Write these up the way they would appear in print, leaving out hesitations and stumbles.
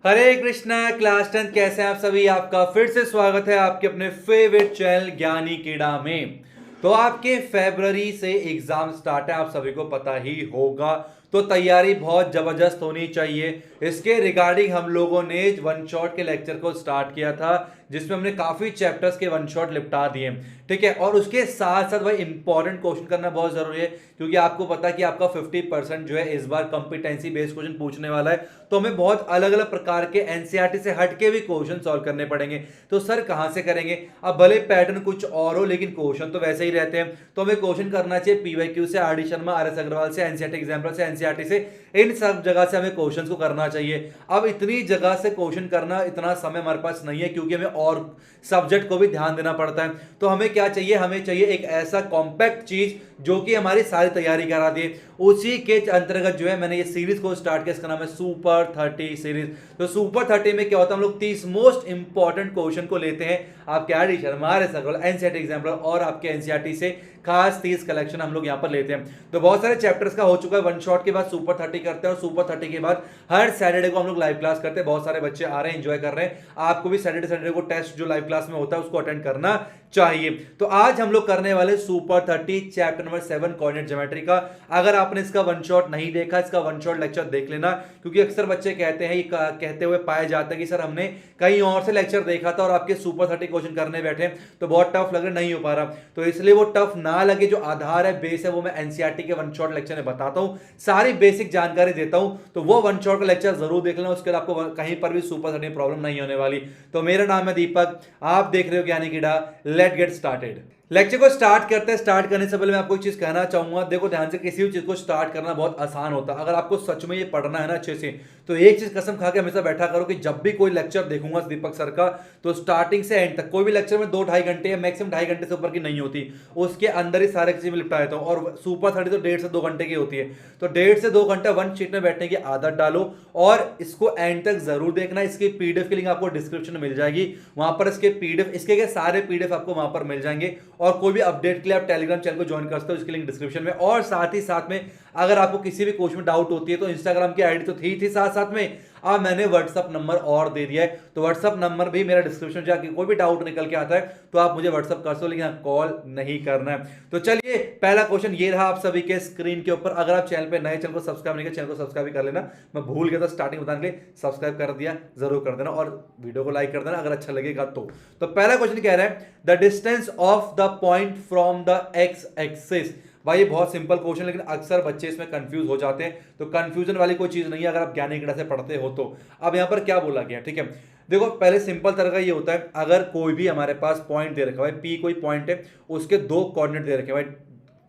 हरे Krishna class 10 कैसे हैं आप सभी। आपका फिर से स्वागत है आपके अपने फेवरेट चैनल ज्ञानी कीड़ा में। तो आपके फरवरी से एग्जाम स्टार्ट है, आप सभी को पता ही होगा। तो तैयारी बहुत जबरदस्त होनी चाहिए। इसके रिगार्डिंग हम लोगों ने वन शॉट के लेक्चर को स्टार्ट किया था, जिसमें हमने काफी चैप्टर्स के वन शॉट निपटा दिए। ठीक है, और उसके साथ साथ भाई इंपॉर्टेंट क्वेश्चन करना बहुत जरूरी है, क्योंकि आपको पता है कि आपका 50% जो है इस बार कंपिटेंसी बेस्ड क्वेश्चन पूछने वाला है। तो हमें बहुत अलग अलग प्रकार के एनसीईआरटी से हटके भी क्वेश्चन सॉल्व करने पड़ेंगे। तो सर कहां से करेंगे? अब भले पैटर्न कुछ और हो, लेकिन क्वेश्चन तो वैसे ही रहते हैं। तो हमें क्वेश्चन करना चाहिए पीवाईक्यू से, R D Sharma, R S Agarwal से, एनसीईआरटी एग्जाम्पल से, एनसीईआरटी से, इन सब जगह से हमें क्वेश्चन को करना चाहिए। अब इतनी जगह से क्वेश्चन करना, इतना समय हमारे पास नहीं है, क्योंकि हमें और सब्जेक्ट को भी ध्यान देना पड़ता है। तो हमें क्या चाहिए? हमें चाहिए एक ऐसा कॉम्पैक्ट चीज जो कि हमारी सारी तैयारी करा दे। उसी के अंतर्गत जो है मैंने ये सीरीज को स्टार्ट किया, इसका नाम है सुपर 30 सीरीज। तो सुपर 30 में क्या होता है, हम लोग 30 मोस्ट इंपॉर्टेंट क्वेश्चन को लेते हैं आपके are D Sharma, NCERT example और आपके एनसीईआरटी से खास 30 कलेक्शन हम लोग यहाँ पर लेते हैं। तो बहुत सारे चैप्टर्स का हो चुका है, वन शॉट के बाद सुपर 30 करते हैं, और सुपर 30 के बाद हर सैटरडे को हम लोग लाइव क्लास करते हैं। बहुत सारे बच्चे आ रहे हैं, एंजॉय कर रहे हैं। आपको भी सैटरडे को टेस्ट जो लाइव क्लास में होता है उसको अटेंड करना चाहिए। तो आज हम लोग करने वाले super 30 chapter number 7 coordinate geometry का। अगर आपने इसका वन शॉट नहीं देखा, इसका वन शॉट लेक्चर देख लेना, क्योंकि अक्सर बच्चे कहते हैं, कहते हुए पाया जाता है कि सर हमने कहीं और से लेक्चर देखा था और आपके सुपर 30 क्वेश्चन करने बैठे तो बहुत टफ लग रहा, नहीं हो पा रहा। तो इसलिए वो टफ ना लगे, जो आधार है, बेस है, वो मैं एनसीईआरटी के वन शॉट लेक्चर में बताता हूं, सारी बेसिक जानकारी देता हूं। तो वो वन शॉट का लेक्चर जरूर देख लेना, उसके बाद आपको कहीं पर भी सुपर 30 प्रॉब्लम नहीं होने वाली। तो मेरा नाम है दीपक, आप देख रहे हो ज्ञानी कीड़ा। Let get started. लेक्चर को स्टार्ट करते हैं। स्टार्ट करने से पहले मैं आपको एक चीज कहना चाहूंगा, देखो ध्यान से, किसी भी चीज को स्टार्ट करना बहुत आसान होता है। अगर आपको सच में ये पढ़ना है ना अच्छे से, तो एक चीज कसम खा के हमेशा बैठा करो कि जब भी कोई लेक्चर देखूंगा दीपक सर का, तो स्टार्टिंग से एंड तक, कोई भी लेक्चर में 2-2.5 घंटे या मैक्सिमम 2.5 घंटे से ऊपर की नहीं होती, उसके अंदर ही सारे चीज में लिपटा देता हूं। और सुपर 30 तो 1.5 से 2 घंटे की होती है। तो 1.5 से 2 घंटा वन शीट में बैठने की आदत डालो, और इसको एंड तक जरूर देखना। इसकी पीडीएफ की लिंक आपको डिस्क्रिप्शन में मिल जाएगी, वहां पर इसके पीडीएफ, इसके सारे पीडीएफ आपको वहां पर मिल जाएंगे। और कोई भी अपडेट के लिए आप टेलीग्राम चैनल को ज्वाइन कर सकते हो, इसकी लिंक डिस्क्रिप्शन में। और साथ ही साथ में अगर आपको किसी भी क्वेश्चन में डाउट होती है, तो इंस्टाग्राम की आईडी तो थी साथ साथ में, अब मैंने व्हाट्सअप नंबर और दे दिया है। तो व्हाट्सअप नंबर भी मेरा डिस्क्रिप्शन में जाके, कोई भी डाउट निकल के आता है तो आप मुझे व्हाट्सअप कर सकते हो, लेकिन कॉल नहीं करना है। तो चलिए, पहला क्वेश्चन ये रहा आप सभी के स्क्रीन के ऊपर। अगर आप चैनल पे नए, चैनल को सब्सक्राइब नहीं किया, चैनल को सब्सक्राइब कर लेना। मैं भूल गया था स्टार्टिंग बताने के लिए, सब्सक्राइब कर दिया, जरूर कर देना, और वीडियो को लाइक कर देना अगर अच्छा लगेगा तो पहला क्वेश्चन कह रहा है the distance of the point from the x axis. भाई ये बहुत सिंपल क्वेश्चन, लेकिन अक्सर बच्चे इसमें कंफ्यूज हो जाते हैं। तो कंफ्यूजन वाली कोई चीज नहीं है अगर आप ज्ञानी कीड़ा से पढ़ते हो तो। अब यहां पर क्या बोला गया, ठीक है, देखो पहले सिंपल तरह का ये होता है, अगर कोई भी हमारे पास पॉइंट दे रखा है, पी कोई पॉइंट है, उसके 2 कोऑर्डिनेट दे रखे हैं। भाई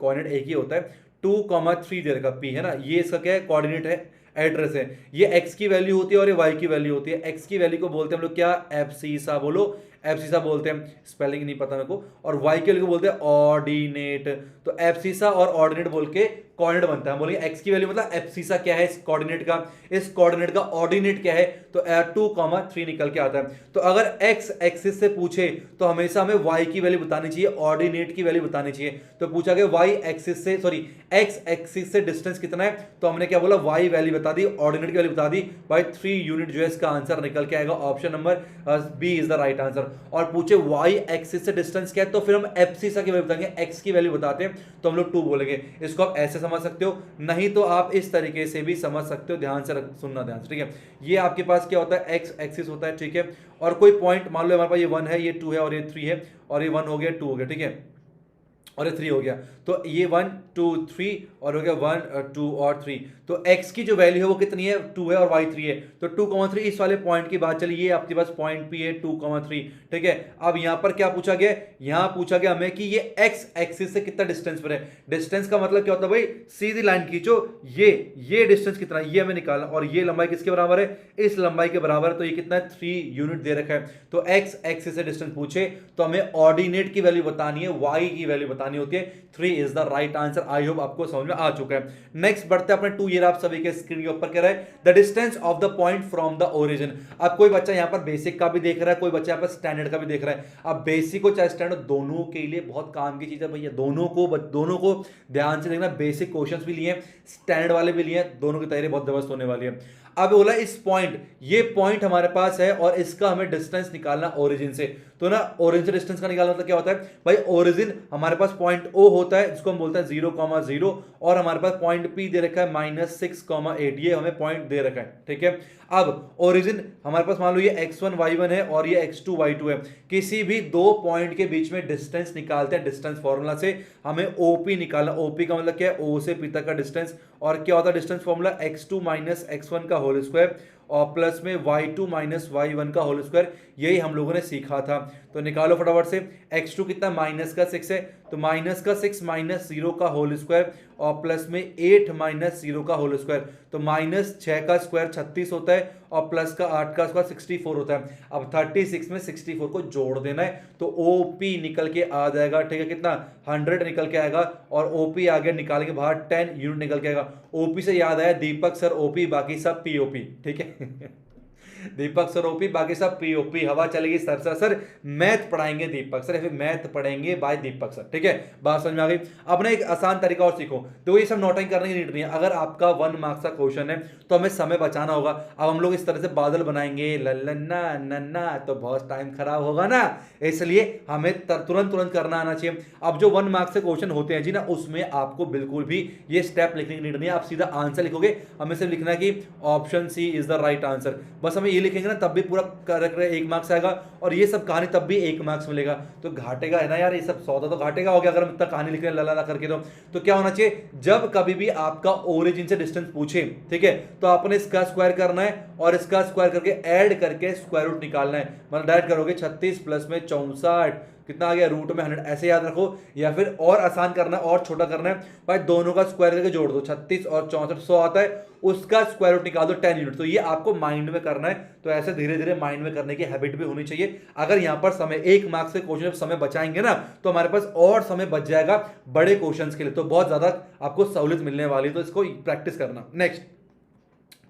कोऑर्डिनेट एक ही होता है, 2,3 दे रखा पी है ना, ये इसका क्या है, कोऑर्डिनेट है, एड्रेस है। ये एक्स की वैल्यू होती है और ये वाई की वैल्यू होती है। एक्स की वैल्यू को बोलते हैं हम लोग क्या, एब्सिसा, बोलो एब्सिसा बोलते हैं, स्पेलिंग नहीं पता मेरे को। और वाई की वैल्यू को बोलते हैं ऑर्डिनेट। तो एब्सिसा और ऑर्डिनेट बोल के कोऑर्डिनेट बनता है। बोलेंगे एक्स की वैल्यू मतलब एब्सिसा क्या है इस कोऑर्डिनेट का, इस कोऑर्डिनेट का ऑर्डिनेट क्या है, तो 2,3 निकल के आता है। तो अगर एक्स एक्सिस से पूछे तो हमेशा हमें वाई की वैल्यू बतानी चाहिए, ऑर्डिनेट की वैल्यू बतानी चाहिए। तो पूछा गया वाई एक्सिस से, सॉरी एक्स एक्सिस से डिस्टेंस कितना है, तो हमने क्या बोला, वाई वैल्यू बता दी, ऑर्डिनेट की वैल्यू बता दी। भाई 3 यूनिट जो है इसका आंसर निकल के आएगा। Option number B is the right answer. और पूछे वाई एक्सिस से डिस्टेंस क्या है, तो फिर हम एब्सिसा की वैल्यू बताएंगे, एक्स की वैल्यू बताते हैं तो हम लोग 2 बोलेंगे। इसको आप ऐसे समझ सकते हो, नहीं तो आप इस तरीके से भी समझ सकते हो। ध्यान से सुनना, ध्यान से, ठीक है। ये आपके पास क्या होता है, एक्स एक्सिस होता है, ठीक है। और कोई पॉइंट मान लो हमारे पास ये 1 है, ये 2 है और ये 3 है, और ये 1 हो गया, 2 हो गया, ठीक है, और ये 3 हो गया। तो ये 1 2 3 और हो गया 1 2 और 3। तो x की जो वैल्यू है वो कितनी है, 2 है और y 3 है। तो 2,3 इस वाले पॉइंट की बात चली, ये आपके पास पॉइंट P है 2,3, ठीक है। अब यहां पर क्या पूछा गया, यहां पूछा गया हमें कि ये x एक्सिस से कितना डिस्टेंस पर है। डिस्टेंस का मतलब क्या होता है भाई, सीधी लाइन खींचो, ये डिस्टेंस कितना है ये हमें निकालना, और ये लंबाई किसके बराबर है, इस लंबाई के बराबर है। तो ये कितना है, 3 यूनिट दे रखा है। तो x एक्सिस से डिस्टेंस पूछे तो हमें ऑर्डिनेट की वैल्यू बतानी है, y की वैल्यू बतानी होती है। 3 is the right answer. I hope आपको समझ में आ चुका है। नेक्स्ट बढ़ते हैं अपने 2, ये आप सभी के स्क्रीन के ऊपर कह रहा है the distance of the point from the origin. अब कोई बच्चा यहां पर बेसिक का भी देख रहा है, कोई बच्चा यहां पर स्टैंडर्ड का भी देख रहा है। अब बेसिक और चाहे स्टैंडर्ड, दोनों के लिए बहुत काम की चीज है भैया। दोनों को ध्यान से देखना। बेसिक क्वेश्चंस भी लिए, स्टैंडर्ड वाले भी लिए, दोनों की तैयारी बहुत जबरदस्त होने वाली है। अब बोला इस पॉइंट, ये पॉइंट हमारे पास है और इसका हमें डिस्टेंस निकालना ओरिजिन से। तो ना ओरिजिन से डिस्टेंस का निकालना मतलब क्या होता है भाई, ओरिजिन हमारे पास पॉइंट ओ होता है जिसको हम बोलते हैं 0,0 और हमारे पास पॉइंट पी दे रखा है -6,8, ये हमें पॉइंट दे रखा है, ठीक है। अब ओरिजिन हमारे पास मान लो ये x1 y1 है और ये x2 y2 है, किसी भी दो पॉइंट के बीच में डिस्टेंस निकालते हैं डिस्टेंस फॉर्मूला से, हमें OP निकालना। OP का मतलब क्या है, O से P तक का डिस्टेंस, और क्या होता है डिस्टेंस फॉर्मूला, x2 - x1 का होल स्क्वायर और प्लस में y2 - y1 का होल स्क्वायर, यही हम लोगों ने सीखा था। तो निकालो फटाफट से, x2 कितना -6 है, तो -6 - 0 का होल स्क्वायर और प्लस में 8 - 0 का होल स्क्वायर, तो -6 का स्क्वायर 36 होता है और प्लस का 8 का स्क्वायर 64 होता है। अब 36 में 64 को जोड़ देना है तो OP निकल के आ जाएगा, ठीक है, कितना 100 निकल के आएगा और OP आगे निकाल के बाहर 10 यूनिट निकल के आएगा। OP से याद आया दीपक सर OP, बाकी सब POP, ठीक है। दीपक सर ओपी, बाकी सब पीओपी। हवा चलेगी सर सर मैथ पढ़ाएंगे दीपक सर, फिर मैथ पढ़ेंगे बाय दीपक सर, ठीक है। बात समझ में आ गई। अपने एक आसान तरीका और सीखो, तो ये सब नोटिंग करने की नीड नहीं है। अगर आपका 1 मार्क्स का क्वेश्चन है तो हमें समय बचाना होगा। अब हम लोग इस तरह से बादल बनाएंगे लल्लन्ना नन्ना, तो बहुत टाइम खराब होगा ना, इसलिए हमें तुरंत तुरंत करना आना चाहिए। अब जो 1 मार्क्स के क्वेश्चन होते हैं जी ना, उसमें आपको बिल्कुल भी ये स्टेप लिखने की नीड नहीं है, आप सीधा आंसर लिखोगे। हमें सिर्फ लिखना है कि option C is the right answer, बस हमें ये लिखेंगे ना तब भी पूरा करेक्ट 1 मार्क्स आएगा, और ये सब कहानी तब भी 1 मार्क्स मिलेगा। तो घाटे का है ना यार, ये सब सौदा तो घाटे का हो गया अगर हम इतना कहानी लिख रहे हैं लला करके। तो क्या होना चाहिए, जब कभी भी आपका ओरिजिन से डिस्टेंस पूछे, ठीक है, तो आपने इसका स्क्वायर करना है और इसका स्क्वायर करके ऐड करके स्क्वायर रूट निकालना है। मतलब डायरेक्ट करोगे 36 प्लस में 64 कितना आ गया, रूट में 100, ऐसे याद रखो। या फिर और आसान करना है और छोटा करना है भाई, दोनों का स्क्वायर करके जोड़ दो, 36 और 64 100 आता है, उसका स्क्वायर रूट निकाल दो 10 यूनिट। तो ये आपको माइंड में करना है। तो ऐसे धीरे धीरे माइंड में करने की हैबिट भी होनी चाहिए। अगर यहां पर समय 1 मार्क्स के क्वेश्चन समय बचाएंगे ना, तो हमारे पास और समय बच जाएगा बड़े क्वेश्चन के लिए, तो बहुत ज्यादा आपको सहूलियत मिलने वाली है। तो इसको प्रैक्टिस करना। नेक्स्ट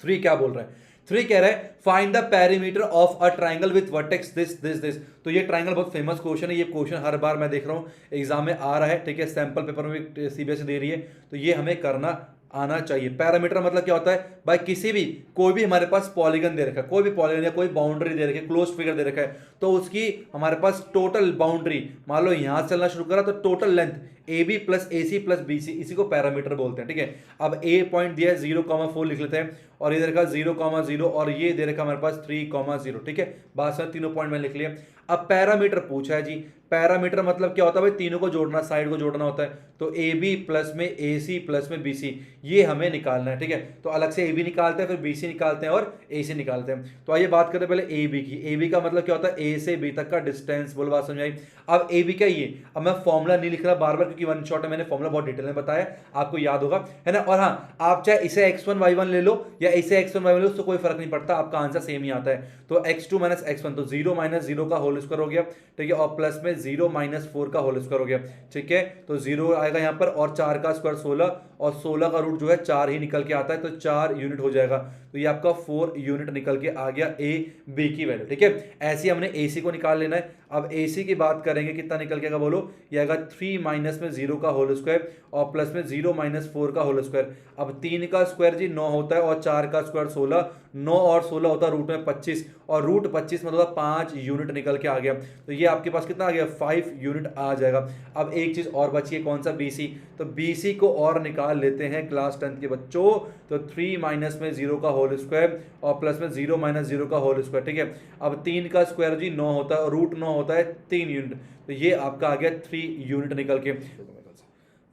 3 क्या बोल रहा है, 3 कह रहा है find the perimeter of a triangle with vertex this this this. तो ये ट्राइंगल बहुत फेमस क्वेश्चन है, ये क्वेश्चन हर बार मैं देख रहा हूं एग्जाम में आ रहा है, ठीक है, सैंपल पेपर में CBSE दे रही है, तो ये हमें करना आना चाहिए। पैरामीटर मतलब क्या होता है भाई, किसी भी कोई भी हमारे पास पॉलीगन दे रखा है, कोई भी पॉलीगन या कोई बाउंड्री दे रखी है, क्लोज फिगर दे रखा है, तो उसकी हमारे पास टोटल बाउंड्री, मान लो यहां से चलना शुरू करा तो total length AB + AC + BC, इसी को पैरामीटर बोलते हैं, ठीक है। अब A पॉइंट दिया है 0,4 लिख लेते हैं, और इधर का 0,0 और ये दे रखा हमारे पास 3,0, ठीक है। बात में तीनों पॉइंट मैंने लिख लिया। अब पैरामीटर पूछा है जी, पैरामीटर मतलब क्या होता है भाई, तीनों को जोड़ना, साइड को जोड़ना होता है। तो AB प्लस में AC प्लस में BC, ये हमें निकालना है, ठीक है। तो अलग से AB निकालते हैं, फिर BC निकालते हैं और AC निकालते हैं। तो आइए बात करते हैं पहले AB की। AB का मतलब क्या होता है, A से B तक का डिस्टेंस। बोलो बात समझाई। अब AB का ये, अब मैं फॉर्मूला नहीं लिख रहा बार बार, क्योंकि वन शॉट में मैंने फॉर्मूला बहुत डिटेल में बताया, आपको याद होगा, है ना। और हाँ, आप चाहे इसे x1 y1 ले लो या इसे x1 y1 ले लो, उससे कोई फर्क नहीं पड़ता, आपका आंसर सेम ही आता है। तो x2 - x1, तो 0 - 0 का होल स्क्वायर हो गया, ठीक है, और प्लस में 0 - 4 का होल स्क्वायर हो गया, ठीक है। तो 0 आएगा यहाँ पर, और 4 का स्क्वायर 16, और 16 का रूट जो है 4 ही निकल के आता है, तो 4 यूनिट हो जाएगा। तो ये आपका 4 यूनिट निकल के आ गया A B की वैल्यू, ठीक है। ऐसे हमने AC को निकाल लेना है। अब AC की बात करेंगे, कितना निकल के आएगा बोलो, ये आएगा 3 - में 0 का होल स्क्वायर और प्लस में 0 - 4 का होल स्क्वायर। अब 3 का स्क्वायर जी 9 होता है, और 4 का स्क्वायर 16, 9 और 16 होता है रूट में 25, और रूट 25 मतलब 5 यूनिट निकल के आ गया। तो ये आपके पास कितना आ गया, 5 यूनिट आ जाएगा। अब एक चीज और बची है, कौन सा, BC। तो BC को और निकाल लेते हैं क्लास 10 के बच्चों। तो 3 - में 0 का होल स्क्वायर और प्लस में 0 - 0 का होल स्क्वायर, ठीक है। अब 3 का स्क्वायर जी 9 होता है, और रूट 9 होता है 3 यूनिट, तो ये आपका आ गया 3 यूनिट निकल के,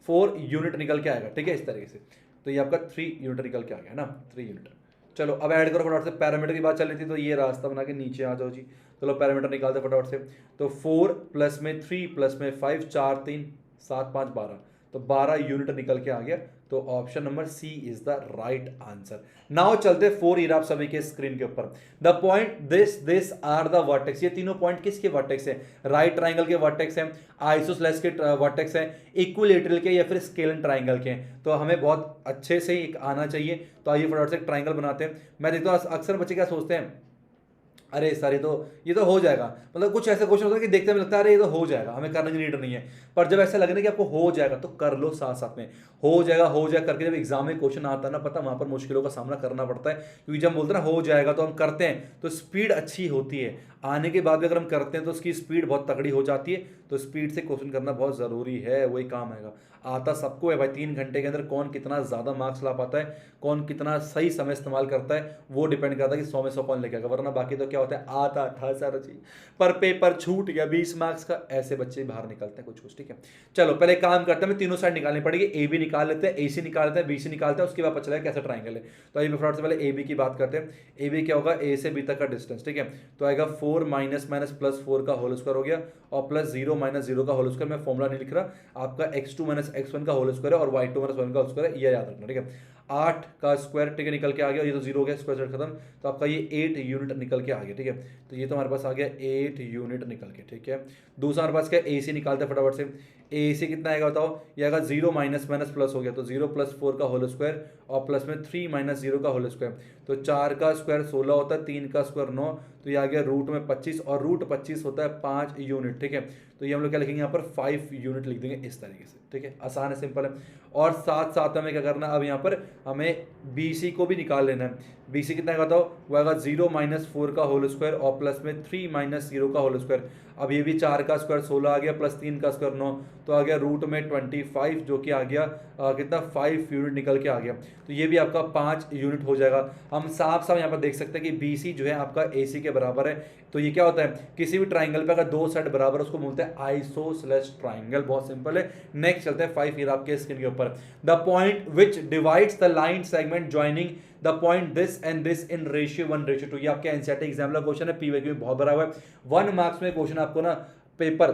4 यूनिट निकल के आएगा, ठीक है, इस तरीके से। तो ये आपका 3 यूनिट निकल के आ गया ना, 3 यूनिट। चलो अब ऐड करो फटाफट से, पैरामीटर की बात चल रही थी, तो ये रास्ता बना के नीचे आ जाओ जी। चलो पैरामीटर निकालते फटाफट से। तो 4 प्लस में 3 प्लस में 5, 4 3 7 5 12, तो 12 यूनिट निकल के आ गया। तो option number C is the right answer. Now चलते 4 ईयर आप सभी के स्क्रीन के ऊपर। The point this are the vertex, ये तीनों पॉइंट किसके वर्टेक्स है, राइट ट्राइंगल के वर्टेक्स हैं, आइसोसेलेस के वर्टेक्स हैं, इक्विलैटरल के या फिर स्केलन ट्राइंगल के हैं। तो हमें बहुत अच्छे से एक आना चाहिए। तो आइए फटाफट से ट्राइंगल बनाते हैं। मैं देखता हूँ अक्सर बच्चे क्या सोचते हैं, अरे सर ये तो हो जाएगा, मतलब कुछ ऐसे क्वेश्चन होता है कि देखते में लगता है अरे ये तो हो जाएगा, हमें करने की नीड नहीं है। पर जब ऐसा लगे ना कि आपको हो जाएगा तो कर लो, साथ साथ में हो जाएगा करके जब एग्जाम में क्वेश्चन आता है ना, पता वहां पर मुश्किलों का सामना करना पड़ता है। क्योंकि जब बोलते हैं ना हो जाएगा तो हम करते हैं तो स्पीड अच्छी होती है, आने के बाद भी अगर हम करते हैं तो उसकी स्पीड बहुत तगड़ी हो जाती है। तो स्पीड से क्वेश्चन करना बहुत ज़रूरी है, वही काम आएगा। आता सबको है भाई, 3 घंटे के अंदर कौन कितना ज़्यादा मार्क्स ला पाता है, कौन कितना सही समय इस्तेमाल करता है, वो डिपेंड करता है कि 100 में 100 कौन लेके आएगा। वरना बाकी तो क्या होता है, आता था सारा चीज पर पेपर छूट गया 20 मार्क्स का, ऐसे बच्चे बाहर निकलते हैं कुछ कुछ। ठीक है, चलो पहले काम करते हैं, मैं तीनों साइड निकालनी पड़ेगी। ए बी निकाल लेते हैं, ए सी निकाल लेते हैं, बी सी निकालते हैं, उसके बाद पता चलेगा कैसे ट्राइंगल है। तो आइए फटाफट से पहले ए बी की बात करते हैं। ए बी क्या होगा, ए से बी तक का डिस्टेंस। ठीक है, तो आएगा 4 माइनस माइनस प्लस 4 का होल स्क्वायर हो गया, और प्लस 0 माइनस 0 का होल स्क्वायर। मैं फॉर्मुला नहीं लिख रहा, आपका x2 माइनस x1 का होल स्क्वायर है और y2 माइनस 1 का स्क्वायर है, ये याद रखना। ठीक है, 8 का स्क्वायर, ठीक है, निकल के आ गया, ये तो 0 हो गया, स्क्वायर खत्म। तो आपका ये 8 यूनिट निकल के आ गया। ठीक है, तो ये तो हमारे पास आ गया 8 यूनिट निकल के। ठीक है, दूसरा हमारे पास क्या, ए सी निकालते हैं फटाफट से। ए सी कितना आएगा बताओ, ये आएगा 0 माइनस माइनस प्लस हो गया, तो 0 प्लस 4 का होल स्क्वायर और प्लस में 3 माइनस 0 का होल स्क्वायर। तो 4 का स्क्वायर 16 होता है, 3 का स्क्वायर 9, तो ये आ गया रूट में 25, और रूट 25 होता है 5 यूनिट। ठीक है, तो ये हम लोग क्या लिखेंगे यहाँ पर 5 यूनिट लिख देंगे इस तरीके से। ठीक है, आसान है, सिंपल है। और साथ साथ हमें क्या करना है, अब यहाँ पर हमें बी सी को भी निकाल लेना है। बी सी कितना बताओ, वो आएगा 0 माइनस 4 का होल स्क्वायर और प्लस में 3 माइनस 0 का होल स्क्वायर। अब ये भी 4 का स्क्वायर 16 आ गया, प्लस 3 का स्क्वायर 9, तो आ गया रूट में 25, जो कि आ गया कितना 5 यूनिट निकल के आ गया। तो ये भी आपका 5 यूनिट हो जाएगा। हम साफ साफ यहाँ पर देख सकते हैं कि बी सी जो है आपका ए सी के बराबर है। तो ये क्या होता है, किसी भी ट्राइंगल पे अगर दो साइड बराबर है उसको बोलते हैं आइसोसेलेस ट्राइंगल। बहुत सिंपल है। नेक्स्ट चलते हैं 5 फिर आपके स्क्रीन के ऊपर। The point which divides the line segment joining the point this and this in ratio 1:2। ये आपके एनसीईआरटी एग्जाम का क्वेश्चन है, पीवाईक्यू में बहुत बड़ा हुआ है। 1 मार्क्स में क्वेश्चन आपको ना पेपर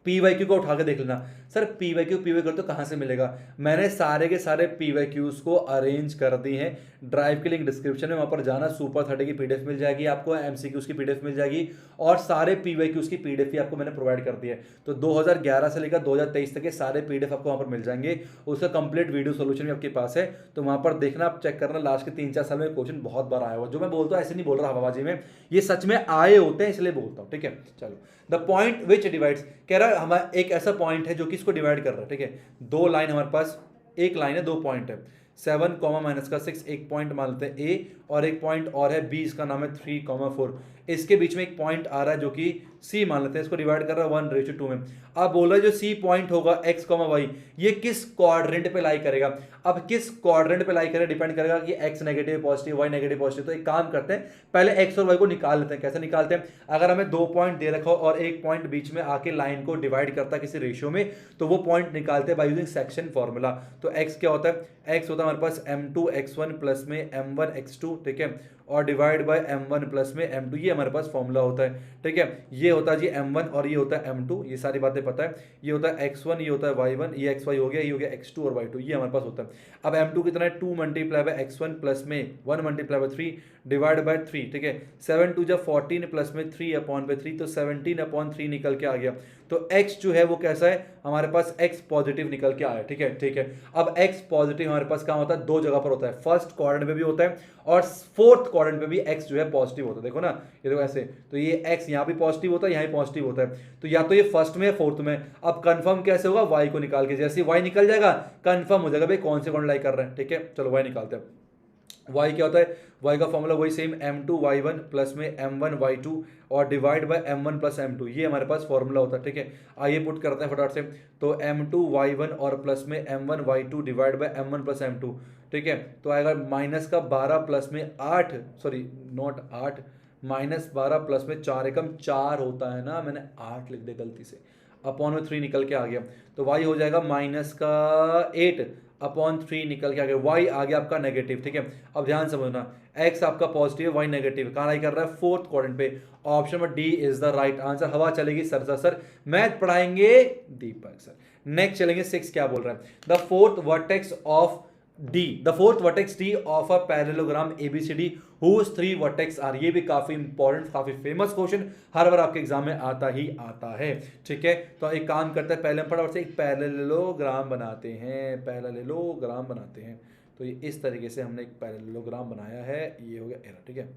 पीवाईक्यू को उठा के देख लेना। सर पीवाईक्यू तो कहां से मिलेगा, मैंने सारे के सारे पीवाईक्यूज को अरेंज कर दी हैं। ड्राइव की लिंक डिस्क्रिप्शन में, वहां पर जाना, सुपर 30 की पीडीएफ मिल जाएगी आपको, एमसीक्यूज की पीडीएफ मिल जाएगी, और सारे पीवाईक्यूज की पीडीएफ भी आपको मैंने प्रोवाइड कर दी है। तो 2011 से लेकर 2023 तक के सारे पीडीएफ आपको वहां पर मिल जाएंगे। उसका कंप्लीट वीडियो सोल्यूशन भी आपके पास है, तो वहां पर देखना, आप चेक करना। लास्ट के 3-4 साल में क्वेश्चन बहुत बार आया हुआ, जो मैं बोलता हूँ ऐसे नहीं बोल रहा हवाबाजी में, ये सच में आए होते हैं, इसलिए बोलता हूँ। ठीक है, चलो द पॉइंट विच डिवाइड्स, कह रहा है हमारा एक ऐसा पॉइंट है जो कि इसको डिवाइड कर रहा है। ठीक है, दो लाइन हमारे पास, एक लाइन है, दो पॉइंट है, 7 कॉमा माइनस का 6, एक पॉइंट मान लेते हैं ए, और एक पॉइंट और है बी, इसका नाम है 3,4। इसके बीच में एक पॉइंट आ रहा है जो कि सी मान लेते हैं, इसको डिवाइड कर रहा है 1:2 में। अब बोल रहा है जो सी पॉइंट होगा x, y, ये किस क्वाड्रेंट पे लाई करेगा। अब किस क्वाड्रेंट पे लाई करेगा डिपेंड करेगा कि x negative positive, y negative positive. तो एक काम करते हैं, पहले x और y को निकाल लेते हैं। कैसे निकालते हैं, अगर हमें 2 पॉइंट दे रखा हो और एक पॉइंट बीच में आके लाइन को डिवाइड करता है किसी रेशियो में, तो वो पॉइंट निकालते हैं बाय यूजिंग सेक्शन फॉर्मूला। तो x क्या होता है, x होता है हमारे पास m2x1 प्लस में m1x2, ठीक है, और डिवाइड बाय m1 प्लस में m2, ये हमारे पास फॉर्मूला होता है। ठीक है, ये होता है जी m1 और ये होता है m2, ये सारी बातें पता है। ये होता है x1, ये होता है y1, ये xy हो गया, ये हो गया x2 और y2, ये हमारे पास होता है। अब m2 कितना है, 2 मल्टीप्लाई बाय x1 प्लस में 1 मल्टीप्लाई बाय 3 डिवाइड बाय 3। ठीक है, 7 2 जब 14 प्लस में 3 अपॉन पे 3, तो 17/3 निकल के आ गया। तो x जो है वो कैसा है, हमारे पास x पॉजिटिव निकल के आया। ठीक है, ठीक है। अब x पॉजिटिव हमारे पास कहाँ होता है, दो जगह पर होता है, फर्स्ट क्वाड्रेंट में भी होता है और फोर्थ क्वाड्रेंट में भी x जो है पॉजिटिव होता है। देखो ना, ये देखो ऐसे, तो ये x यहाँ भी पॉजिटिव होता है, यहाँ भी पॉजिटिव होता है। तो या तो ये फर्स्ट में या फोर्थ में। अब कंफर्म कैसे होगा, y को निकाल के, जैसे y निकल जाएगा कंफर्म हो जाएगा भाई कौन से कौन लाई कर रहे हैं। ठीक है, चलो y निकालते हैं। y क्या होता है, y का फॉर्मूला वही सेम, m2y1 प्लस में m1y2 और divide by m1 plus m2, ये हमारे पास फॉर्मूला होता है। ठीक है, आइए पुट करते हैं फटाफट से। तो m2y1 और प्लस में m1y2 divide by m1 plus m2। ठीक है, तो आएगा माइनस का 12 प्लस में 8, सॉरी नॉट 8, माइनस 12 प्लस में 4 एकम 4 होता है ना, मैंने 8 लिख दिया गलती से, अपॉन में 3 निकल के आ गया। तो y हो जाएगा माइनस का 8 अपॉन 3 निकल के आ गया, y आ गया आपका नेगेटिव। ठीक है, अब ध्यान समझना, x आपका पॉजिटिव है, y नेगेटिव, कहाँ लाई कर रहा है, फोर्थ क्वाड्रेंट पे। ऑप्शन में D is the right answer. हवा चलेगी सर मैथ पढ़ाएंगे दीपक सर। नेक्स्ट चलेंगे 6, क्या बोल रहा है, the fourth vertex of D, the fourth vertex D of a parallelogram ABCD whose 3 vertex are, ये भी काफी इंपॉर्टेंट, काफी फेमस क्वेश्चन, हर बार आपके एग्जाम में आता ही आता है। ठीक है, तो एक काम करते हैं, पहले हम फटाफट से एक पैरेललोग्राम बनाते हैं, पैरेललोग्राम बनाते हैं। तो ये इस तरीके से हमने एक पैरेललोग्राम बनाया है, ये हो गया एरर। ठीक है,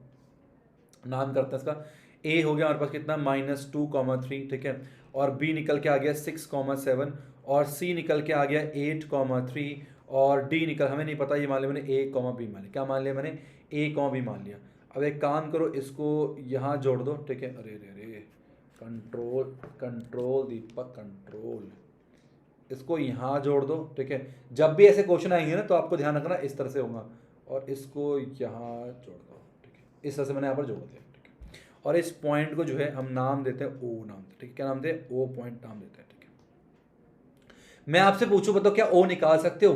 नाम करते हैं इसका। ए हो गया हमारे पास कितना -2,3, ठीक है, और बी निकल के आ गया 6,7, और सी निकल के आ गया 8,3, और डी निकल हमें नहीं पता, ये मान लिया मैंने ए कॉमा बी मान लिया। क्या मान लिया मैंने? ए कॉमा बी मान लिया। अब एक काम करो, इसको यहाँ जोड़ दो, ठीक है। अरे अरे अरे, कंट्रोल कंट्रोल दीपक कंट्रोल, इसको यहाँ जोड़ दो, ठीक है। जब भी ऐसे क्वेश्चन आएंगे ना तो आपको ध्यान रखना इस तरह से होगा, और इसको यहाँ जोड़ दो, ठीक है। इस तरह से मैंने यहाँ पर जोड़ दिया, ठीक है। और इस पॉइंट को जो है हम नाम देते हैं ओ नाम, ठीक है। क्या नाम देते हैं? ओ पॉइंट नाम देते हैं, ठीक है। मैं आपसे पूछूं, बताओ क्या ओ निकाल सकते हो?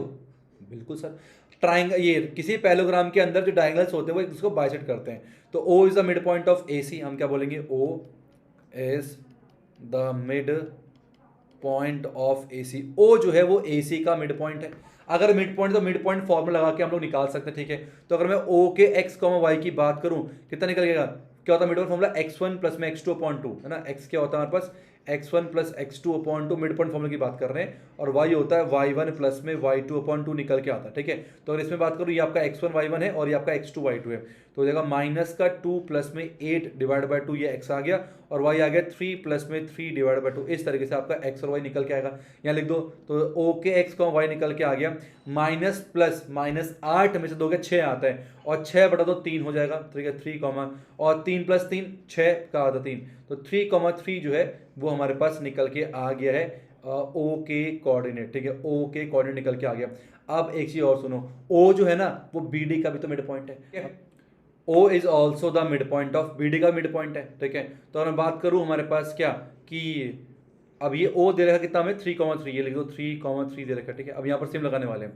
बिल्कुल सर। ट्राइंगल, ये किसी पैलोग्राम के अंदर जो डायगोनल्स होते हैं वो इसको बाइसेक्ट करते हैं। तो O is the mid point of A C, हम क्या बोलेंगे? O is the mid point of A C. O जो है वो ए सी का मिड पॉइंट है। अगर मिड पॉइंट तो मिड पॉइंट फॉर्मूला लगा के हम लोग निकाल सकते हैं, ठीक है। तो अगर मैं ओ के एक्स कॉमा वाई की बात करूं, कितना निकलेगा? क्या होता है mid point formula? x1 plus में x2 अपॉन 2, है ना। x क्या होता है हमारे पास? x1 plus x2 upon 2, mid point formula की बात कर रहे हैं। और y होता है y1 प्लस में y2 अपॉन 2 निकल के आता है, ठीक है। तो अगर इसमें बात करूँ, ये आपका x1 y1 है और ये आपका x2 y2 है, तो हो जाएगा माइनस का 2 प्लस में 8 डिवाइड बाई 2, ये x आ गया, और y आ गया 3 प्लस में 3 डिवाइड बाई 2। इस तरीके से आपका x और y निकल के आएगा। यहाँ लिख दो, तो o के x को y निकल के आ गया। माइनस प्लस -8 में से 2 के 6 आता है, और 6 बटा 2 3 हो जाएगा, ठीक है। 3 कॉमा और 3 प्लस 3 6 का आधा 3, तो 3,3 जो है वो हमारे पास निकल के आ गया है ओ के कोऑर्डिनेट, ठीक है। ओ के कोऑर्डिनेट निकल के आ गया। अब एक चीज और सुनो, ओ जो है ना वो बी डी का भी तो मिड पॉइंट है। O is also the mid point of B D का मिड पॉइंट है, ठीक है। तो अगर मैं बात करूं हमारे पास क्या कि अब ये O दे रखा कितना हमें 3,3, ये लिख दो 3,3 दे रखा, ठीक है। अब यहाँ पर सिम लगाने वाले हैं,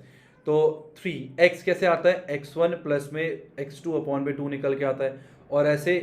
तो 3x कैसे आता है? x1 प्लस में x2 अपॉन में 2 निकल के आता है, और ऐसे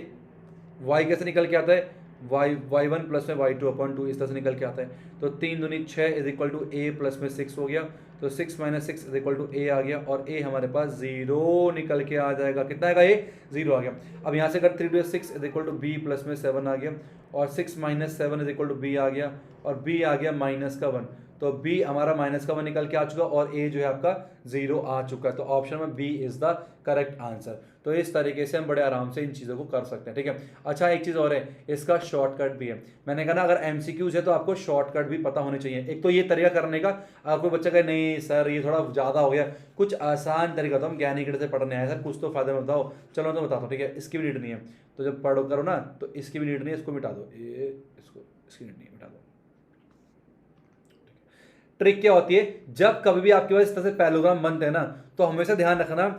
y कैसे निकल के आता है? y1 प्लस में y2 अपॉन 2, इस तरह से निकल के आता है। तो 3 दूनी 6 is equal to a plus में 6 हो गया, तो 6 minus 6 is equal to a आ गया, और a हमारे पास 0 निकल के आ जाएगा। कितना आएगा? a 0 आ गया। अब यहाँ से अगर 3 two 6 is equal to b plus में 7 आ गया, और 6 minus 7 is equal to b आ गया, और b आ गया -1, तो b हमारा -1 निकल के आ चुका, और a जो है आपका 0 आ चुका है। तो ऑप्शन में b is the correct answer. तो इस तरीके से हम बड़े आराम से इन चीज़ों को कर सकते हैं, ठीक है। अच्छा, एक चीज़ और है, इसका शॉर्टकट भी है। मैंने कहा ना, अगर एमसीक्यूज है तो आपको शॉर्टकट भी पता होने चाहिए। एक तो ये तरीका करने का, अगर कोई बच्चा कहे नहीं सर ये थोड़ा ज़्यादा हो गया, कुछ आसान तरीका तो हम ज्ञानी किड से पढ़ने आए सर, कुछ तो फायदे में बताओ। चलो तो बताता हूँ, ठीक है। इसकी भी नीड नहीं है, तो जब पढ़ो करो ना तो इसकी भी नीड नहीं है, इसको मिटा दो, ये इसको, इसकी नीड नहीं है, मिटा दो। ट्रिक क्या होती है, जब कभी भी आपके पास इस तरह से पैलोग्राम बनते हैं ना, तो हमेशा ध्यान रखना,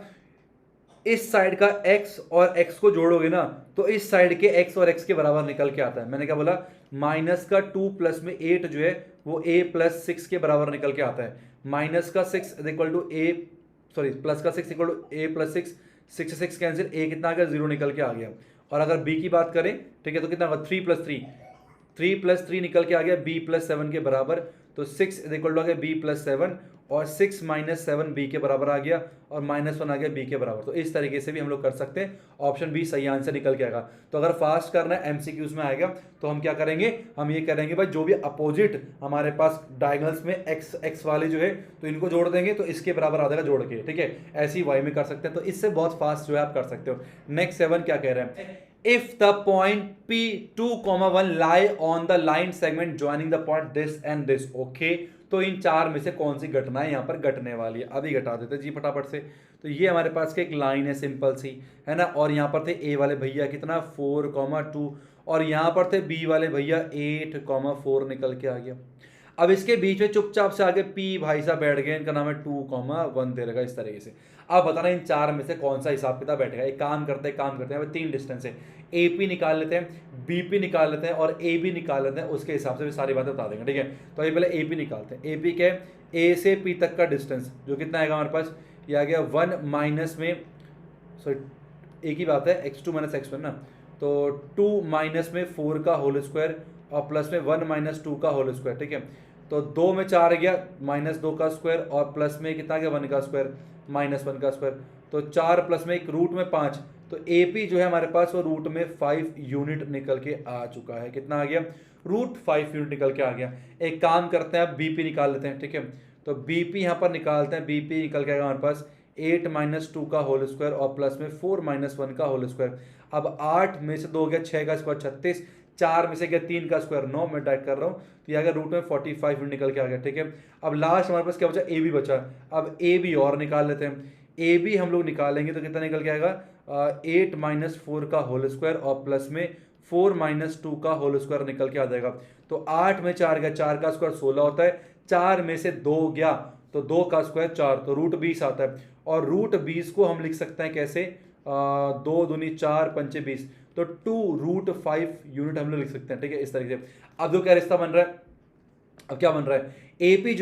इस साइड का x और x को जोड़ोगे ना तो इस साइड के x और x के बराबर निकल के आता है। मैंने क्या बोला? माइनस का 2 प्लस में 8 जो है वो a प्लस 6 के बराबर निकल के आता है। माइनस का 6 is equal to a, sorry plus का 6 equal to a plus 6, 6 6 cancel, a कितना आ गया? 0 निकल के आ गया। और अगर b की बात करें, ठीक है, तो कितना होगा? 3 प्लस 3, 3 प्लस 3 निकल के आ गया b प्लस 7 के बराबर, तो 6 इज इक्वल टू आ गया b प्लस 7, और 6 माइनस 7 बी के बराबर आ गया, और -1 आ गया बी के बराबर। तो इस तरीके से भी हम लोग कर सकते हैं, ऑप्शन बी सही आंसर निकल के आएगा। तो अगर फास्ट करना है, एमसीक्यूज में आएगा, तो हम क्या करेंगे? हम ये करेंगे भाई, जो भी अपोजिट हमारे पास डायगोनल्स में x वाले जो है तो इनको जोड़ देंगे, तो इसके बराबर आ जाएगा जोड़ के, ठीक है। ऐसे ही y में कर सकते हैं, तो इससे बहुत फास्ट जो है आप कर सकते हो। नेक्स्ट 7 क्या कह रहे हैं? If the point P2, 1 lie on the line segment joining the point this and this, okay, तो इन चार में से कौन सी घटना यहाँ पर घटने वाली है? अभी घटा देते जी फटाफट से। तो ये हमारे पास एक लाइन है सिंपल सी, है ना, और यहाँ पर थे ए वाले भैया कितना 4,2, और यहाँ पर थे बी वाले भैया 8,4 निकल के आ गया। अब इसके बीच में चुपचाप से आगे पी भाई साहब बैठ गए, इनका नाम है 2,1 दे रहेगा इस तरीके से। अब बताना इन चार में से कौन सा हिसाब किताब बैठेगा। एक काम करते हैं, 3 डिस्टेंस है, ए पी निकाल लेते हैं, बी पी निकाल लेते हैं, और ए बी निकाल लेते हैं, उसके हिसाब से भी सारी बातें बता देंगे, ठीक है। तो ये पहले ए पी निकालते हैं। ए पी क्या है? ए से पी तक का डिस्टेंस, जो कितना आएगा हमारे पास? ये आ गया 1 माइनस में, सॉरी एक ही बात है, x2 माइनस x1 ना, तो 2 माइनस में 4 का होल स्क्वायर, और प्लस में 1 माइनस 2 का होल स्क्वायर, ठीक है। तो 2 में 4 गया, -2 का स्क्वायर, और प्लस में कितना गया? 1 का स्क्वायर, -1 का स्क्वायर, तो 4 प्लस में 1 रूट में 5, तो ए पी जो है हमारे पास वो रूट में 5 यूनिट निकल के आ चुका है। कितना आ गया? रूट 5 यूनिट निकल के आ गया। एक काम करते हैं, अब बी पी निकाल लेते हैं, ठीक है। तो बी पी यहाँ पर निकालते हैं, बी पी निकल के आएगा हमारे पास 8 माइनस 2 का होल स्क्वायर, और प्लस में 4 माइनस 1 का होल स्क्वायर। अब 8 में से 2 गया 6 का स्क्वायर 36, 4 में से गया 3 का स्क्वायर 9, मैं डायरेक्ट कर रहा हूँ तो ये आ गया रूट में 45 निकल के आ गया। ठीक है, अब लास्ट हमारे पास क्या बचा, ए बी बचा। अब ए बी और निकाल लेते हैं। ए बी हम लोग निकालेंगे तो कितना निकल के आएगा, 8 माइनस 4 का होल स्क्वायर और प्लस में 4 माइनस 2 का होल स्क्वायर निकल के आ जाएगा। तो 8 में 4 गया, 4 का स्क्वायर 16 होता है, 4 में से 2 गया तो 2 का स्क्वायर 4, तो रूट 20 आता है। और रूट 20 को हम लिख सकते हैं कैसे, 2 दूनी 4 पंचे 20, तो 2√5 यूनिट हम लोग लिख सकते हैं। ठीक है, इस तरीके से। अब जो क्या रिश्ता बन रहा है, अब क्या बन रहा है, एपी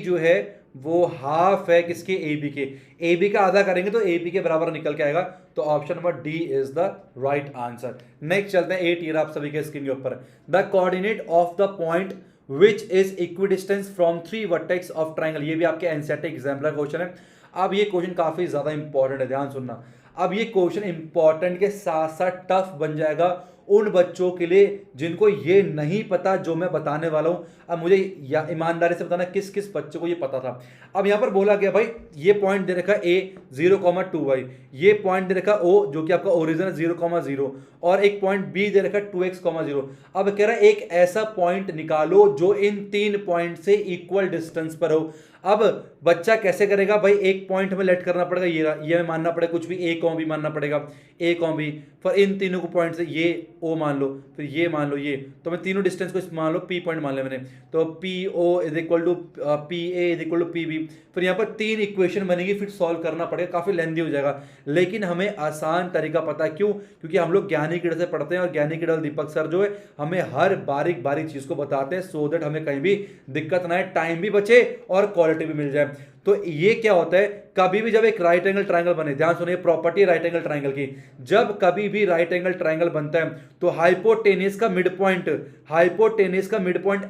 जो है वो हाफ है किसके, एबी के। एबी का आधा करेंगे तो एपी के बराबर निकल के आएगा, तो option number D is the right answer. Next चलते हैं 8 ईयर आप सभी के स्क्रीन के ऊपर। The coordinate of the point which is equidistance from 3 vertex of triangle. ये भी आपके एनसीईआरटी एग्जाम का क्वेश्चन है। अब ये क्वेश्चन काफी ज्यादा इंपॉर्टेंट है, ध्यान सुनना। अब ये क्वेश्चन इंपॉर्टेंट के साथ साथ टफ बन जाएगा उन बच्चों के लिए जिनको ये नहीं पता जो मैं बताने वाला हूं। अब मुझे या ईमानदारी से बताना किस किस बच्चे को ये पता था। अब यहां पर बोला गया भाई ये पॉइंट दे रखा ए 0,2y, ये पॉइंट दे रखा ओ जो कि आपका ओरिजिन है 0,0, और एक पॉइंट बी दे रखा 2x,0। अब कह रहा है एक ऐसा पॉइंट निकालो जो इन 3 पॉइंट से इक्वल डिस्टेंस पर हो। अब बच्चा कैसे करेगा भाई, एक पॉइंट हमें लेट करना पड़ेगा, ये मानना पड़ेगा कुछ भी, ए कॉम बी मानना पड़ेगा, ए कॉम बी, पर इन तीनों को पॉइंट से ये ओ मान लो, फिर ये मान लो, ये तो मैं तीनों डिस्टेंस को मान लो पी पॉइंट मान लिया मैंने, तो P O is equal to P A is equal to P B. फिर यहाँ पर 3 इक्वेशन बनेगी, फिर सॉल्व करना पड़ेगा, काफी लेंथी हो जाएगा, लेकिन हमें आसान तरीका पता है। क्यों? क्योंकि हम लोग ज्ञानी किडल से पढ़ते हैं और ज्ञानी किडल दीपक सर जो है हमें हर बारीक बारीक चीज को बताते हैं, सो दैट हमें कहीं भी दिक्कत ना आए, टाइम भी बचे और क्वालिटी भी मिल जाए। तो ये क्या होता है, कभी भी जब एक राइट एंगल ट्रायंगल बने, ध्यान सुनिए प्रॉपर्टी राइट एंगल ट्रायंगल की, जब कभी भी राइट एंगल ट्रायंगल बनता है तो हाइपोटेनस का मिड पॉइंट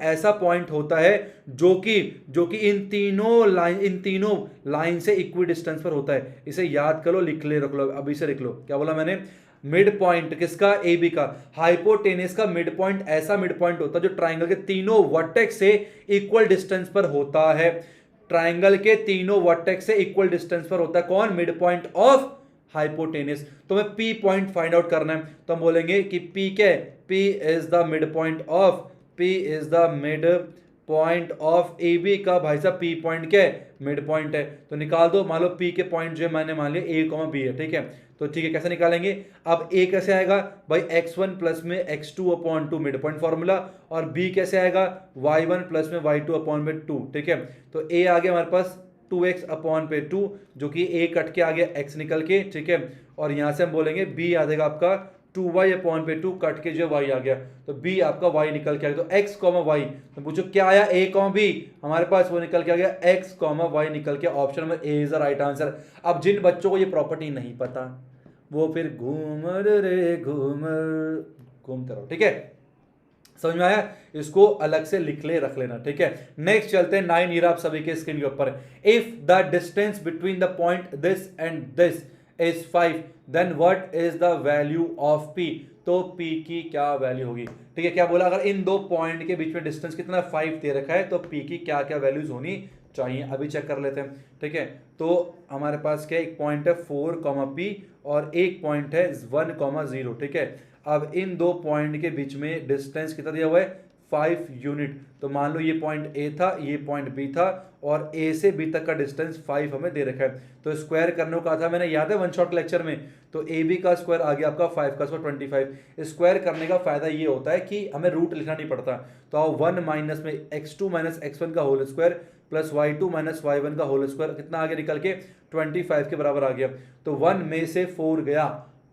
ऐसा पॉइंट होता है जो कि इन तीनों लाइन से इक्वी डिस्टेंस पर होता है। इसे याद करो, लिख ले, रख लो, अभी से लिख लो। क्या बोला मैंने, मिड पॉइंट किसका, ए बी का। हाइपोटेनस का मिड पॉइंट ऐसा मिड पॉइंट होता है जो ट्राइंगल के तीनों वर्टेक्स से इक्वल डिस्टेंस पर होता है। ट्राइंगल के तीनों वर्टेक्स से इक्वल डिस्टेंस पर होता है कौन, मिड पॉइंट ऑफ हाइपोटेनस। तो हमें पी पॉइंट फाइंड आउट करना है, तो हम बोलेंगे कि पी क्या है, P is the mid point of, P is the mid point of A B का। भाई साहब पी पॉइंट क्या है, मिड पॉइंट है, तो निकाल दो। मान लो पी के पॉइंट जो है मैंने मान लिया ए कॉमा बी है, ठीक है, तो ठीक है, कैसे निकालेंगे। अब ए कैसे आएगा भाई, x1 प्लस में x2 upon 2 mid point formula, और b कैसे आएगा y1 प्लस में y2 अपॉन में 2, ठीक है। तो a आ गया हमारे पास 2x अपॉन पे 2, जो कि a कट के आ गया x निकल के, ठीक है, और यहां से हम बोलेंगे b आ जाएगा आपका 2y अपॉन पे 2 कट के जो y आ गया, तो b आपका y निकल के आ गया। तो x कॉमा y, तो पूछो क्या आया, a कॉमा b, हमारे पास वो निकल के आ गया x कॉमा y निकल के, option number A is the right answer. अब जिन बच्चों को ये प्रॉपर्टी नहीं पता वो फिर घूमर रे घूमते रहो, ठीक है, समझ में आया। इसको अलग से लिख ले, रख लेना, ठीक है। नेक्स्ट चलते हैं 9 ईयर आप सभी के स्क्रीन के ऊपर। If the distance between the point this and this is 5 then what is the value of p। तो p की क्या वैल्यू होगी, ठीक है। क्या बोला, अगर इन दो पॉइंट के बीच में डिस्टेंस कितना 5 दे रखा है तो p की क्या क्या वैल्यूज होनी चाहिए, अभी चेक कर लेते हैं, ठीक है। तो हमारे पास क्या, एक पॉइंट है 4, p और एक पॉइंट है 1,0, ठीक है। अब इन दो पॉइंट के बीच में डिस्टेंस कितना दिया हुआ है, 5 यूनिट। तो मान लो ये पॉइंट ए था, ये पॉइंट बी था, और ए से बी तक का डिस्टेंस 5 हमें दे रखा है। तो स्क्वायर करने को कहा था मैंने, याद है वन शॉट लेक्चर में, तो ए बी का स्क्वायर आ गया आपका 5 का स्क्वायर 25। स्क्वायर करने का फायदा ये होता है कि हमें रूट लिखना नहीं पड़ता। तो आओ 1 माइनस में x2 माइनस x1 का whole square plus y2 minus y1 का होल स्क्वायर, कितना आगे निकल के 25 के बराबर आ गया। तो 1 में से 4 गया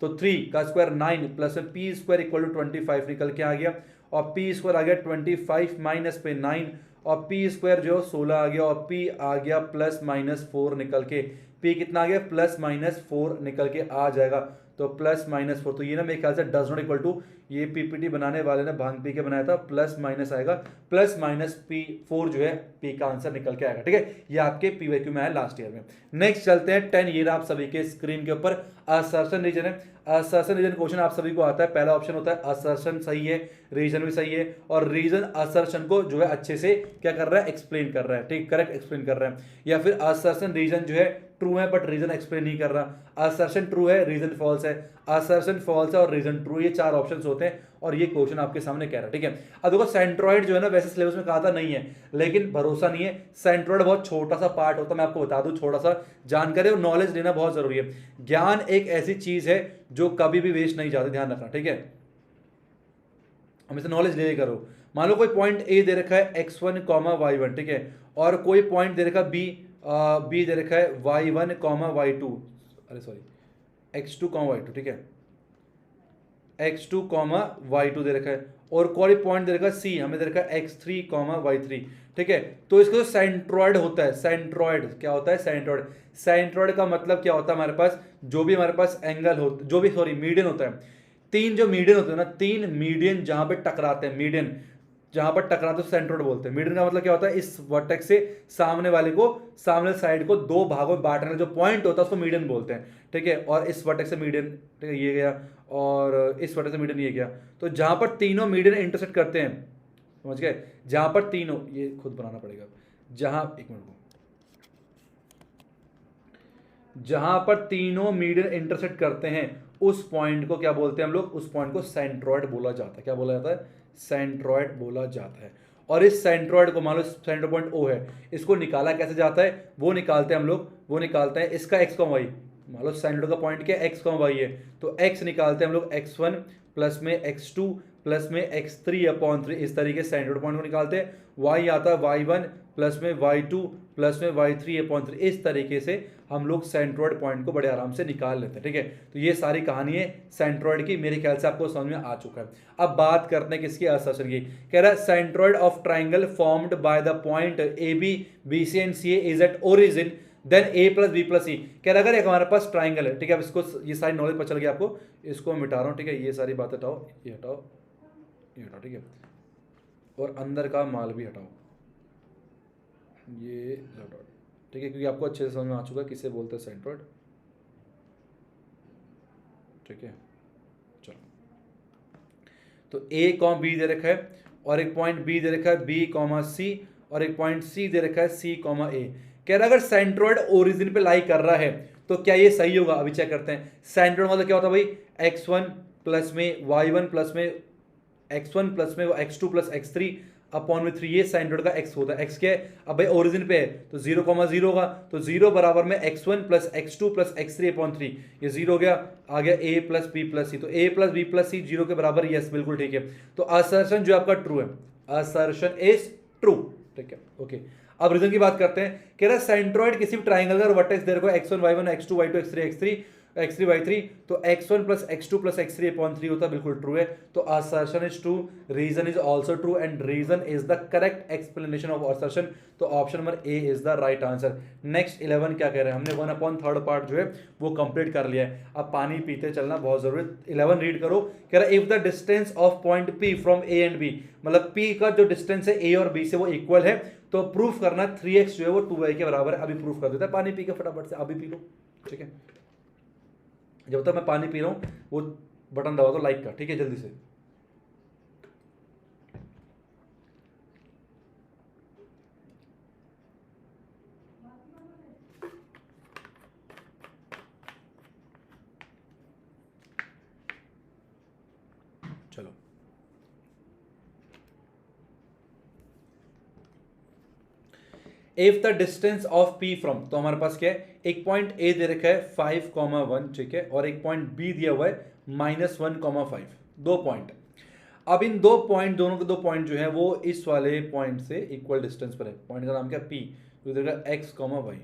तो 3 का स्क्वायर 9 प्लस में पी स्क्वायर इक्वल टू 25 निकल के आ गया, और पी स्क्वायर आ गया 25 माइनस पे 9, और पी स्क्वायर जो 16 आ गया, और पी आ गया प्लस माइनस 4 निकल के, पी कितना आ गया प्लस माइनस 4 निकल के आ जाएगा। तो प्लस माइनस 4, तो ये ना मेरे ख्याल से डज नॉट इक्वल टू, ये पीपीटी बनाने वाले ने भांग पी के बनाया था, प्लस माइनस आएगा, प्लस माइनस पी 4 जो है पी का आंसर निकल के आएगा, ठीक है। ये आपके पीवाईक्यू में आया लास्ट ईयर में। नेक्स्ट चलते हैं 10 ईयर आप सभी के स्क्रीन के ऊपर। असर्शन रीजन है, असर्शन रीजन क्वेश्चन आप सभी को आता है। पहला ऑप्शन होता है असर्शन सही है, रीजन भी सही है, और रीजन असर्शन को जो है अच्छे से क्या कर रहा है, एक्सप्लेन कर रहा है, ठीक, करेक्ट एक्सप्लेन कर रहा है। या फिर असर्शन रीजन जो है ट्रू है बट रीजन एक्सप्लेन नहीं कर रहा, असर्शन ट्रू है रीजन फॉल्स है, असर्शन फॉल्स है और रीजन ट्रू, ये 4 ऑप्शंस होते हैं और ये क्वेश्चन आपके सामने कह रहा है, ठीक है। अब देखो सेंट्रॉइड जो है ना वैसे सिलेबस में कहा था नहीं है, लेकिन भरोसा नहीं है, सेंट्रॉइड बहुत छोटा सा पार्ट होता है, मैं आपको बता दूं, थोड़ा सा जानकारी और नॉलेज लेना बहुत जरूरी है। ज्ञान एक ऐसी चीज है जो कभी भी वेस्ट नहीं जाती, ध्यान रखना, ठीक है। हमेशा नॉलेज ले करो। मान लो कोई पॉइंट ए दे रखा है x1, y1, ठीक है, और कोई पॉइंट दे रखा है बी दे रखा है y1, y2, अरे सॉरी x2, y2, ठीक है, x2, y2 दे रखा है, और कोई पॉइंट दे रखा है सी, हमें दे रखा है x3, y3, ठीक है। तो इसको सेंट्रॉइड होता है, सेंट्रॉइड क्या होता है, सेंट्रॉइड। सेंट्रॉइड का मतलब क्या होता है, हमारे पास जो भी हमारे पास एंगल हो, जो भी सॉरी मीडियन होता है, 3 जो मीडियन होते हैं ना, 3 मीडियन जहां पे टकराते हैं, मीडियन जहां पर टकराते हैं सेंट्रॉइड बोलते हैं। मीडियन का मतलब क्या होता है, इस वर्टेक्स से सामने वाले को, सामने साइड को 2 भागों में बांटने का जो पॉइंट होता है उसको मीडियन बोलते हैं, ठीक है। और इस वर्टेक्स से मीडियन, ठीक है, ये गया, और इस वर्टेक्स से मीडियन ये गया। तो जहां पर तीनों मीडियन इंटरसेक्ट करते हैं, समझ गए, जहां पर तीनों, ये खुद बनाना पड़ेगा, जहां, एक मिनट को, जहां पर तीनों मीडियन इंटरसेक्ट करते हैं उस पॉइंट को क्या बोलते हैं हम लोग, उस पॉइंट को सेंट्रॉइड बोला जाता है। क्या बोला जाता है, सेंट्रॉइड बोला जाता है। और इस सेंट्रॉइड को, मान लो सेंटर पॉइंट ओ है, इसको निकाला कैसे जाता है, वो निकालते हैं हम लोग, वो निकालते हैं इसका एक्स कॉम वाई, मान लो सेंट्रॉइड का पॉइंट क्या है, एक्स कॉम वाई है, तो एक्स निकालते हैं हम लोग x1 प्लस में x2 प्लस में x3/3, इस तरीके से सेंट्रॉइड पॉइंट को निकालते हैं। y आता है y1 प्लस में y2 प्लस में y3/3, इस तरीके से हम लोग सेंट्रॉइड पॉइंट को बड़े आराम से निकाल लेते हैं, ठीक है। तो ये सारी कहानी है सेंट्रॉइड की, मेरे ख्याल से आपको समझ में आ चुका है। अब बात करते हैं किसकी, असर्शन की। कह रहा है centroid of triangle formed by the point A B B C and C is at origin then A plus B plus C. कह रहा है अगर एक हमारे पास ट्राइंगल है, ठीक है, अब इसको, ये सारी नॉलेज पता चल गई आपको, इसको मिटा रहा हूँ, ठीक है, ये सारी बातें हटाओ, ये हटाओ, ये हटाओ, ठीक है, और अंदर का माल भी हटाओ, ये हटाओ, ठीक है, क्योंकि आपको अच्छे से समझ में आ चुका है किसे बोलते हैं सेंट्रॉइड, ठीक है। चलो, तो ए कॉम बी दे रखा है, और एक पॉइंट बी दे रखा है बी कॉमा सी, और एक पॉइंट सी दे रखा है सी कॉमा ए। कह रहा है अगर सेंट्रॉइड ओरिजिन पे लाई कर रहा है तो क्या ये सही होगा, अभी चेक करते हैं। सेंट्रॉइड मतलब क्या होता है भाई, x1 प्लस में y1 प्लस में x1 प्लस में x2 प्लस x3 अपॉन में 3, ये सेंट्रॉइड का x होता है। x क्या है, अब भाई ओरिजिन पे है तो 0,0 होगा, तो 0 बराबर में x1 plus x2 plus x3/3, ये 0 हो गया, आ गया a प्लस बी प्लस सी, तो a प्लस बी प्लस सी 0 के बराबर, यस बिल्कुल ठीक है। तो असर्शन जो आपका ट्रू है, असर्शन इज ट्रू, ठीक है, ओके। अब रीजन की बात करते हैं। कह रहा है सेंट्रॉइड किसी भी ट्राइंगल का वर्टेक्स दे रखो x1 y1 x2 y2 x3 y3, तो x1 plus x2 plus x3/3 होता है, बिल्कुल ट्रू है। तो assertion is true, reason is also true, and reason is the correct explanation of assertion. तो option number A is the right answer. Next 11 क्या कह रहे हैं, हमने 1/3 पार्ट जो है वो कंप्लीट कर लिया है, अब पानी पीते चलना बहुत जरूरी है। 11 रीड करो। कह रहा है if the distance of point P from A and B, मतलब पी का जो डिस्टेंस है ए और बी से वो इक्वल है, तो प्रूफ करना 3x जो है वो 2y के बराबर है। अभी प्रूफ कर देता है, पानी पी के फटाफट से, अभी पी लो, ठीक है। जब तक मैं पानी पी रहा हूं वो बटन दबा दो लाइक का, ठीक है, जल्दी से। चलो, if the distance of P from, तो हमारे पास क्या है, एक पॉइंट ए दे रखा है 5,1, ठीक है, और एक पॉइंट बी दिया हुआ है -1,5, 2 पॉइंट। अब इन 2 पॉइंट, दोनों के 2 पॉइंट जो है वो इस वाले पॉइंट से इक्वल डिस्टेंस पर है। पॉइंट का नाम क्या है, पी, तो इधर का x, y,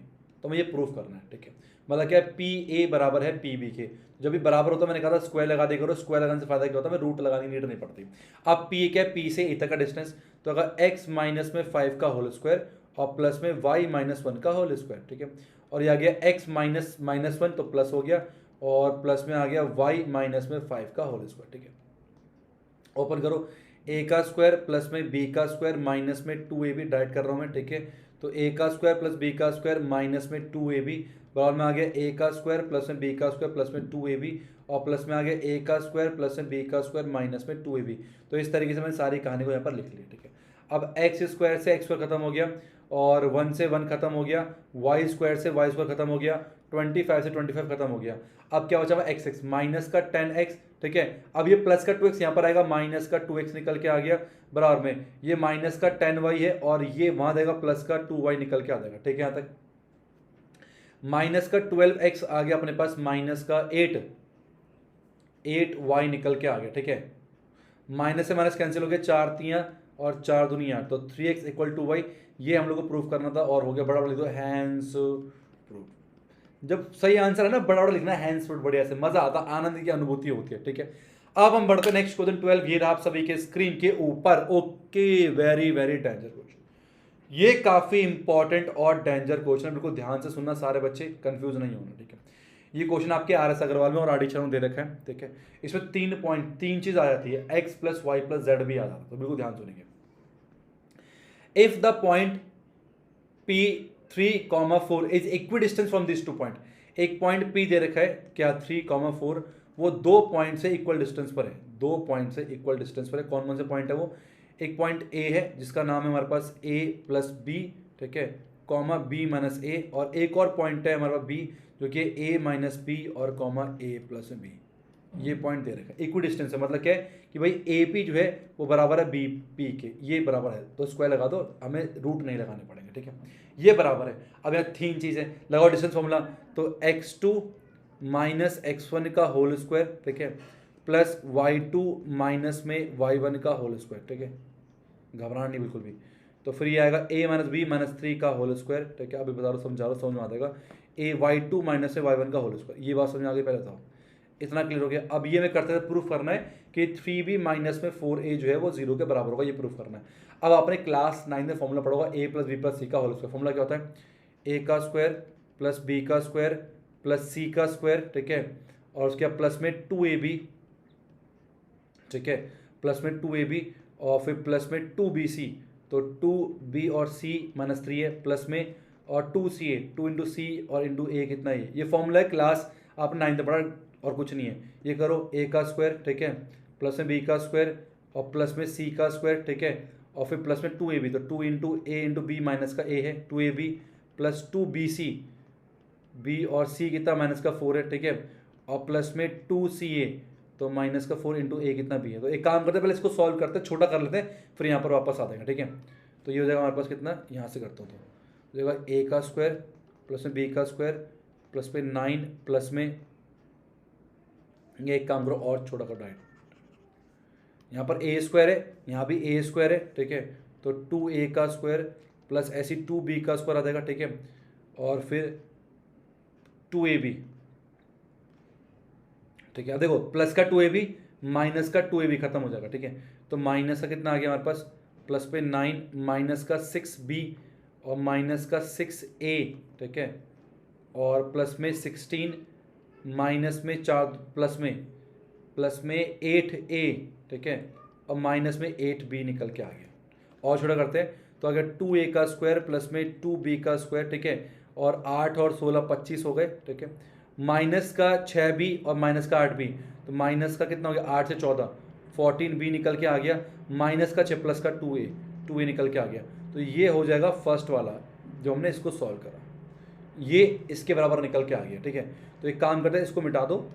तो मुझे प्रूफ करना है, ठीक है। मतलब क्या है, पी ए बराबर है पी बी के। जब भी बराबर होता है, मैंने कहा था स्क्वायर लगा दे करो, स्क्वायर लगाने से फायदा क्या होता है, रूट लगाने की नीड नहीं पड़ती। अब पी क्या है, पी से ए तक का डिस्टेंस, तो अगर x माइनस में 5 का होल स्क्वायर और प्लस में y माइनस 1 का होल स्क्वायर, ठीक है। और ये आ गया x माइनस 1, तो प्लस हो गया, और प्लस में आ गया y माइनस में 5 का होल स्क्वायर, ठीक है। ओपन करो, a का स्क्वायर प्लस में b का स्क्वायर माइनस में 2ab, डाइट कर रहा हूँ मैं, ठीक है। तो a का स्क्वायर प्लस b का स्क्वायर माइनस में 2ab, बराबर में आ गया a का स्क्वायर प्लस में b का स्क्वायर प्लस में 2ab, और प्लस में आ गया a का स्क्वायर प्लस में b का स्क्वायर माइनस में 2ab। तो इस तरीके से मैंने सारी कहानी को यहाँ पर लिख ली, ठीक है। अब x स्क्वायर से x स्क्वायर खत्म हो गया, और 1 से 1 खत्म हो गया, y स्क्वायर से y स्क्वायर खत्म हो गया, 25 से 25 खत्म हो गया। अब क्या बचा हुआ एक्स एक्स माइनस का 10x, ठीक है। अब ये प्लस का 2x यहाँ पर आएगा, माइनस का 2x निकल के आ गया बराबर में ये माइनस का 10y है और ये वहां देगा प्लस का 2y निकल के आ जाएगा, ठीक है। यहाँ तक माइनस का 12x आ गया अपने पास, माइनस का 8y निकल के आ गया, ठीक है। माइनस से माइनस कैंसिल हो गया, 4 तियां और 4 दूनी 8, तो 3x इक्वल टू y, ये हम लोग को प्रूफ करना था और हो गया। बड़ा बड़ा लिख दो हैंस प्रूफ। जब सही आंसर है ना बड़ा बड़ा लिखना हैंस प्रूफ, बढ़िया से मजा आता, आनंद की अनुभूति होती है, ठीक है। अब हम बढ़ते नेक्स्ट क्वेश्चन 12, ये रहा आप सभी के स्क्रीन के ऊपर। Okay, very very danger question, ये काफी इंपॉर्टेंट और डेंजर क्वेश्चन है, बिल्कुल ध्यान से सुनना सारे बच्चे, कंफ्यूज नहीं होना, ठीक है। ये क्वेश्चन आपके RS अग्रवाल में और RD शर्मा दे रखा है, ठीक है। इसमें 3 चीज आ जाती है, x plus Y plus Z भी आ जाता है, तो बिल्कुल ध्यान सुनेंगे। If the point P3, 4 is equidistance from this 2 point, एक पॉइंट P दे रखा है क्या 3, 4, वो 2 पॉइंट से इक्वल डिस्टेंस पर है, 2 पॉइंट से इक्वल डिस्टेंस पर है। कौन कौन से पॉइंट है वो? एक पॉइंट A है जिसका नाम है हमारे पास A प्लस बी, ठीक है, कॉमा B माइनस A, और एक और पॉइंट है हमारे पास B जो कि A माइनस बी और कॉमा A प्लस B, ये पॉइंट दे रखा है। इक्वी डिस्टेंस है मतलब क्या है कि भाई AP जो है वो बराबर है BP के, ये बराबर है तो स्क्वायर लगा दो, हमें रूट नहीं लगाने पड़ेंगे, ठीक है। ये बराबर है। अब यहाँ 3 चीज़ है, लगाओ डिस्टेंस फॉर्मूला, तो x2 माइनस x1 का होल स्क्वायर, ठीक है, प्लस y2 माइनस में y1 का होल स्क्वायर, ठीक है, घबराना नहीं बिल्कुल भी। तो फिर ये आएगा a माइनस बी माइनस 3 का होल स्क्वायर, ठीक है। अभी बता रहा समझा रहा समझ में आ जाएगा, y2 माइनस से y1 का होल स्क्वायर, ये बात समझ आ गई, पहले था इतना क्लियर हो गया। अब ये मैं करते हुए प्रूफ करना है कि 3b माइनस में 4a जो है वो 0 के बराबर होगा, ये प्रूफ करना है। अब आपने क्लास 9 में फॉर्मूला पढ़ा होगा a प्लस बी प्लस सी का होल स्क्वायर। फॉर्मूला क्या होता है? a का स्क्वायर प्लस b का स्क्वायर प्लस c का स्क्वायर, ठीक है, और उसके बाद प्लस में 2ab, ठीक है, प्लस में 2ab और फिर प्लस में 2bc, तो 2b और c माइनस 3 है, प्लस में और 2ca, 2 इंटू सी और इंटू a कितना है, ये फॉर्मूला है, क्लास आपने 9 पढ़ा और कुछ नहीं है। ये करो a का स्क्वायर, ठीक है, प्लस में b का स्क्वायर और प्लस में c का स्क्वायर, ठीक है, और फिर प्लस में 2ab, तो 2 into a into B minus का a है 2ab प्लस 2bc, b और c कितना माइनस का 4 है, ठीक है, और प्लस में 2ca, तो माइनस का 4 इंटू a कितना b है। तो एक काम करते हैं, पहले इसको सॉल्व करते हैं, छोटा कर लेते हैं, फिर यहाँ पर वापस आ जाएगा, ठीक है। तो ये हो जाएगा हमारे पास कितना, यहाँ से करता हूँ, तो हो जाएगा a का स्क्वायर प्लस में b का स्क्वायर प्लस में 9 प्लस में, ये एक काम करो और छोटा कर डाइट, यहाँ पर a स्क्वायर है, यहाँ भी a स्क्वायर है, ठीक है, तो 2a का स्क्वायर प्लस ऐसी 2b का स्क्वायर आ जाएगा, ठीक है, और फिर 2ab, ठीक है। अब देखो प्लस का 2ab माइनस का 2ab खत्म हो जाएगा, ठीक है, तो माइनस का कितना आ गया हमारे पास, प्लस पे 9 माइनस का 6b और माइनस का 6a, ठीक है, और प्लस में 16 माइनस में 4 प्लस में 8a, ठीक है, और माइनस में 8b निकल के आ गया। और छोटा करते हैं, तो अगर 2a का स्क्वायर प्लस में 2b का स्क्वायर, ठीक है, और 8 और 16 25 हो गए, ठीक है, माइनस का 6b और माइनस का 8b, तो माइनस का कितना हो गया 8 से 14 14b निकल के आ गया, माइनस का 6 प्लस का 2a निकल के आ गया। तो ये हो जाएगा फर्स्ट वाला जो हमने इसको सॉल्व करा, ये इसके बराबर निकल के आ गया, ठीक है। तो एक काम करते हैं, इसको मिटा दो,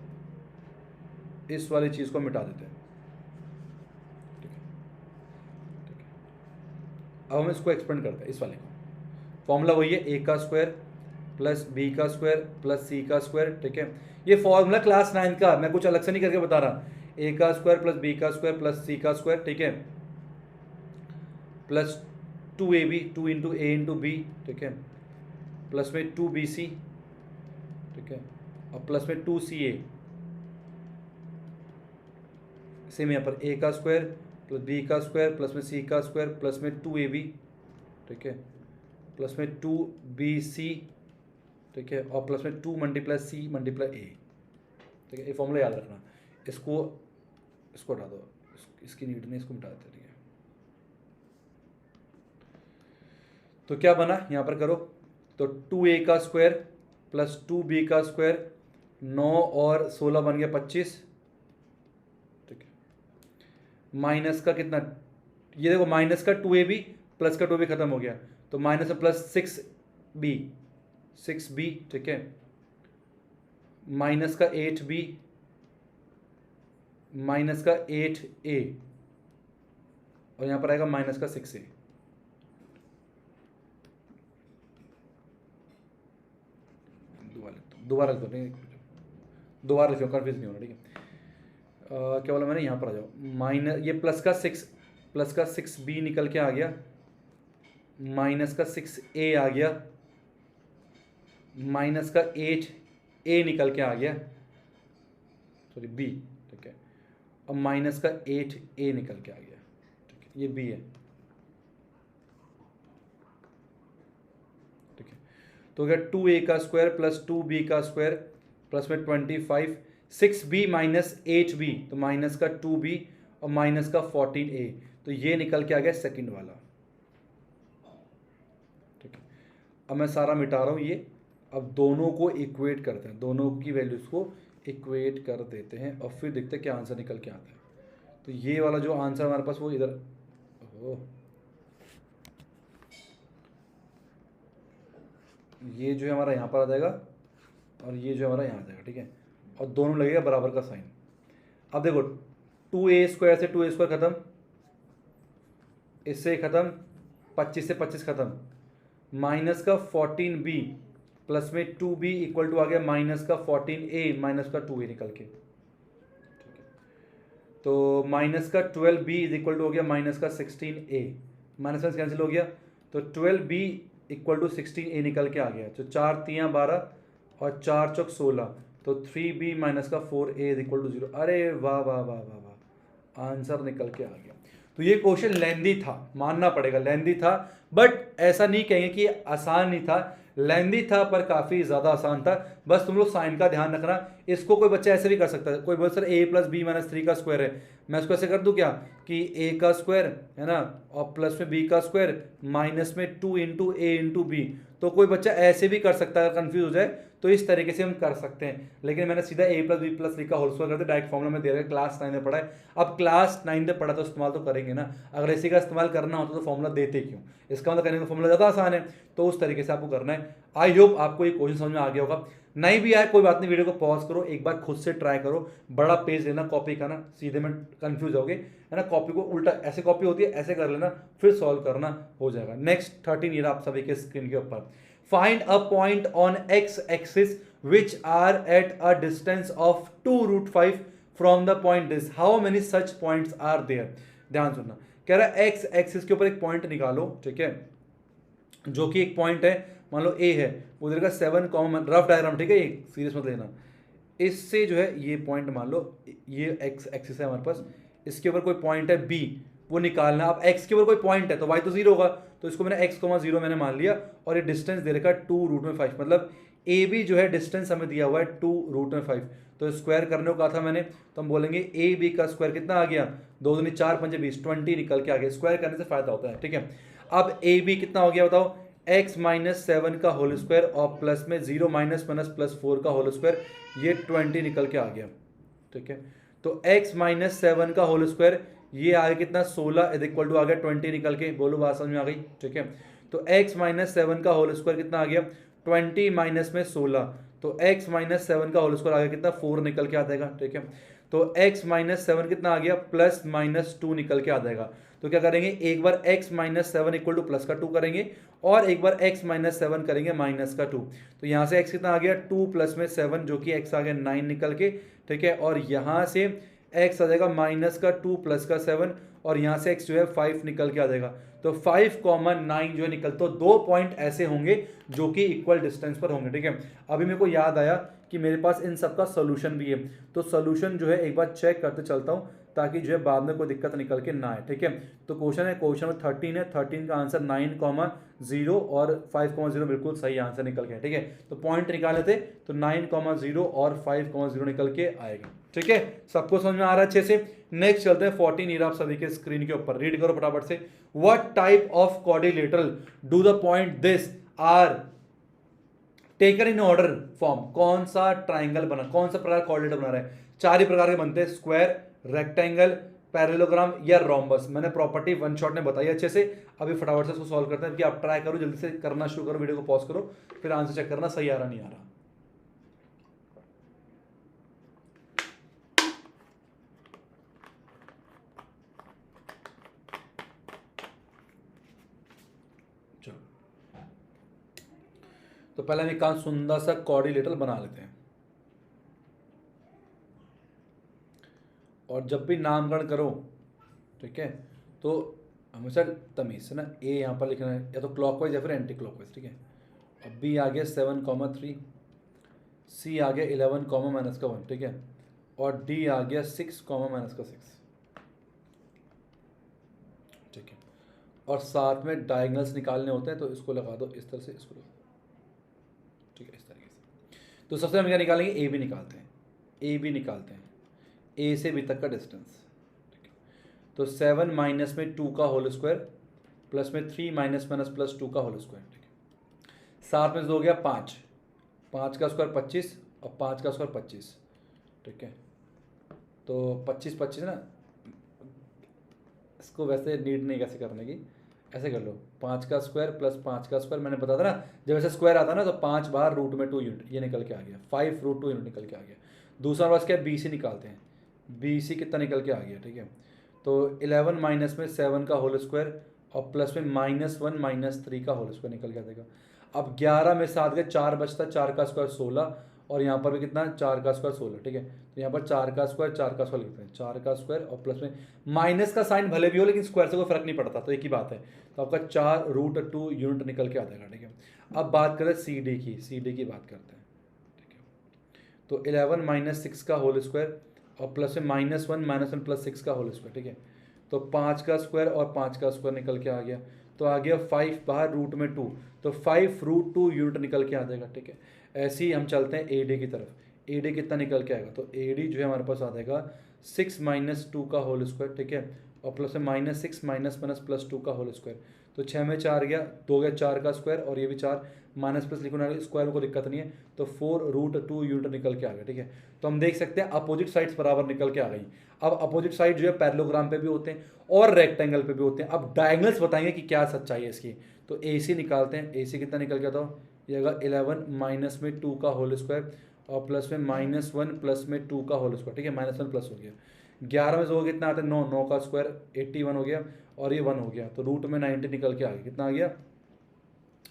इस वाली चीज को मिटा देते हैं, ठीक है, ठीक है। अब हम इसको एक्सपेंड करते हैं, इस वाले को, फॉर्मूला वही है a का स्क्वायर प्लस बी का स्क्वायर प्लस सी का स्क्वायर, ठीक है। ये फॉर्मूला क्लास 9 का, मैं कुछ अलग से नहीं करके बता रहा, a का स्क्वायर प्लस बी का स्क्वायर प्लस सी का स्क्वायर, ठीक है, प्लस 2ab 2 इंटू ए इंटू बी, ठीक है, प्लस में 2bc, ठीक है, और प्लस में 2ca, सेम यहाँ पर a का स्क्वायर प्लस b का स्क्वायर प्लस में c का स्क्वायर प्लस में 2ab, ठीक है, प्लस में 2bc, ठीक है, और प्लस में 2 मल्टीप्लाई c मल्टीप्लाई a, ठीक है। ये फॉर्मूला याद रखना, इसको हटा दो, इसकी नीड नहीं, इसको मिटा देते, ठीक है। तो क्या बना यहाँ पर करो, तो 2a का स्क्वायर प्लस 2b का स्क्वायर 9 और 16 बन गया 25, ठीक है, माइनस का कितना, ये देखो माइनस का 2ab प्लस का 2b खत्म हो गया, तो माइनस प्लस 6b, ठीक है, माइनस का 8b माइनस का 8a और यहाँ पर आएगा माइनस का 6a। दोबारा लिख दो कन्फ्यूज नहीं होना, ठीक है। क्या बोला मैंने, यहाँ पर आ जाओ, माइनस ये प्लस का 6b निकल के आ गया, माइनस का 6a आ गया, माइनस का 8a निकल के आ गया, सॉरी b, ठीक है, और माइनस का 8a निकल के आ गया, ठीक है, ये b है, ठीक है। तो क्या 2a का स्क्वायर प्लस 2b का स्क्वायर प्लस में 25, 6b माइनस 8b तो माइनस का 2b और माइनस का 14a, तो ये निकल के आ गया सेकंड वाला, ठीक है। अब मैं सारा मिटा रहा हूँ ये, अब दोनों को इक्वेट करते हैं, दोनों की वैल्यूज को इक्वेट कर देते हैं और फिर देखते हैं क्या आंसर निकल के आता है। तो ये वाला जो आंसर हमारे पास वो इधर, ये जो है हमारा यहाँ पर आ जाएगा और ये जो हमारा यहाँ आ जाएगा, ठीक है, और दोनों लगेगा बराबर का साइन। अब देखो 2a स्क्वायर से 2a स्क्वायर खत्म, इससे खत्म, 25 से 25 खत्म, माइनस का 14b प्लस में 2b इक्वल टू आ गया माइनस का 14a माइनस का 2a निकल के, ठीक है। तो माइनस का 12b इज इक्वल टू हो गया माइनस का 16a, माइनस माइनस कैंसिल हो गया, तो 12b इक्वल टू 16a निकल के आ गया। तो 4 3 12 और 4 चौक 16, तो 3b माइनस का 4a इज इक्वल टू 0। अरे वाह वाह वाह वाह वाह, आंसर निकल के आ गया। तो ये क्वेश्चन लेंदी था, मानना पड़ेगा लेंदी था, बट ऐसा नहीं कहेंगे कि आसान नहीं था, लेंदी था पर काफ़ी ज़्यादा आसान था। बस तुम लोग साइन का ध्यान रखना, इसको कोई बच्चा ऐसे भी कर सकता है। कोई बोल sir a plus B minus 3 का स्क्वायर है, मैं उसको ऐसे कर दूं क्या कि a का स्क्वायर है ना और प्लस में b का स्क्वायर माइनस में 2 इंटू ए इंटू बी। तो कोई बच्चा ऐसे भी कर सकता है, अगर कन्फ्यूज हो जाए तो इस तरीके से हम कर सकते हैं, लेकिन मैंने सीधा a प्लस बी प्लस 3 का होल स्क्वायर करते डायरेक्ट फॉर्मूला में दे रहा है, क्लास 9 में पढ़ा है। अब क्लास 9 में पढ़ा तो इस्तेमाल तो करेंगे ना, अगर इसी का इस्तेमाल करना होता तो फॉर्मूला देते क्यों, इसका मतलब करने का फॉर्मूला ज़्यादा आसान है, तो उस तरीके से आपको करना है। आई होप आपको ये क्वेश्चन समझ में आ गया होगा, नहीं भी आए कोई बात नहीं, वीडियो को पॉज करो, एक बार खुद से ट्राई करो, बड़ा पेज लेना कॉपी का ना, सीधे में कंफ्यूज होगे है ना, कॉपी को उल्टा ऐसे कॉपी होती है ऐसे कर लेना, फिर सॉल्व करना हो जाएगा। नेक्स्ट 13 ईयर आप सभी के स्क्रीन के ऊपर, find a point on X axis which are at a distance of 2√5 from the point this, how many such points are there. ध्यान सुनना, कह रहा है एक्स एक्सिस के ऊपर एक पॉइंट निकालो, ठीक है, जो कि एक पॉइंट है, मान लो ए है, उधर का 7 कॉमन रफ डायग्राम, ठीक है, ये सीरियस मत लेना, इससे जो है ये पॉइंट मान लो ये एक्स एक्सिस है हमारे पास, इसके ऊपर कोई पॉइंट है बी, वो निकालना। अब एक्स के ऊपर कोई पॉइंट है तो वाई तो 0 होगा, तो इसको मैंने x, 0 मैंने मान लिया, और ये डिस्टेंस दे रखा है 2√5, मतलब ए बी जो है डिस्टेंस हमें दिया हुआ है 2√5, तो स्क्वायर करने को कहा था मैंने, तो हम बोलेंगे ए बी का स्क्वायर कितना आ गया, 2 दूनी 4 5 20, 20 निकल के आ गया। स्क्वायर करने से फायदा होता है, ठीक है। अब ए बी कितना हो गया बताओ, x माइनस 7 का होल स्क्वायर और प्लस में 0 माइनस माइनस प्लस 4 का होल स्क्वायर, ये 20 निकल के आ गया, ठीक है। तो x माइनस 7 का होल स्क्वायर ये आ गया कितना 16 इज इक्वल टू आ गया 20 निकल के, बोलो बात समझ में आ गई, ठीक है। तो x माइनस 7 का होल स्क्वायर कितना आ गया 20 माइनस में 16, तो x माइनस 7 का होल स्क्वायर आ गया कितना 4 निकल के आ जाएगा, ठीक है। तो x माइनस 7 कितना आ गया प्लस माइनस 2 निकल के आ जाएगा। तो क्या करेंगे, एक बार x minus 7 equal two plus का 2 करेंगे और एक बार x माइनस 7 करेंगे माइनस का 2। तो यहाँ से x कितना आ गया 2 प्लस में 7 जो कि x आ गया 9 निकल के, ठीक है। और यहाँ से x आ जाएगा माइनस का 2 प्लस का 7 और यहाँ से x जो है 5 निकल के आ जाएगा। तो 5, 9 जो है निकल, तो 2 पॉइंट ऐसे होंगे जो कि इक्वल डिस्टेंस पर होंगे, ठीक है। अभी मेरे को याद आया कि मेरे पास इन सब का सोल्यूशन भी है, तो सोल्यूशन जो है एक बार चेक करते चलता हूँ ताकि जो है बाद में कोई दिक्कत निकल के ना आए, ठीक है। तो क्वेश्चन है, क्वेश्चन में 13 है, 13 का आंसर 9, 0 और 5, 0 बिल्कुल सही आंसर निकल गया, ठीक है। तो पॉइंट निकाले थे तो 9, 0 और 5, 0 निकल के आएगा, ठीक है। सबको समझ में आ रहा है अच्छे से। नेक्स्ट चलते हैं 14 ईयर आप सभी के स्क्रीन के ऊपर, रीड करो फटाफट से। What type of quadrilateral do the point this are taken in order form, कौन सा ट्राइंगल बना, कौन सा प्रकार क्वाड्रिलेटर बना रहा है, 4 ही प्रकार के बनते हैं, स्क्वायर, रेक्टेंगल, पैरेललोग्राम या रोम्बस। मैंने प्रॉपर्टी वन शॉट में बताई अच्छे से, अभी फटाफट से इसको सॉल्व करते हैं कि आप ट्राई करो, जल्दी से करना शुरू करो, वीडियो को पॉज करो, फिर आंसर चेक करना सही आ रहा नहीं आ रहा। तो पहले हम एक काम सुंदर सा कोऑर्डिनेटर बना लेते हैं, और जब भी नामकरण करो, ठीक है, तो हमेशा तमीज से ना ए यहाँ पर लिखना है, या तो क्लॉकवाइज या फिर एंटी क्लॉकवाइज, ठीक है। अब बी आ गया 7,3, सी आ गया 11, -1, ठीक है, और डी आ गया 6, -6, ठीक है। और साथ में डायगनल्स निकालने होते हैं, तो इसको लगा दो इस तरह से, इसको लगा दो, ठीक है, इस तरीके से। तो सबसे हम क्या निकालेंगे, ए बी निकालते हैं, ए बी निकालते हैं, ए से बी तक का डिस्टेंस, ठीक है। तो 7 माइनस में 2 का होल स्क्वायर प्लस में 3 माइनस माइनस प्लस 2 का होल स्क्वायर, ठीक है। साथ में हो गया 5, 5 का स्क्वायर 25 और 5 का स्क्वायर 25, ठीक है। तो 25 25 ना, इसको वैसे नीड नहीं कैसे करने की, ऐसे कर लो, 5 का स्क्वायर प्लस 5 का स्क्वायर, मैंने बताया था ना जब ऐसे स्क्वायर आता ना तो 5 बार रूट में 2 यूनिट, ये निकल के आ गया, 5 रूट 2 यूनिट निकल के आ गया। दूसरा बस क्या, बी सी निकालते हैं, बी सी कितना निकल के आ गया, ठीक है। तो 11 माइनस में 7 का होल स्क्वायर और प्लस में -1 -3 का होल स्क्वायर निकल के आ जाएगा। अब 11 में 7 का 4 बचता है, 4 का स्क्वायर 16, और यहाँ पर भी कितना, 4 का स्क्वायर 16, ठीक है। तो यहाँ पर 4 का स्क्वायर लिखते हैं, 4 का स्क्वायर और प्लस में माइनस का साइन भले भी हो लेकिन स्क्वायर से कोई फर्क नहीं पड़ता, तो एक ही बात है। तो आपका 4 रूट 2 यूनिट निकल के आ जाएगा, ठीक है। अब बात करें सी डी की, सी डी की बात करते हैं, ठीक है। तो 11 -6 का होल स्क्वायर और प्लस में -1 प्लस 6 का होल स्क्वायर, ठीक है। तो 5 का स्क्वायर और 5 का स्क्वायर निकल के आ गया, तो आ गया 5 बाहर रूट में 2, तो 5 रूट 2 यूनिट निकल के आ जाएगा, ठीक है। ऐसे ही हम चलते हैं ए डी की तरफ, ए डी कितना निकल के आएगा, तो ए डी जो है हमारे पास आ जाएगा 6 माइनस 2 का होल स्क्वायर, ठीक है, और प्लस में -6 माइनस माइनस प्लस 2 का होल स्क्वायर। तो 6 में 4 गया, 2 गया 4 का स्क्वायर, और ये भी 4 माइनस प्लस लिखना, स्क्वायर में कोई दिक्कत नहीं है, तो 4 रूट 2 यूनिट निकल के आ गया, ठीक है। तो हम देख सकते हैं अपोजिट साइड्स बराबर निकल के आ गई। अब अपोजिट साइड जो है पैरेललोग्राम पे भी होते हैं और रेक्टेंगल पे भी होते हैं। अब डायगनल्स बताएंगे कि क्या सच्चाई है इसकी। तो ए सी निकालते हैं, ए सी कितना निकल गया था, ये होगा 11 माइनस में 2 का होल स्क्वायर और प्लस में -1 प्लस में 2 का होल स्क्वायर, ठीक है, -1 प्लस हो गया। 11 में से हो कितना आता है, 9, 9 का स्क्वायर 81 हो गया, और ये 1 हो गया, तो रूट में 90 निकल के आ गया, कितना आ गया,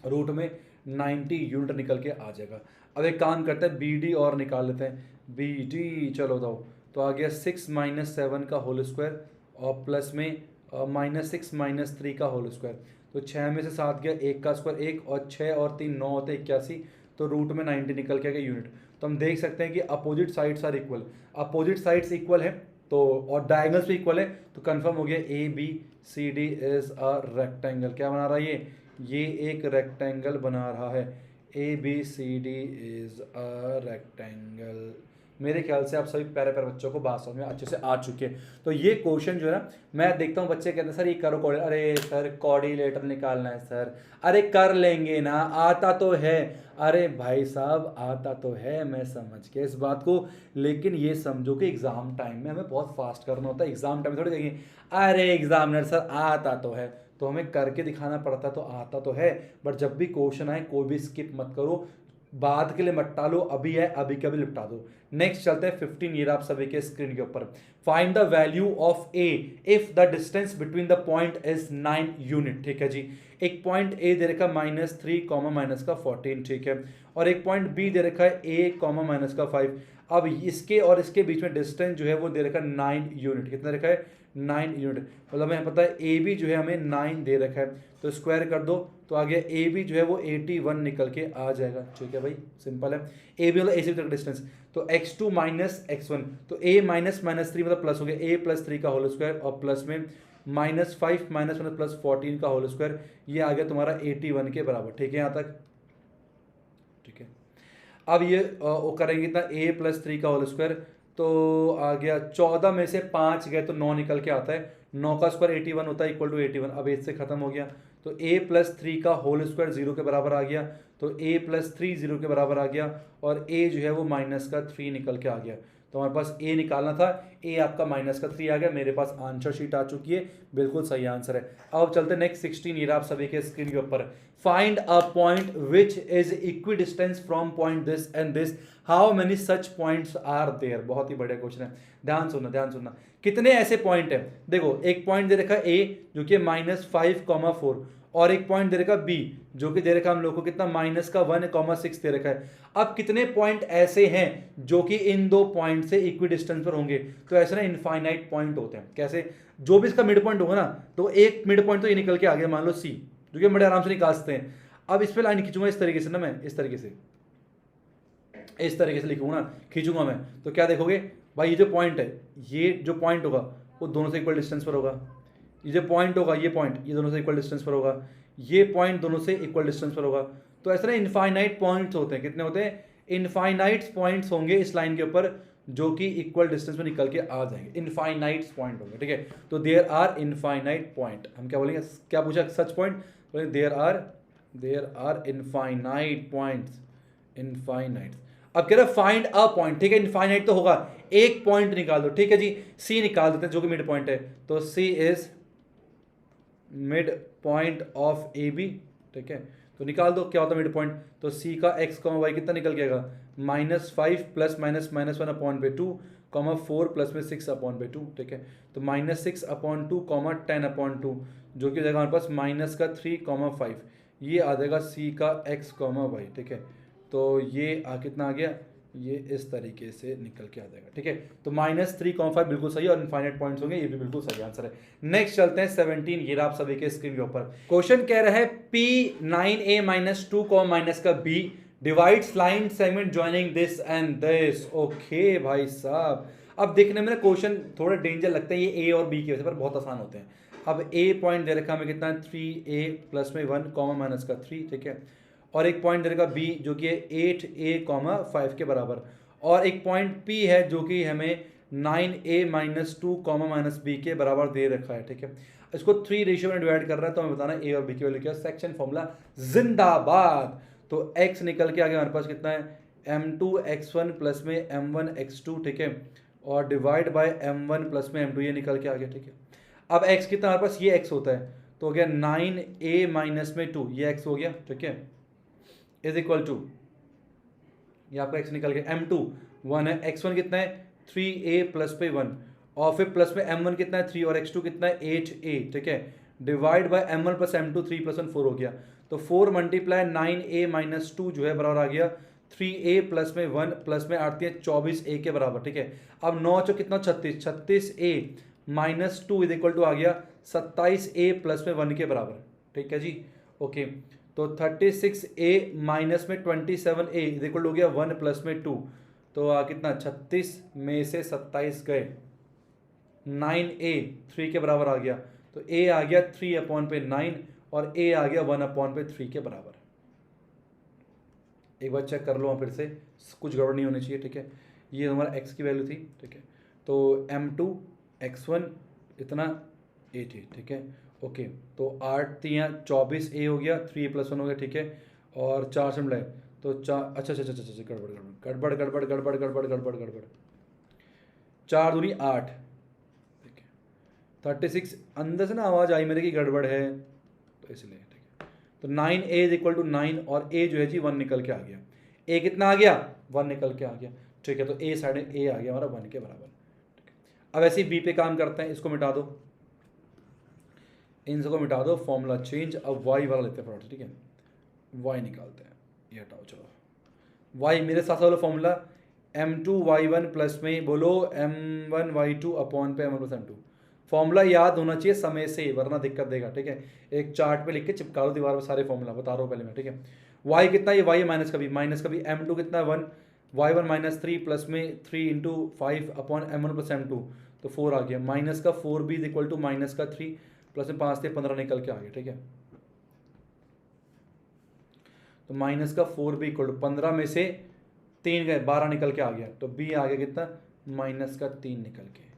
रूट में 90 यूनिट निकल के आ जाएगा। अब एक काम करते हैं, बी डी और निकाल लेते हैं, बी डी चलो बताओ, तो आ गया 6 माइनस 7 का होल स्क्वायर और प्लस में -6 -3 का होल स्क्वायर। तो 6 में से 7 गया, 1 का स्क्वायर 1, और 6 और 3 9 होते 81, तो रूट में 90 निकल के आ गया यूनिट। तो हम देख सकते हैं कि opposite sides are equal, opposite sides equal है तो, और डायगोनल्स भी इक्वल है, तो कंफर्म हो गया A B C D is a rectangle. क्या बना रहा है ये एक रेक्टेंगल बना रहा है, A B C D is a rectangle. मेरे ख्याल से आप सभी प्यारे प्यारे बच्चों को बात समझ में अच्छे से आ चुके हैं। तो ये क्वेश्चन जो है ना, मैं देखता हूँ बच्चे कहते हैं सर ये करो कोऑर्डिनेटर, अरे सर कोऑर्डिनेटर निकालना है सर, अरे कर लेंगे ना, आता तो है। अरे भाई साहब आता तो है, मैं समझ के इस बात को, लेकिन ये समझो कि एग्जाम टाइम में हमें बहुत फास्ट करना होता है। एग्जाम टाइम में थोड़ी देखेंगे अरे एग्जामिनर सर आता तो है, तो हमें करके दिखाना पड़ता, तो आता तो है। बट जब भी क्वेश्चन आए कोई भी स्किप मत करो, बाद के लिए मत टालो, अभी है अभी का भी निपटा दो। नेक्स्ट चलते हैं 15 ईयर आप सभी के स्क्रीन के ऊपर। Find the value of A if the distance between the point is 9 unit, ठीक है जी। एक पॉइंट ए दे रखा -3, -14, ठीक है, और एक पॉइंट बी दे रखा है ए, -5। अब इसके और इसके बीच में डिस्टेंस जो है वो दे रखा है 9 यूनिट, कितना रखा है 9 यूनिट, मतलब हमें पता है ए बी जो है हमें 9 दे रखा है, तो स्क्वायर कर दो, तो आ गया ए बी जो है वो 81 निकल के आ जाएगा, ठीक है भाई, सिंपल है। ए बी मतलब ए से तक डिस्टेंस, तो x2 माइनस x1, तो a माइनस -3 मतलब प्लस हो गया, a प्लस 3 का होल स्क्वायर और प्लस में -5 -1 प्लस 14 का होल स्क्वायर, ये आ गया तुम्हारा 81 के बराबर, ठीक है यहाँ तक, ठीक है। अब ये वो करेंगे इतना a प्लस 3 का होल स्क्वायर, तो आ गया 14 में से 5 गए तो 9 निकल के आता है, 9 का स्क्वायर 81 होता है, इक्वल टू 81। अब 8 से खत्म हो गया, तो a प्लस 3 का होल स्क्वायर 0 के बराबर आ गया, तो a प्लस 3 0 के बराबर आ गया, और a जो है वो -3 निकल के आ गया। तो हमारे पास a निकालना था, a आपका -3 आ गया, मेरे पास आंसर शीट आ चुकी है, बिल्कुल सही आंसर है। अब चलते नेक्स्ट 16 ईयर आप सभी के स्क्रीन के ऊपर। Find a point which is equidistance from point this and this, how many such points are there. बहुत ही बढ़िया क्वेश्चन है, ध्यान सुनना ध्यान सुनना। कितने ऐसे पॉइंट है, देखो एक पॉइंट दे रखा है a जो कि -5, 4, और एक पॉइंट दे रखा बी जो कि दे रखा हम लोग को कितना -1,6 दे रखा है। अब कितने पॉइंट ऐसे हैं जो कि इन दो पॉइंट से इक्वी डिस्टेंस पर होंगे? तो ऐसे ना इनफाइनाइट पॉइंट होते हैं। कैसे? जो भी इसका मिड पॉइंट होगा ना, तो एक मिड पॉइंट तो ये निकल के आ गया, मान लो सी, जो कि बड़े आराम से निकाल सकते हैं। अब इस पर लाइन खींचूंगा इस तरीके से ना, मैं इस तरीके से लिखूंगा ना, खींचूंगा मैं, तो क्या देखोगे भाई, ये जो पॉइंट है, ये जो पॉइंट होगा वो दोनों से इक्वल डिस्टेंस पर होगा। ये जो पॉइंट होगा, ये पॉइंट, ये दोनों से इक्वल डिस्टेंस पर होगा। ये पॉइंट दोनों से इक्वल डिस्टेंस पर होगा। तो ऐसे ना इनफाइनाइट पॉइंट्स होते हैं। कितने होते हैं? इनफाइनाइट पॉइंट्स होंगे इस लाइन के ऊपर जो कि इक्वल डिस्टेंस में निकल के आ जाएंगे। इनफाइनाइट पॉइंट होंगे, ठीक है। तो देयर आर इनफाइनाइट पॉइंट, हम क्या बोलेंगे? क्या पूछा? सच पॉइंट बोलेंगे there are infinite points, infinite. अब कह रहा है फाइंड अ पॉइंट, ठीक है। इनफाइनाइट तो होगा, एक पॉइंट निकाल दो, ठीक है जी। सी निकाल देते हैं जो कि मिड पॉइंट है। तो C is mid point of A B, ठीक है। तो निकाल दो क्या होता है मिड पॉइंट। तो सी का एक्स कॉमा वाई कितना निकल के आएगा? -5 प्लस -1 अपॉन पे 2 कॉमा 4 प्लस में 6 अपॉन पे 2, ठीक है। तो -6 अपॉन 2 कॉमा 10 अपॉन 2 जो कि हो जाएगा हमारे पास -3,5। ये आ जाएगा सी का एक्स कॉमा वाई, ठीक है। तो ये कितना आ गया? ये इस तरीके से निकल के आ जाएगा, ठीक है। तो -3,5 बिल्कुल सही और इनफाइनाइट पॉइंट्स होंगे, ये भी बिल्कुल सही आंसर है। नेक्स्ट चलते हैं 17, ये आप सभी के स्क्रीन के ऊपर क्वेश्चन कह रहा है P9a-2 माइनस का b divides line segment joining this and this. Okay भाई साहब, अब देखने में ना क्वेश्चन थोड़ा डेंजर लगता है, ये a और b की वजह से, पर बहुत आसान होते हैं। अब a पॉइंट दे रखा हमें कितना है 3a प्लस में 1 कॉमा माइनस का 3, ठीक है। और एक पॉइंट दे रखा b जो कि है 8a, 5 के बराबर। और एक पॉइंट p है जो कि हमें 9a-2 माइनस b के बराबर दे रखा है, ठीक है। इसको 3 रेशियो में डिवाइड कर रहा है, तो हमें बताना a और b की वैल्यू क्या है। सेक्शन फॉर्मूला जिंदाबाद। तो x निकल के आ गया हमारे पास कितना है m2x1 प्लस में m1x2, ठीक है। और डिवाइड बाय m1 प्लस में m2, ये निकल के आ गया, ठीक है। अब x कितना हमारे पास, ये x होता है, तो हो गया 9a-2, ये x हो गया, ठीक है, इज इक्वल टू, ये आपका x निकल गया m2 1 है, x1 कितना है 3a प्लस पे 1, और फिर प्लस में m1 कितना है 3 और x2 कितना है 8a, ठीक है। Divide by m1 plus m2, 3 plus 1 4 हो गया। तो 4 मल्टीप्लाई 9a-2 जो है बराबर आ गया 3a प्लस में 1 प्लस में आती है 24a के बराबर, ठीक है। अब 9 चौ कितना 36, 36a-2 इज इक्वल टू आ गया 27a प्लस में 1 के बराबर, ठीक है जी। ओके, तो 36a माइनस में 27a इज इक्वल हो गया 1 प्लस में 2, तो कितना 36 में से 27 गए, 9a 3 के बराबर आ गया। तो a आ गया 3 अपॉन पे 9 और a आ गया 1 अपॉन पे 3 के बराबर। एक बार चेक कर लो फिर से, कुछ गड़बड़ नहीं होनी चाहिए, ठीक है। ये हमारा x की वैल्यू थी, ठीक है। तो m2 x1 इतना 8 है, ठीक है। ओके, तो 8×3 24a हो गया, 3 प्लस 1 हो गया, ठीक है। और 4 से मिलाए तो 4, अच्छा, गड़बड़ गड़बड़ गड़बड़ गड़बड़ गड़बड़ गड़बड़ गड़बड़ 4 दूनी 8, ठीक है। 36 अंदर से ना आवाज़ आई मेरे की गड़बड़ है, तो इसलिए, ठीक है। तो 9a इज इक्वल टू 9 और a जो है जी 1 निकल के आ गया। a कितना आ गया 1 निकल के आ गया, ठीक है। तो a साइड a आ गया हमारा 1 के बराबर, ठीक है। अब ऐसे ही b पे काम करते हैं, इसको मिटा दो, इन सबको मिटा दो, फॉर्मूला चेंज। अब y वाला लेते हैं फटाफट, ठीक है। y निकालते हैं, ये हटाओ, चलो y मेरे साथ वाला फॉर्मूला m2y1 प्लस में बोलो m1y2 अपॉन पे m1 प्लस m2। फॉर्मूला याद होना चाहिए समय से, वरना दिक्कत देगा, ठीक है। एक चार्ट पे लिख के चिपका दो दीवार पर सारे फॉर्मूला, बता रहा हूँ पहले मैं, ठीक है। y कितना, ये y माइनस का भी m2 कितना 1, y1 माइनस 3 प्लस में 3 into 5 upon m1 plus m2, तो 4 आ गया। माइनस का 4b is equal to minus का 3 प्लस में 5 थे 15 निकल के आ गया, ठीक है। तो माइनस का 4b इक्वल टू 15 में से 3 गए 12 निकल के आ गया, तो b आ गया कितना माइनस का 3 निकल के।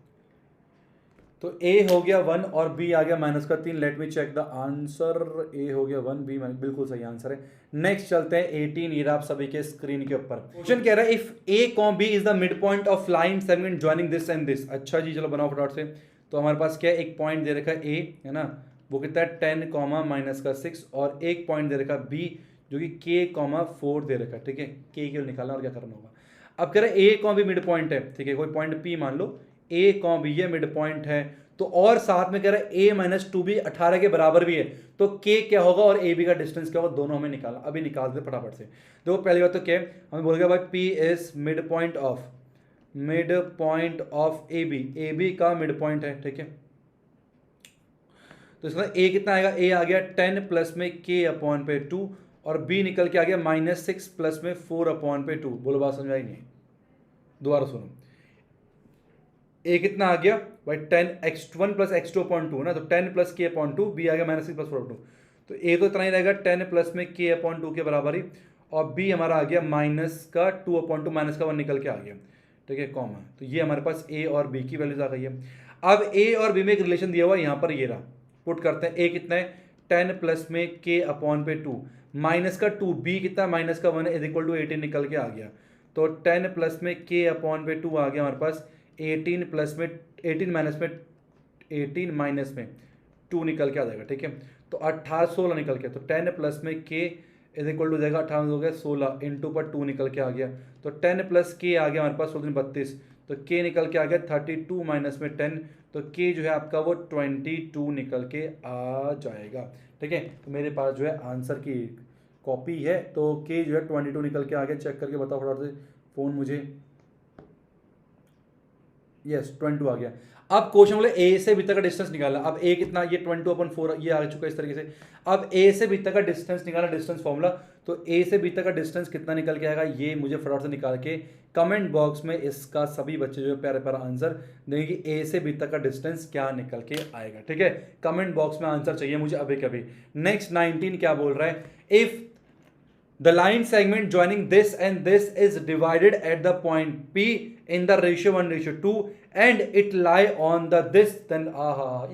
तो a हो गया 1 और b आ गया माइनस का 3। Let me check the answer, a हो गया 1, b बिल्कुल सही आंसर है। नेक्स्ट चलते हैं 18, ये आप सभी के स्क्रीन के ऊपर क्वेश्चन कह रहा है if a com b is the mid point of line segment joining this and this. अच्छा जी, चलो बनाओ फटाफट से। तो हमारे पास क्या है, एक पॉइंट दे रखा है a, है ना, वो कितना है 10 माइनस का 6, और एक पॉइंट दे रखा है b जो कि k 4 दे रखा है, ठीक है। k के लिए निकालना और क्या करना होगा। अब कह रहा है a com b mid point है, ठीक है। कोई पॉइंट p मान लो a कॉम b ये मिड पॉइंट है, तो और साथ में कह रहा है a माइनस 2b 18 के बराबर भी है, तो k क्या होगा और ab का डिस्टेंस क्या होगा, दोनों हमें निकालना। अभी निकाल दे फटाफट से। देखो पहली बात तो क्या है, हमें बोल गया भाई p is mid point of ab का मिड पॉइंट है, ठीक है। तो इसका a कितना आएगा, a आ गया 10 प्लस में k अपॉन पे 2 और b निकल के आ गया -6 प्लस में 4 अपॉन पे 2। बोलो बात समझ आई नहीं, दोबारा सुनो। a कितना आ गया भाई 10 x1 प्लस x2 अपॉन 2 ना, तो 10 प्लस k अपॉन 2, b आ गया -6 प्लस 4 2, तो a तो इतना ही रहेगा 10 प्लस में k अपॉन 2 के बराबर ही, और b हमारा आ गया माइनस का 2 अपॉन 2 माइनस का 1 निकल के आ गया, ठीक है, कॉमा। तो ये हमारे पास a और b की वैल्यूज आ गई है। अब a और b में एक रिलेशन दिया हुआ है, यहाँ पर ये रहा, पुट करते हैं। a कितना है 10 प्लस में k अपॉन पे 2 माइनस का 2, b कितना माइनस का 1 इज इक्वल टू 18 निकल के आ गया, तो 10 प्लस में k अपॉन पे 2 आ गया हमारे पास 18 प्लस में 18 माइनस में 2 निकल के आ जाएगा, ठीक है। तो 18 16 निकल के, तो 10 प्लस में k इज इक्वल टू जाएगा 18 हो गया 16 इंटू पर 2 निकल के आ गया, तो 10 प्लस k आ गया हमारे पास 16 32, तो k निकल के आ गया 32 माइनस में 10, तो k जो है आपका वो 22 निकल के आ जाएगा, ठीक है। तो मेरे पास जो है आंसर की कॉपी है, तो k जो है 22 निकल के आ गया। चेक करके बताओ फटाफट से फोन मुझे। यस 22 आ गया। अब क्वेश्चन बोले a से b तक का डिस्टेंस निकालना। अब a कितना, ये 22/4 ये आ चुका है इस तरीके से। अब a से b तक का डिस्टेंस निकालना, डिस्टेंस फॉर्मूला, तो a से b तक का डिस्टेंस कितना निकल के आएगा, ये मुझे फटाफट से निकाल के कमेंट बॉक्स में इसका सभी बच्चे जो है प्यारे प्यारा आंसर देंगे कि a से b तक का डिस्टेंस क्या निकल के आएगा, ठीक है। कमेंट बॉक्स में आंसर चाहिए मुझे अभी कभी। नेक्स्ट 19 क्या बोल रहा है, if the line segment joining this and this is divided at the point P in the ratio 1:2 and it lie on the this, then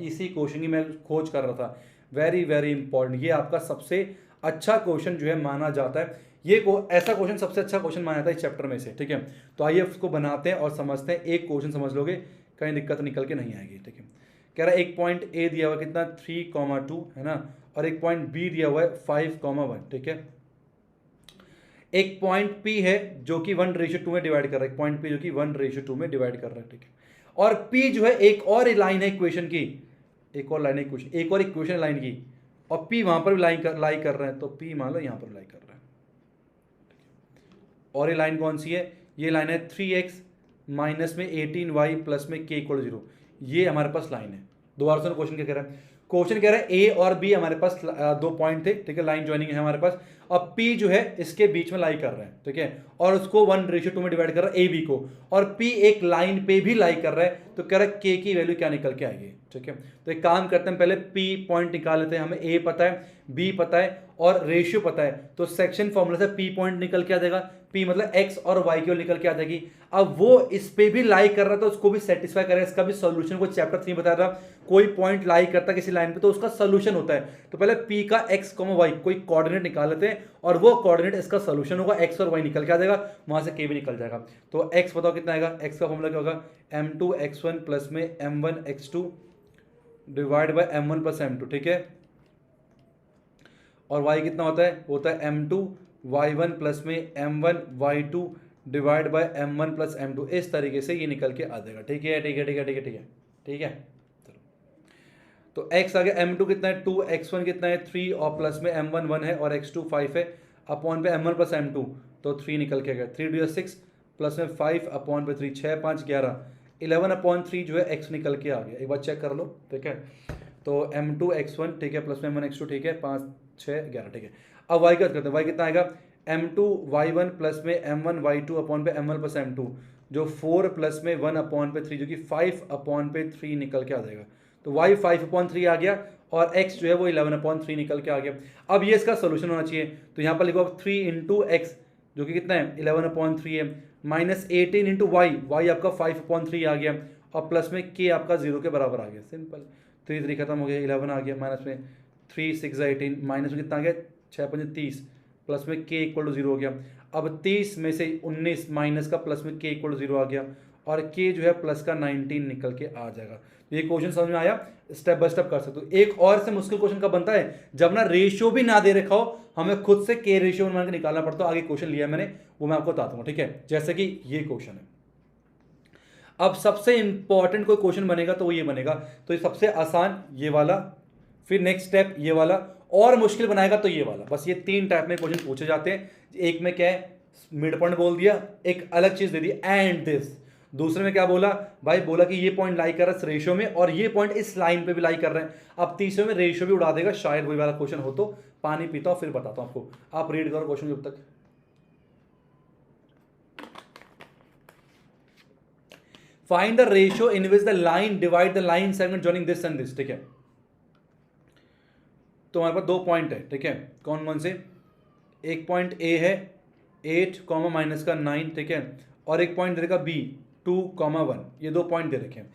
इसी क्वेश्चन की मैं खोज कर रहा था। वेरी वेरी इंपॉर्टेंट, ये आपका सबसे अच्छा क्वेश्चन जो है माना जाता है, ये ऐसा क्वेश्चन सबसे अच्छा क्वेश्चन माना जाता है इस चैप्टर में से, ठीक है। तो आइए उसको बनाते हैं और समझते हैं। एक क्वेश्चन समझ लोगे कहीं दिक्कत निकल के नहीं आएगी, ठीक है। कह रहा है एक पॉइंट ए दिया हुआ कितना 3,2 है ना, और एक पॉइंट बी दिया हुआ है 5,1, ठीक है। एक पॉइंट P है जो कि 1:2 में डिवाइड कर रहा है, पॉइंट P जो कि 1:2 में डिवाइड कर रहा है, ठीक है। और P जो है एक और लाइन है इक्वेशन की, एक और लाइन है इक्वेशन, एक और इक्वेशन लाइन की, और P वहां पर भी लाई कर रहा है, तो P मान लो यहां पर लाई कर रहा है। और ये लाइन कौन सी है, ये लाइन है 3x माइनस में 18y प्लस में k = 0, ये हमारे पास लाइन है। दोबारा से क्वेश्चन क्या कह रहा है, क्वेश्चन कह रहा है ए और बी हमारे पास दो पॉइंट थे, ठीक है, लाइन ज्वाइनिंग है हमारे पास। अब P जो है इसके बीच में लाई कर रहा है, ठीक है, और उसको 1:2 में डिवाइड कर रहा है AB को, और P एक लाइन पे भी लाई कर रहा है, तो कह रहा है K की वैल्यू क्या निकल के आएगी, ठीक है। तो एक काम करते हैं, पहले P पॉइंट निकाल लेते हैं। हमें A पता है, B पता है और रेशियो पता है, तो सेक्शन फॉर्मूला से P पॉइंट निकल के आ जाएगा। P मतलब x और y की निकल के आ जाएगी। अब वो इस पे भी लाई कर रहा था, तो उसको भी सेटिस्फाई करेगा, इसका भी सॉल्यूशन को चैप्टर 3 बता रहा, कोई पॉइंट लाई करता किसी लाइन पे तो उसका सॉल्यूशन होता है। तो पहले P का x, y कोई कोऑर्डिनेट निकाल लेते हैं, और वो कोऑर्डिनेट इसका सॉल्यूशन होगा, x और y निकल के आ जाएगा, वहां से k भी निकल जाएगा। तो x बताओ कितना आएगा, x का फॉर्मूला क्या होगा, m2x1 प्लस में m1x2 divide by m1 plus m2, ठीक है। और y कितना होता है m2 y1 प्लस में m1 y2 divide by m1 plus m2, इस तरीके से ये निकल के आ जाएगा, ठीक है, ठीक है, ठीक है, ठीक है, ठीक है, ठीक है। तो x आ गया m2 कितना है 2, x1 कितना है 3, और प्लस में m1 1 है और x2 5 है, अपॉन पे m1 प्लस m2, तो 3 निकल के गया, 3 2 6 प्लस में 5 अपॉन पे 3, 6 5 11, 11/3 जो है x निकल के आ गया। एक बार चेक कर लो, ठीक है। तो m2 x1, ठीक है, प्लस में m1 x2, ठीक है, 5 6 11, ठीक है। अब y का करते हैं, y कितना आएगा m2 y1 प्लस में m1 y2 अपॉन पे m1 प्लस m2, जो 4 प्लस में 1 अपॉन पे 3 जो कि 5 अपॉन पे 3 निकल के आ जाएगा। तो y 5/3 आ गया, और x जो है वो 11/3 निकल के आ गया। अब ये इसका सोल्यूशन होना चाहिए, तो यहाँ पर लिखो 3 इंटू एक्स जो कि कितना है 11/3 है, माइनस 18 इंटू y आपका 5/3 आ गया, और प्लस में k आपका 0 के बराबर आ गया। सिंपल, 3 3 खत्म हो गया, 11 आ गया, माइनस में 3 6 18, माइनस में कितना आ गया 6 5 30, प्लस में k = 0 हो गया। अब 30 में से 19 माइनस का, प्लस में k = 0 आ गया, और k जो है प्लस का 19 निकल के आ जाएगा। ये क्वेश्चन समझ में आया, स्टेप बाय स्टेप कर सकते हो। एक और से मुश्किल क्वेश्चन कब बनता है, जब ना रेशियो भी ना दे रखा हो, हमें खुद से k रेशियो मान के निकालना पड़ता है। आगे क्वेश्चन लिया मैंने, वो मैं आपको बताता हूँ, ठीक है। जैसे कि ये क्वेश्चन है, अब सबसे इंपॉर्टेंट कोई क्वेश्चन बनेगा तो वो ये बनेगा, तो ये सबसे आसान ये वाला, फिर नेक्स्ट स्टेप ये वाला, और मुश्किल बनाएगा तो ये वाला। बस ये 3 टाइप में क्वेश्चन पूछे जाते हैं। एक में क्या है, मिड पॉइंट बोल दिया, एक अलग चीज दे दी एंड दिस। दूसरे में क्या बोला भाई, बोला कि ये पॉइंट लाई कर रहा है इस रेशियो में और ये पॉइंट इस लाइन पे भी लाई कर रहे हैं। अब तीसरे में रेशियो भी उड़ा देगा, शायद वही वाला क्वेश्चन हो। तो पानी पीता हूं फिर बताता हूं आपको, आप रीड करो क्वेश्चन जब तक। Find the ratio in which the line divide the line segment joining this and this. ठीक है, तो हमारे पास 2 पॉइंट है। ठीक है, कौन कौन से, एक पॉइंट ए है 8 कॉमा माइनस का 9, ठीक है, और एक पॉइंट दे रखा बी 2 कॉमा 1, ये 2 पॉइंट दे रखे हैं।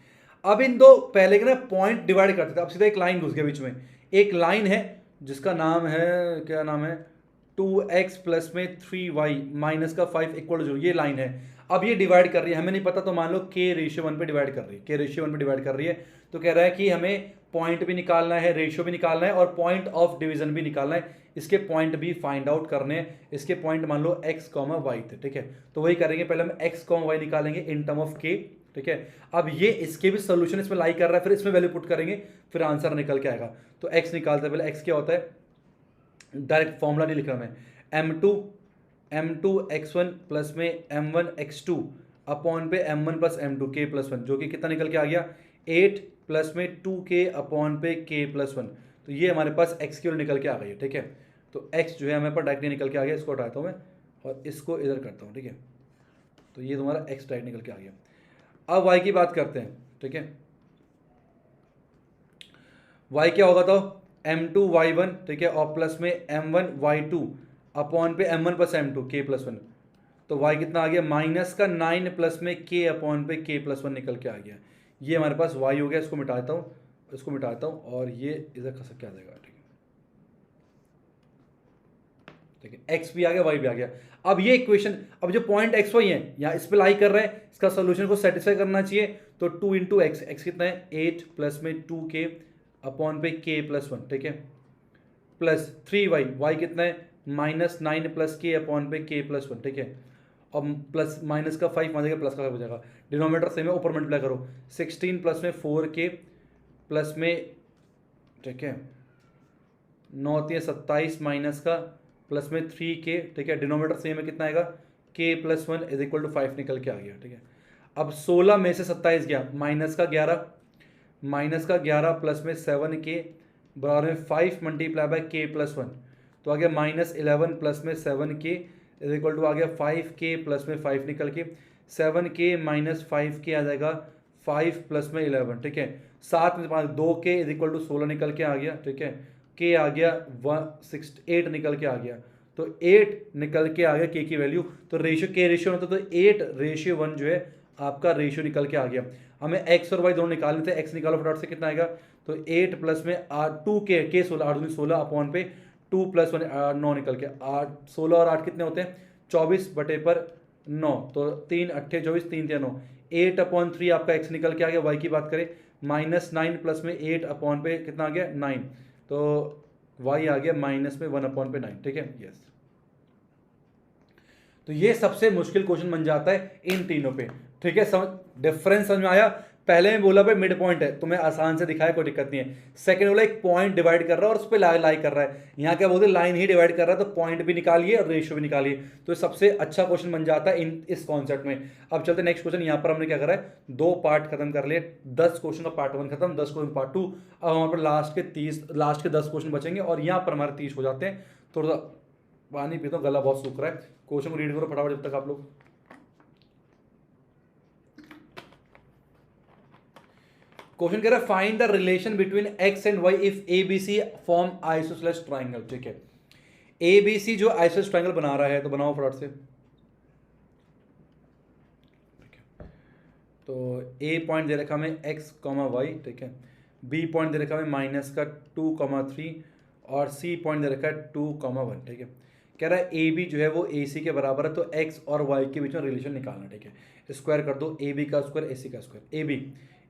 अब इन दो पहले के ना पॉइंट डिवाइड करते थे, अब सीधा एक लाइन घुस गया बीच में। एक लाइन है जिसका नाम है, क्या नाम है, 2x प्लस में 3y माइनस का 5 इक्वल 0, ये लाइन है। अब ये डिवाइड कर रही है, हमें नहीं पता, तो मान लो k रेशियो 1 पे डिवाइड कर रही है, k रेशियो 1 पे डिवाइड कर रही है। तो कह रहा है कि हमें पॉइंट भी निकालना है, रेशियो भी निकालना है और पॉइंट ऑफ डिवीजन भी निकालना है। इसके पॉइंट भी फाइंड आउट करने हैं। इसके पॉइंट मान लो x, y थे। ठीक है, तो वही करेंगे, पहले हम x, y निकालेंगे इन टर्म ऑफ k। ठीक है, अब ये इसके भी सोल्यूशन इसमें लाई कर रहा है, फिर इसमें वैल्यू पुट करेंगे, फिर आंसर निकल के आएगा। तो x निकालते हैं, पहले x क्या होता है, डायरेक्ट फॉर्मूला नहीं लिख रहा मैं, m2 x1 प्लस में m1 x2 अपॉन पे m1 plus m2 k plus 1, जो कि कितना निकल के आ गया 8 प्लस में 2k अपॉन पे k प्लस 1। तो ये हमारे पास x की वैल्यू निकल के आ गई है। ठीक है, तो x जो है हमारे पास डायरेक्टली निकल के आ गया, इसको हटाता हूँ मैं और इसको इधर करता हूँ। ठीक है, तो ये तुम्हारा x डायरेक्ट निकल के आ गया। अब y की बात करते हैं। ठीक है, y क्या होगा, तो m2 y1, ठीक है, और प्लस में m1 y2 अपॉन पे m1 plus m2 k plus 1। तो y कितना आ गया, माइनस का 9 प्लस में k अपॉन पे k प्लस 1 निकल के आ गया। ये हमारे पास y हो गया, इसको मिटाता हूँ, इसको मिटाता हूँ और ये इधर खसक के आ जाएगा। ठीक है, ठीक है, x भी आ गया, y भी आ गया। अब ये इक्वेशन, अब जो पॉइंट x y है यहाँ इस पे लाई कर रहे हैं, इसका सोल्यूशन को सेटिस्फाई करना चाहिए। तो 2 इंटू एक्स, एक्स कितना है 8 प्लस में 2k अपॉन पे k प्लस 1, ठीक है, प्लस 3y, y कितना है माइनस 9 प्लस k अपॉन पे k प्लस 1। ठीक है, और प्लस माइनस का 5 मान प्लस का 5 हो जाएगा, डिनोमिनेटर सेम है, ऊपर मल्टीप्लाई करो, 16 प्लस में 4k प्लस में, ठीक है, 9 3 27 माइनस का प्लस में 3k, ठीक है, डिनोमिनेटर सेम है, कितना आएगा k plus 1 is equal to 5 निकल के आ गया। ठीक है, अब 16 में से 27 गया, माइनस का 11 प्लस में 7k बराबर में 5 मल्टीप्लाई बाय k प्लस 1, तो आ गया माइनस 11 प्लस में 7k इज इक्वल टू आ गया 5k प्लस में 5 निकल के 7k माइनस 5k आ जाएगा 5 प्लस में 11। ठीक है, 7 में 5 2k इज इक्वल टू 16 निकल के आ गया। ठीक है, k आ गया 8 निकल के आ गया, तो 8 निकल के आ गया k की वैल्यू। तो रेशियो k रेशियो होता, तो 8:1 जो है आपका रेशियो निकल के आ गया। हमें x और y दोनों निकालने थे, x निकालो फटाफट से, कितना आएगा, तो 8 प्लस में 2k, k 16, 8 16 अपॉन पे 2 प्लस 1 9 निकल के 8, 16 और 8 कितने होते हैं 24 बटे पर 9, तो 3 8 24, 3 3 9, 8/3 आपका x निकल के आ गया। y की बात करें, माइनस 9 प्लस में 8 अपॉन पे कितना आ गया 9, तो y आ गया माइनस में 1/9। ठीक है, यस। तो ये सबसे मुश्किल क्वेश्चन बन जाता है इन तीनों पे। ठीक है, डिफरेंस समझ में आया। पहले में बोला भाई मिड पॉइंट है, तुम्हें आसान से दिखाया, कोई दिक्कत नहीं है। सेकंड बोला एक पॉइंट डिवाइड कर रहा है और उस पर लाई कर रहा है, यहाँ क्या बोलते हैं लाइन ही डिवाइड कर रहा है, तो पॉइंट भी निकालिए और रेशियो भी निकालिए। तो सबसे अच्छा क्वेश्चन बन जाता है इस कॉन्सेप्ट में। अब चलते नेक्स्ट क्वेश्चन। यहाँ पर हमने क्या करा है, 2 पार्ट खत्म कर लिए, 10 क्वेश्चन का पार्ट 1 खत्म, 10 क्वेश्चन पार्ट 2। अब हमारे पर लास्ट के 10 क्वेश्चन बचेंगे और यहाँ पर हमारे 30 हो जाते हैं। थोड़ा सा पानी पीता हूँ, गला बहुत सूख रहा है। क्वेश्चन को रीड करो फटाफट जब तक आप लोग। क्वेश्चन कह रहा है find the relation between x and y if ABC form isosceles triangle. ठीक है, ABC जो आइसोसेलेस ट्राइंगल बना रहा है, तो बनाओ फटाफट से। ठीक है, तो A पॉइंट दे रखा हमें x, y, ठीक है, B पॉइंट दे रखा हमें माइनस का 2,3 और C पॉइंट दे रखा है 2,1। ठीक है, कह रहा है AB जो है वो AC के बराबर है, तो x और y के बीच में रिलेशन निकालना। ठीक है, स्क्वायर कर दो, AB का स्क्वायर AC का स्क्वायर,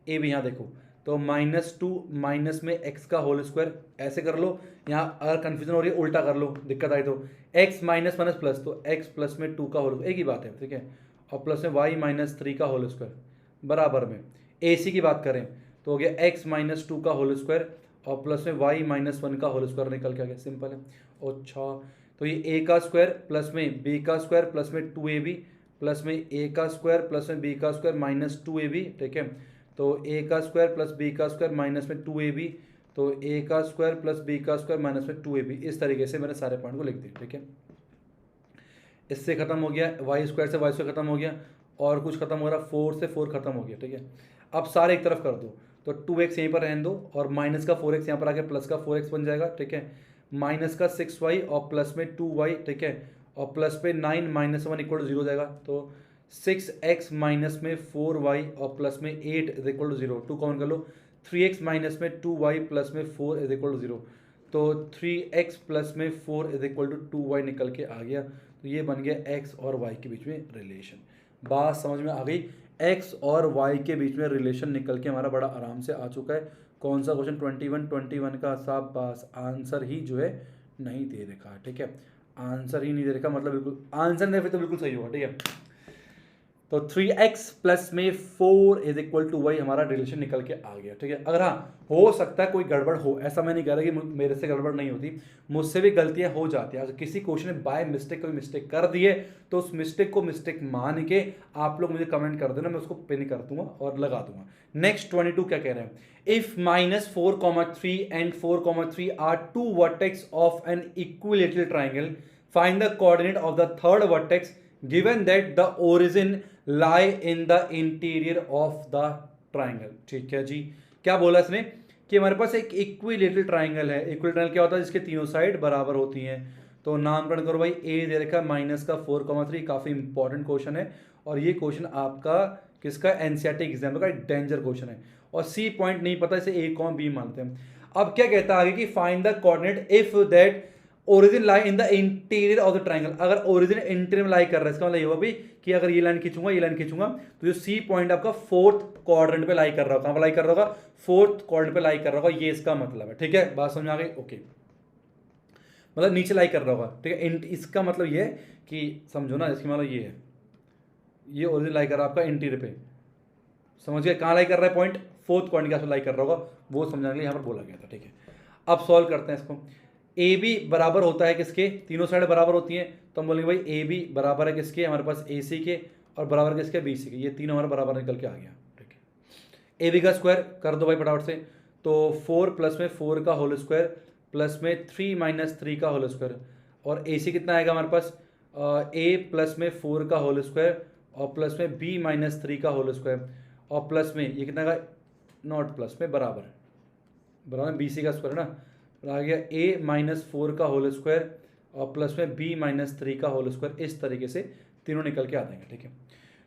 AB यहाँ देखो, तो -2 माइनस में x का होल स्क्वायर, ऐसे कर लो। यहाँ अगर कन्फ्यूजन हो रही है उल्टा कर लो, दिक्कत आई तो x माइनस माइनस प्लस, तो x प्लस में 2 का होल, एक ही बात है। ठीक है, और प्लस में y -3 का होल स्क्वायर बराबर में ए सी की बात करें तो हो गया एक्स माइनस टू का होल स्क्वायर और प्लस में वाई माइनस वन का होल स्क्वायर निकल के आ गया, सिंपल है। अच्छा, तो ये ए का स्क्वायर प्लस में बी का स्क्वायर प्लस में टू ए बी प्लस में ए का स्क्वायर प्लस में बी का square minus two A B, ठीक है। तो ए का स्क्वायर प्लस बी का स्क्वायर माइनस में टू ए बी, तो ए का स्क्वायर प्लस बी का स्क्वायर माइनस में टू ए बी। इस तरीके से मैंने सारे पॉइंट को लिख दिया, ठीक है। इससे खत्म हो गया, वाई स्क्वायर से वाई स्क्वायर खत्म हो गया और कुछ खत्म हो रहा, फोर से फोर खत्म हो गया, ठीक है। अब सारे एक तरफ कर दो, तो टू एक्स यहीं पर रहने दो और माइनस का फोर एक्स यहाँ पर आके प्लस का फोर एक्स बन जाएगा, ठीक है। माइनस का सिक्स वाई और प्लस में टू वाई, ठीक है। और प्लस पे nine minus one equal to zero जाएगा, तो सिक्स एक्स माइनस में फोर वाई और प्लस में eight is equal to zero. Two common कर लो, थ्री एक्स माइनस में टू वाई प्लस में four is equal to zero. तो थ्री एक्स प्लस में four is equal to two Y निकल के आ गया। तो ये बन गया एक्स और वाई के बीच में रिलेशन। बात समझ में आ गई, एक्स और वाई के बीच में रिलेशन निकल के हमारा बड़ा आराम से आ चुका है। कौन सा क्वेश्चन 21 का साफ पास आंसर ही जो है नहीं दे रखा है, ठीक है। आंसर ही नहीं दे रखा मतलब बिल्कुल आंसर नहीं, फिर तो बिल्कुल सही होगा, ठीक है। तो 3x प्लस में 4 इज इक्वल टू वाई हमारा रिलेशन निकल के आ गया, ठीक है। अगर हाँ हो सकता है कोई गड़बड़ हो, ऐसा मैं नहीं कह रहा कि मेरे से गड़बड़ नहीं होती, मुझसे भी गलतियां हो जाती हैं। अगर किसी क्वेश्चन में बाय मिस्टेक कोई मिस्टेक कर दिए तो उस मिस्टेक को मिस्टेक मान के आप लोग मुझे कमेंट कर देना, मैं उसको पिन कर दूंगा और लगा दूंगा। नेक्स्ट 22 क्या कह रहे हैं, if minus 4,3 and 4,3 are two vertex of an equilateral triangle, find the coordinate of the third vertex given that the origin lie in the interior of the triangle. ठीक है जी, क्या बोला इसने कि हमारे पास एक इक्विलेटरल ट्राइंगल है। इक्विलेटरल ट्राइंगल क्या होता है, जिसके तीनों साइड बराबर होती हैं। तो नामकरण करो भाई, ए दे रखा माइनस का 4,3, काफी इंपॉर्टेंट क्वेश्चन है और ये क्वेश्चन आपका किसका, एनसीईआरटी एग्जाम का डेंजर क्वेश्चन है। और सी पॉइंट नहीं पता, इसे ए कॉम बी मानते हैं। अब क्या कहता है आगे कि find the coordinate if that origin lie in the interior of the triangle. अगर ओरिजिन इंटीरियर में लाई कर रहा है, इसका मतलब ये होगा भी कि अगर ये लाइन खींचूंगा ये लाइन खींचूंगा तो जो सी पॉइंट आपका फोर्थ क्वाड्रेंट पे लाई कर रहा होगा। कहां पे लाई कर रहा होगा, फोर्थ क्वाड्रेंट पे लाई कर रहा होगा, ये इसका मतलब है, ठीक है। बात समझ आ गई, ओके। मतलब नीचे लाई कर रहा होगा, ठीक है। इसका मतलब ये है कि समझो ना, इसकी मतलब ये है, ये ओरिजिन लाई कर रहा है आपका इंटीरियर पे, समझ गए। कहां लाई कर रहा है पॉइंट, फोर्थ पॉइंट के आसपास लाई कर रहा होगा, वो समझाने के लिए यहां पर बोला गया था, ठीक है। अब सॉल्व करते हैं इसको। ए बी बराबर होता है किसके, तीनों साइड बराबर होती हैं, तो हम बोलेंगे भाई ए बी बराबर है किसके, हमारे पास ए सी के, और बराबर किसके, बी सी के। ये तीनों हमारा बराबर निकल के आ गया, ठीक है। ए बी का स्क्वायर कर दो भाई फटाफट से, तो 4 प्लस में 4 का होल स्क्वायर प्लस में 3 माइनस 3 का होल स्क्वायर, और ए सी कितना आएगा हमारे पास, ए प्लस में 4 का होल स्क्वायर और प्लस में बी माइनस 3 का होल स्क्वायर, और प्लस में ये कितना का, नॉट प्लस में बराबर बी सी का स्क्वायर है ना, आ गया a माइनस 4 का होल स्क्वायर और प्लस में b माइनस 3 का होल स्क्वायर। इस तरीके से तीनों निकल के आ जाएंगे, ठीक है।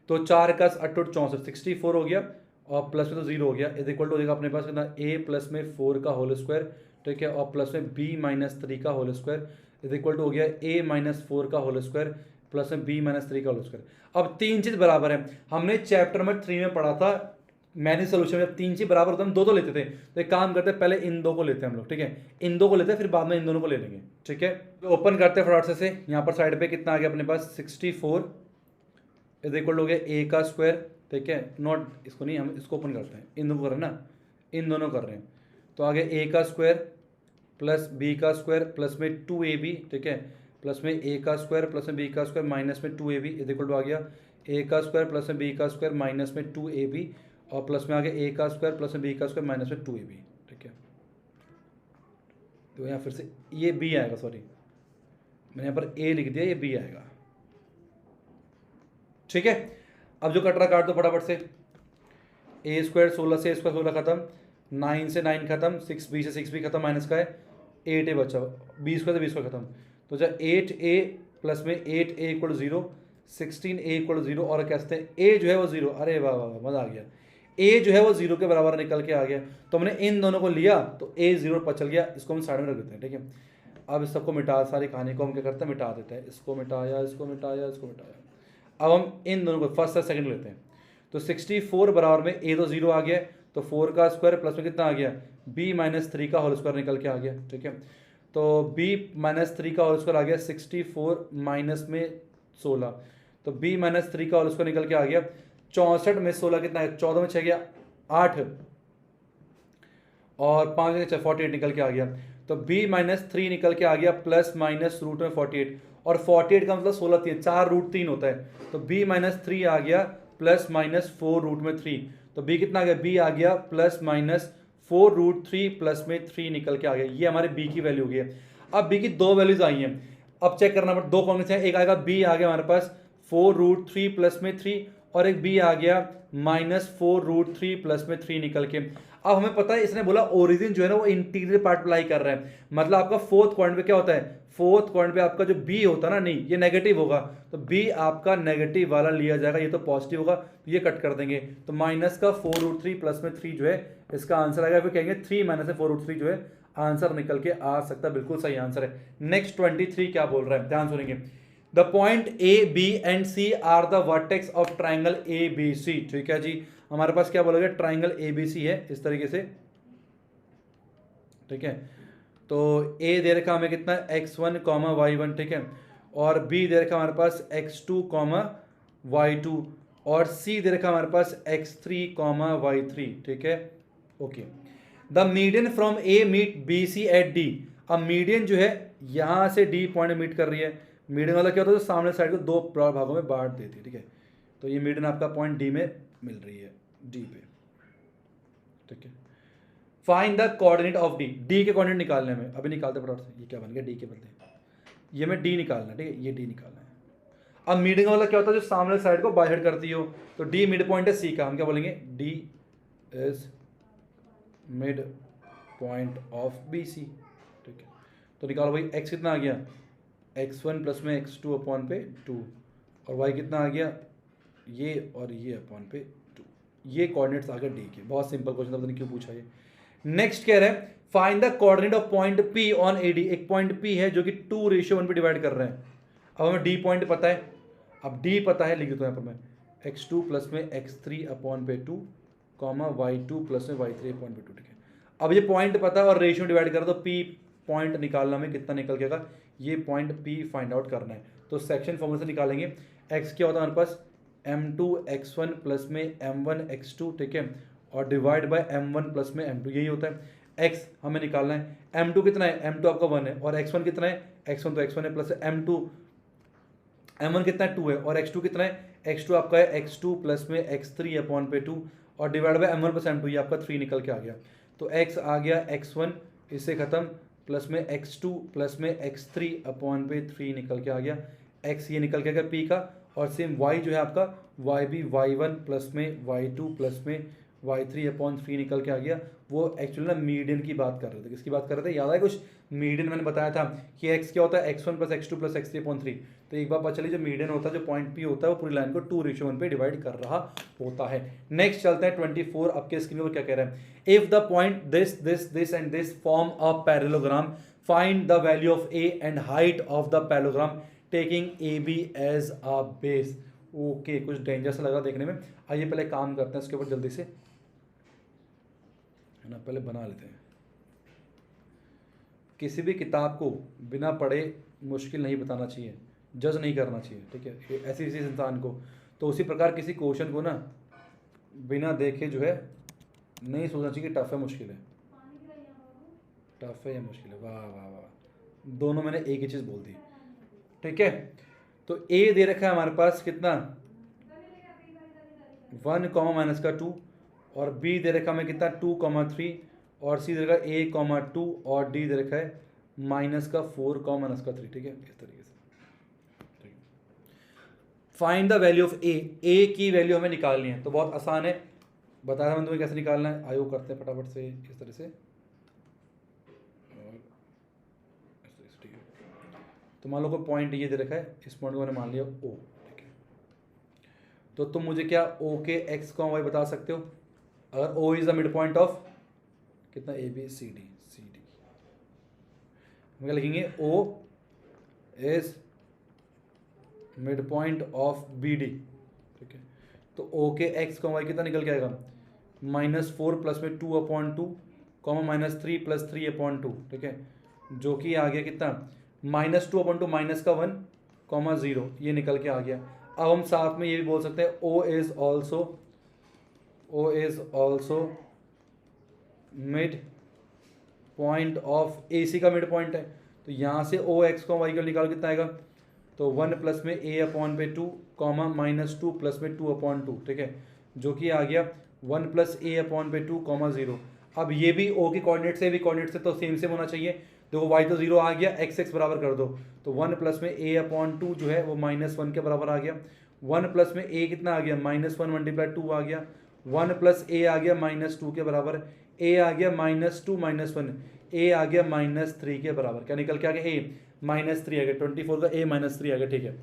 तो 4 का 8 64 64 हो गया और प्लस में तो 0 हो गया, इज इक्वल टू हो जाएगा अपने पास कितना, a प्लस में 4 का होल स्क्वायर, ठीक है, और प्लस में b माइनस 3 का whole square is equal to हो गया a माइनस 4 का होल स्क्वायर प्लस में b माइनस 3 का होल स्क्वायर। अब तीन चीज बराबर है, हमने चैप्टर नंबर 3 में पढ़ा था मैंने सोल्यूशन में तीन चीज बराबर होता है हम दो लेते थे। तो एक काम करते हैं, पहले इन दो को लेते हैं हम लोग, ठीक है। इन दो को लेते हैं फिर बाद में इन दोनों को ले लेंगे, ठीक है। तो ओपन करते हैं फटाफट से। यहाँ पर साइड पे कितना आ गया अपने पास, 64 इज इक्वल हो गया ए का स्क्वायर, ठीक है। नॉट इसको नहीं, हम इसको ओपन करते हैं, इन दोनों कर रहे हैं ना, इन दोनों कर रहे हैं। तो आगे ए का स्क्वायर प्लस बी का स्क्वायर प्लस में 2ab, ठीक है, प्लस में ए का स्क्वायर प्लस में बी का स्क्वायर माइनस में 2ab इज इक्वल टू आ गया ए का स्क्वायर प्लस में बी का स्क्वायर माइनस में 2ab और प्लस में आगे ए का स्क्वायर प्लस में बी का स्क्वायर माइनस में 2ab, ठीक है। तो यहाँ फिर से ये बी आएगा, सॉरी मैंने यहाँ पर ए लिख दिया, ये बी आएगा, ठीक है। अब जो कटरा काट दो फटाफट से, ए स्क्वायर 16 से ए स्क्वायर 16 खत्म, 9 से 9 खत्म, 6b से 6b खत्म, माइनस का है 8a बचा, बी स्क्वायर से बी स्क्वायर खत्म। तो जब 8a प्लस में 8a इक्वल 0, 16a इक्वल 0 और क्या कहते हैं ए जो है वो 0, अरे वाह वाह मजा आ गया, ए जो है वो 0 के बराबर निकल के आ गया। तो हमने इन दोनों को लिया तो ए 0 पर चल गया, इसको हम साइड में रख देते हैं, ठीक है। अब इस सबको मिटा, सारी कहानी को हम क्या करते हैं, मिटा देते हैं, इसको मिटाया इसको मिटाया इसको मिटाया। अब हम इन दोनों को फर्स्ट और सेकंड लेते हैं। तो 64 बराबर में ए तो 0 आ गया, तो 4 का स्क्वायर प्लस में कितना आ गया, b माइनस 3 का होल स्क्वायर निकल के आ गया, ठीक है। तो b माइनस 3 का होल स्क्वायर आ गया 64 माइनस में 16, तो b माइनस 3 का होल स्क्वायर निकल के आ गया 64 में 16 कितना है, 14 में 6 गया 8 और 5 में 48 निकल के आ गया। तो b-3 निकल के आ गया प्लस माइनस रूट में 48, और 48 का मतलब 16 3 4 रूट 3 होता है, तो b-3 आ गया प्लस माइनस 4 रूट में 3। तो b कितना आ गया, b आ गया प्लस माइनस 4 रूट 3 प्लस में 3 निकल के आ गया। ये हमारे b की वैल्यू हो गई है। अब b की दो वैल्यूज आई हैं, अब चेक करना पड़ता, दो कॉम्बिनेशन है, एक आएगा b आ गया हमारे पास 4 रूट 3 प्लस में 3, और एक b आ गया -4 रूट 3 प्लस में 3 निकल के। अब हमें पता है इसने बोला ओरिजिन जो है ना वो इंटीरियर पार्ट अप्लाई कर रहा है, मतलब आपका फोर्थ क्वाड्रेंट पे क्या होता है, फोर्थ क्वाड्रेंट पे आपका जो b होता है ना, नहीं ये नेगेटिव होगा, तो b आपका नेगेटिव वाला लिया जाएगा, ये तो पॉजिटिव होगा, तो ये कट कर देंगे, तो माइनस का 4 रूट 3 प्लस में 3 जो है इसका आंसर आएगा। फिर कहेंगे 3 माइनस 4 रूट 3 जो है आंसर निकल के आ सकता है, बिल्कुल सही आंसर है। नेक्स्ट 23 क्या बोल रहा है, ध्यान सुनेंगे। The point A B and C are the vertex of triangle A B C. ठीक है जी, हमारे पास क्या बोलोगे, ट्राइंगल ए बी सी है इस तरीके से, ठीक है। तो ए दे रखा हमें कितना x1 कॉमा y1, ठीक है, और b दे रखा हमारे पास x2 कॉमा y2, और c दे रखा हमारे पास x3 कॉमा y3, ठीक है, okay. The median from A meet B C at D. अब मीडियन जो है यहां से डी पॉइंट मीट कर रही है, मीडियन वाला क्या होता है, तो सामने साइड को दो भागों में बांट देती है, ठीक है। तो ये मीडियन आपका पॉइंट डी में मिल रही है, डी पे, ठीक है। Find the coordinate of D, D के कोऑर्डिनेट निकालने में, अभी निकालते फटाफट से, ये क्या बन गया डी के बदले, ये में डी निकालना, ठीक है, ये डी निकालना है। अब मीडियन वाला क्या होता है, जो सामने साइड को बाइहेड करती हो, तो डी मिड पॉइंट है सी का, हम क्या बोलेंगे, D is mid point of B C, ठीक है। तो निकालो भाई, x कितना आ गया, x1 प्लस में x2 अपॉन पे 2, और y कितना आ गया, ये और ये अपॉन पे 2, ये कोऑर्डिनेट्स आ गए डी के। बहुत सिंपल क्वेश्चन था, पता नहीं क्यों पूछा ये। नेक्स्ट कह रहा है find the coordinate of point P on AD। एक पॉइंट P है जो कि 2:1 पे डिवाइड कर रहे हैं। अब हमें D पॉइंट पता है, अब D पता है, लिख देता हूं यहाँ पर मैं, x2 प्लस में x3 अपॉन पे 2 कॉमा y2 प्लस में y3 अपॉन पे 2, ठीक है। अब ये पॉइंट पता है और रेशियो डिवाइड करो, तो P पॉइंट निकालना में कितना निकल गया, ये पॉइंट P फाइंड आउट करना है। तो सेक्शन फॉर्मूला से निकालेंगे, x क्या होता है हमारे पास, m2 x1 प्लस में m1 x2, ठीक है, और डिवाइड बाय m1 प्लस में m2, यही होता है। x हमें निकालना है, m2 कितना है, m2 आपका 1 है, और x1 कितना है, x1 तो x1 है, प्लस m1 कितना है 2 है, और x2 कितना है, x2 आपका है x2 प्लस में x3 अपॉन पे 2, और divide by m1 plus m2, ये आपका 3 निकल के आ गया। तो x आ गया x1, इससे खत्म, प्लस में x2 प्लस में x3 अपॉन पे 3 निकल के आ गया, x ये निकल के आ गया p का, और सेम y जो है आपका y भी y1 प्लस में y2 प्लस में y3 अपॉन 3 निकल के आ गया। वो एक्चुअली ना मीडियन की बात कर रहे थे, किसकी बात कर रहे थे, याद है कुछ, मीडियन मैंने बताया था कि x क्या होता है, x1 plus x2 plus x3 upon 3। तो एक बार पता चली, जो मीडियन होता है, जो पॉइंट P होता है, वो पूरी लाइन को 2:1 पे डिवाइड कर रहा होता है। नेक्स्ट चलते हैं 24, आपके स्क्रीन पर क्या कह रहा है, if the point this this this and this form a parallelogram, find the value of a and height of the parallelogram taking AB as a base. Okay, कुछ डेंजर सा लगा देखने में। आइए पहले काम करते हैं इसके ऊपर जल्दी से, है ना, पहले बना लेते हैं। किसी भी किताब को बिना पढ़े मुश्किल नहीं बताना चाहिए, जज नहीं करना चाहिए, ठीक है, ऐसी किसी इंसान को। तो उसी प्रकार किसी क्वेश्चन को ना बिना देखे जो है नहीं सोचना चाहिए कि टफ है मुश्किल है, टफ है या मुश्किल है। वाह वाह वाह, दोनों मैंने एक ही चीज़ बोल दी, ठीक है। तो a दे रखा है हमारे पास कितना, 1 कॉमा माइनस का 2, और b दे रखा हमें कितना 2 कॉमा 3, और c दे रखा है a कॉमा 2, और d दे रखा है माइनस का 4 कॉमा माइनस का 3, ठीक है, इस तरीके से। Find the value of a की वैल्यू हमें निकालनी है, तो बहुत आसान है, बताया मैंने तुम्हें कैसे निकालना है। आयो करते हैं फटाफट से इस तरह से, तो मान लो कोई पॉइंट ये दे रखा है, इस पॉइंट को मैंने मान लिया O, ठीक है। तो तुम मुझे क्या O के x कॉमा वाई बता सकते हो, अगर O is the mid point of कितना ABCD, हम क्या लिखेंगे, O is mid point of BD, ठीक है। तो O के x कॉमा वाई कितना निकल के आएगा, -4 प्लस में 2 अपॉन 2 कॉमा -3 प्लस 3 अपॉन 2, ठीक है, जो कि आ गया कितना, -2 अपॉन 2 माइनस का 1 कॉमा 0, ये निकल के आ गया। अब हम साथ में ये भी बोल सकते हैं O is also mid point of AC का मिड पॉइंट है, तो यहाँ से OX को y का निकाल कितना आएगा, तो 1 प्लस में A/2 कॉमा -2 प्लस में 2/2, ठीक है, जो कि आ गया 1 प्लस A/2 कॉमा 0। अब ये भी O के कोऑर्डिनेट से भी कोऑर्डिनेट से तो सेम होना चाहिए, देखो y तो 0 आ गया, x बराबर कर दो, तो 1 प्लस में A/2 जो है वो -1 के बराबर आ गया, 1 प्लस में A कितना आ गया, -1 मल्टीप्लाई 2 आ गया, 1 प्लस A आ गया -2 के बराबर, A आ गया -2 -1, A आ गया -3 के बराबर, क्या निकल के आ गया, A -3 आ गया, 24 का A -3 आ गया, ठीक है।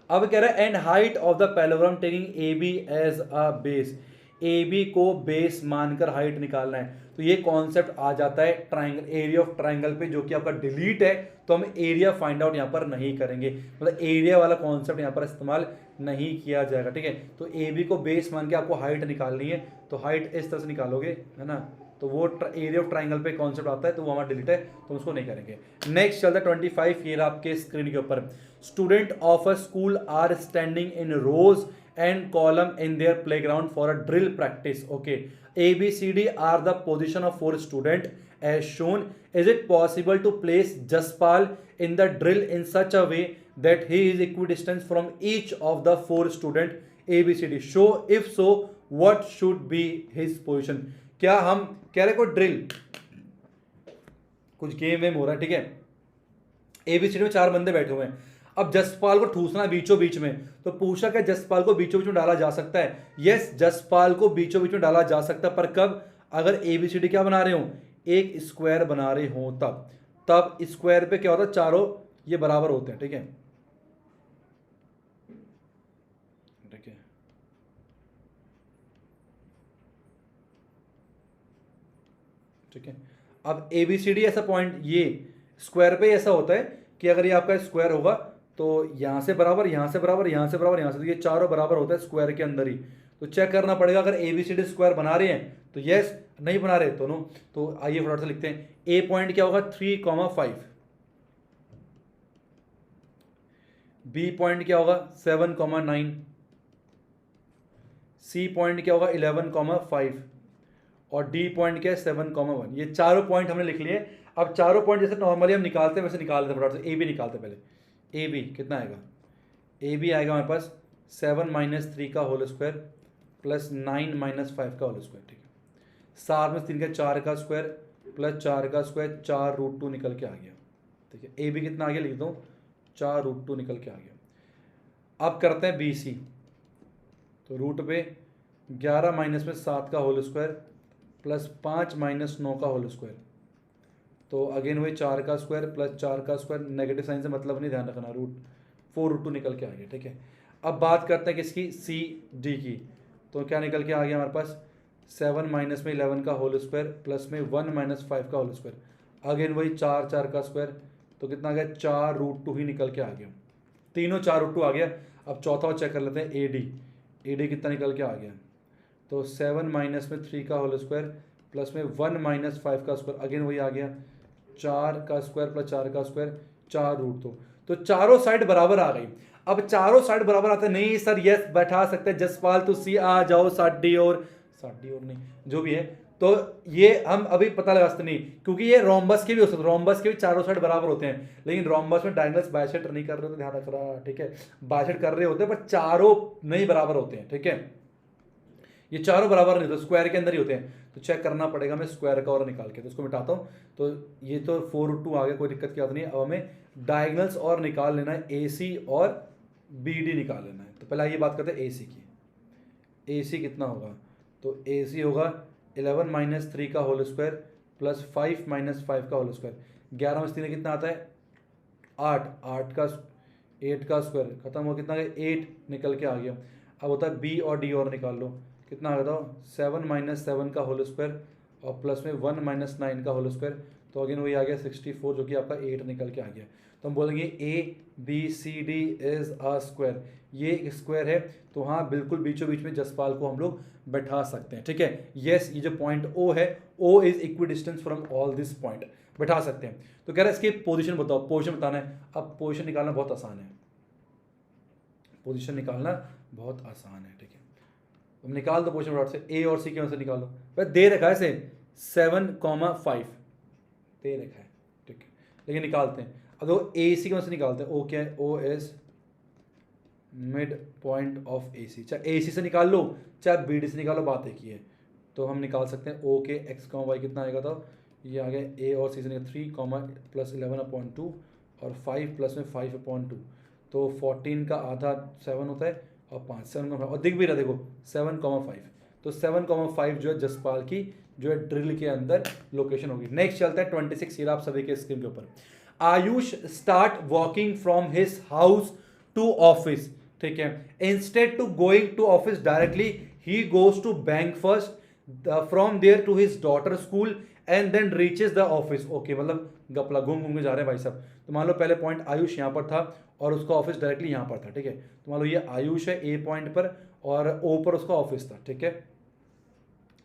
अब कह रहा है and height of the parallelogram taking AB as a base, AB को बेस मानकर हाइट निकालना है, तो ये कॉन्सेप्ट आ जाता है ट्राइंगल, एरिया ऑफ ट्राइंगल पे, जो कि आपका डिलीट है, तो हम एरिया फाइंड आउट यहाँ पर नहीं करेंगे, मतलब एरिया वाला कॉन्सेप्ट यहाँ पर इस्तेमाल नहीं किया जाएगा, ठीक है। तो AB को बेस मान के आपको हाइट निकालनी है, तो हाइट इस तरह से निकालोगे, है ना, तो वो एरिया ऑफ ट्राइंगल पे कॉन्सेप्ट आता है, तो वो हमारा डिलीट है, तो उसको नहीं करेंगे। नेक्स्ट चलता है 25, ये आपके स्क्रीन के ऊपर, student of a school are standing in rows and column in their playground for a drill practice. Okay, A, B, C, D are the position of 4 student as shown. Is it possible to place Jaspal in the drill in such a way that he is equidistant from each of the 4 student A, B, C, D? Show if so, what should be his position? क्या हम कह रहे को drill कुछ game वेम हो रहा है, ठीक है, ABCD में 4 बंदे बैठे हुए हैं, अब जसपाल को ठूसना बीचों बीच में, तो पूछा क्या जसपाल को बीचों बीच में डाला जा सकता है, यस जसपाल को बीचों बीच में डाला जा सकता है, पर कब, अगर ABCD क्या बना रहे हो, एक स्क्वायर बना रहे हो, तब स्क्वायर पे क्या होता है, चारों ये बराबर होते हैं, ठीक है, ठीक है, ठीक है। अब ABCD ऐसा पॉइंट, ये स्क्वायर पे ऐसा होता है कि अगर ये आपका स्क्वायर होगा तो यहाँ से बराबर, यहाँ से बराबर, यहाँ से बराबर, यहाँ से, तो ये चारों बराबर होता है स्क्वायर के अंदर ही, तो चेक करना पड़ेगा अगर ABCD स्क्वायर बना रहे हैं तो यस, नहीं बना रहे दोनों, तो आइए फटाफट से लिखते हैं। A पॉइंट क्या होगा 3,5, B पॉइंट क्या होगा 7,9, C पॉइंट क्या होगा 11,5 और D पॉइंट क्या है 7,1। ये चारों पॉइंट हमने लिख लिए। अब चारों पॉइंट जैसे नॉर्मली हम निकालते हैं वैसे निकाल देते हैं फटाफट से। A B निकालते हैं पहले। ए बी कितना आएगा, ए बी आएगा हमारे पास 7 - 3 का होल स्क्वायर प्लस 9 - 5 का होल स्क्वायर, ठीक है। 7 में 3 का 4 का स्क्वायर प्लस 4 का स्क्वायर, 4√2 निकल के आ गया, ठीक है। ए बी कितना आ गया लिख दो, 4√2 निकल के आ गया। अब करते हैं बी सी, तो रूट पे 11 माइनस में 7 का होल स्क्वायर प्लस 5 - 9 का होल स्क्वायर, तो अगेन वही 4 का स्क्वायर प्लस 4 का स्क्वायर, नेगेटिव साइन से मतलब नहीं, ध्यान रखना, 4√2 निकल के आ गया, ठीक है। अब बात करते हैं किसकी, सी डी की, तो क्या निकल के आ गया हमारे पास 7 माइनस में 11 का होल स्क्वायर प्लस में 1 - 5 का होल स्क्वायर, अगेन वही 4 का स्क्वायर, तो कितना आ गया 4√2 ही निकल के आ गया, तीनों 4√2 आ गया। अब चौथा चेक कर लेते हैं ए डी कितना निकल के आ गया, तो 7 माइनस में 3 का होल स्क्वायर प्लस में 1 - 5 का स्क्वायर, अगेन वही आ गया 4 का स्क्वायर प्लस 4 का स्क्वायर, 4√2, तो चारों साइड बराबर आ गई। अब चारों साइड बराबर आते नहीं सर, यस बैठा सकते हैं जसपाल, तो सी आ जाओ, 60 और नहीं जो भी है, तो ये हम अभी पता लगा सकते नहीं, क्योंकि ये रोम्बस के भी हो सकते, रोम्बस के भी चारों साइड बराबर होते हैं, लेकिन रोम्बस में डायगोनल्स बाइसेक्ट नहीं कर रहे होते, ध्यान रख रहा, ठीक है, बाइसेक्ट कर रहे होते हैं पर चारों नहीं बराबर होते हैं, ठीक है, ये चारों बराबर नहीं होते, स्क्वायर के अंदर ही होते हैं, तो चेक करना पड़ेगा मैं स्क्वायर का और निकाल के, तो इसको मिटाता हूँ, तो ये तो 4√2 आ गया, कोई दिक्कत की बात नहीं है। अब हमें डायगोनल्स और निकाल लेना है, AC और BD निकाल लेना है, तो पहले आइए बात करते हैं AC की। AC कितना होगा, तो AC होगा 11 - 3 का होल स्क्वायर प्लस 5 - 5 का होल स्क्वायर, 11 में 3 कितना आता है 8 का 8 का स्क्वायर खत्म हो, कितना 8 निकल के आ गया। अब होता है B और D और निकाल लो, कितना आ गया 7 - 7 का होल स्क्वायर और प्लस में 1 - 9 का होल स्क्वायर, तो अगेन वही आ गया 64, जो कि आपका 8 निकल के आ गया। तो हम बोलेंगे ABCD इज अ स्क्वायर, ये एक स्क्वायर है, तो हाँ बिल्कुल बीचों बीच में जसपाल को हम लोग बैठा सकते हैं, ठीक है। यस, ये जो पॉइंट O है, O is equidistance from all this point, बैठा सकते हैं। तो कह रहे हैं इसकी पोजीशन बताओ, पोजीशन बताना है। अब पोजीशन निकालना बहुत आसान है, पोजीशन निकालना बहुत आसान है, ठीक है। तुम निकाल दो पोजीशन डॉट से, ए और सी के में से निकालो। भाई दे रखा है इसे 7,5 दे रखा है, ठीक है, लेकिन निकालते हैं। अब देखो ए सी के में से निकालते हैं। ओ क्या है, O is mid point of A C. चाहे ए सी से निकाल लो चाहे बी डी से निकालो, बात एक ही है। तो हम निकाल सकते हैं ओ के एक्स कॉमा वाई कितना आएगा, तो ये आ गया ए और सी से निकाल 3 कॉमा प्लस 11/2 और 5 प्लस में 5/2, तो 14 का आधा 7 होता है और 5 7 और दिख भी रहा देखो 7,5, तो 7,5 जो है जसपाल की जो है ड्रिल के अंदर लोकेशन होगी। नेक्स्ट चलता है 26, ये आप सभी के स्क्रीन के ऊपर। Ayush start walking from his house to office, ठीक है। Instead to going to office directly he goes to bank first, from there to his daughter school and then reaches the office. Okay, मतलब गपला घूम घूम के जा रहे हैं भाई साहब। तो मान लो पहले पॉइंट आयुष यहाँ पर था और उसका ऑफिस डायरेक्टली यहाँ पर था, ठीक है। तो मान लो ये आयुष है ए पॉइंट पर और ओ पर उसका ऑफिस था, ठीक है।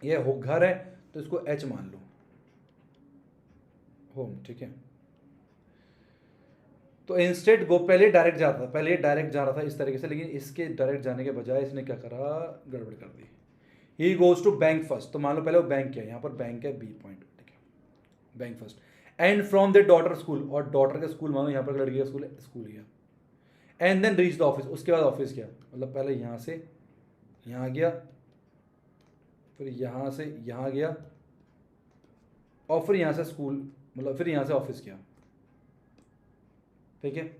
ये घर है तो इसको एच मान लो, होम, ठीक है। तो इंस्टेड गो, पहले डायरेक्ट जा रहा था, पहले डायरेक्ट जा रहा था इस तरीके से, लेकिन इसके डायरेक्ट जाने के बजाय इसने क्या करा, गड़बड़ कर दी। He goes to bank first, तो मान लो पहले वो बैंक किया, यहाँ पर बैंक है बी पॉइंट, ठीक है, bank first. And from the daughter school, और डॉटर का स्कूल मानो यहाँ पर लड़की का स्कूल है, स्कूल गया। And then reach the office, उसके बाद ऑफिस गया, मतलब पहले यहाँ से यहाँ गया, फिर यहाँ से यहाँ गया और फिर यहाँ से स्कूल, मतलब फिर यहाँ से ऑफिस गया, ठीक है।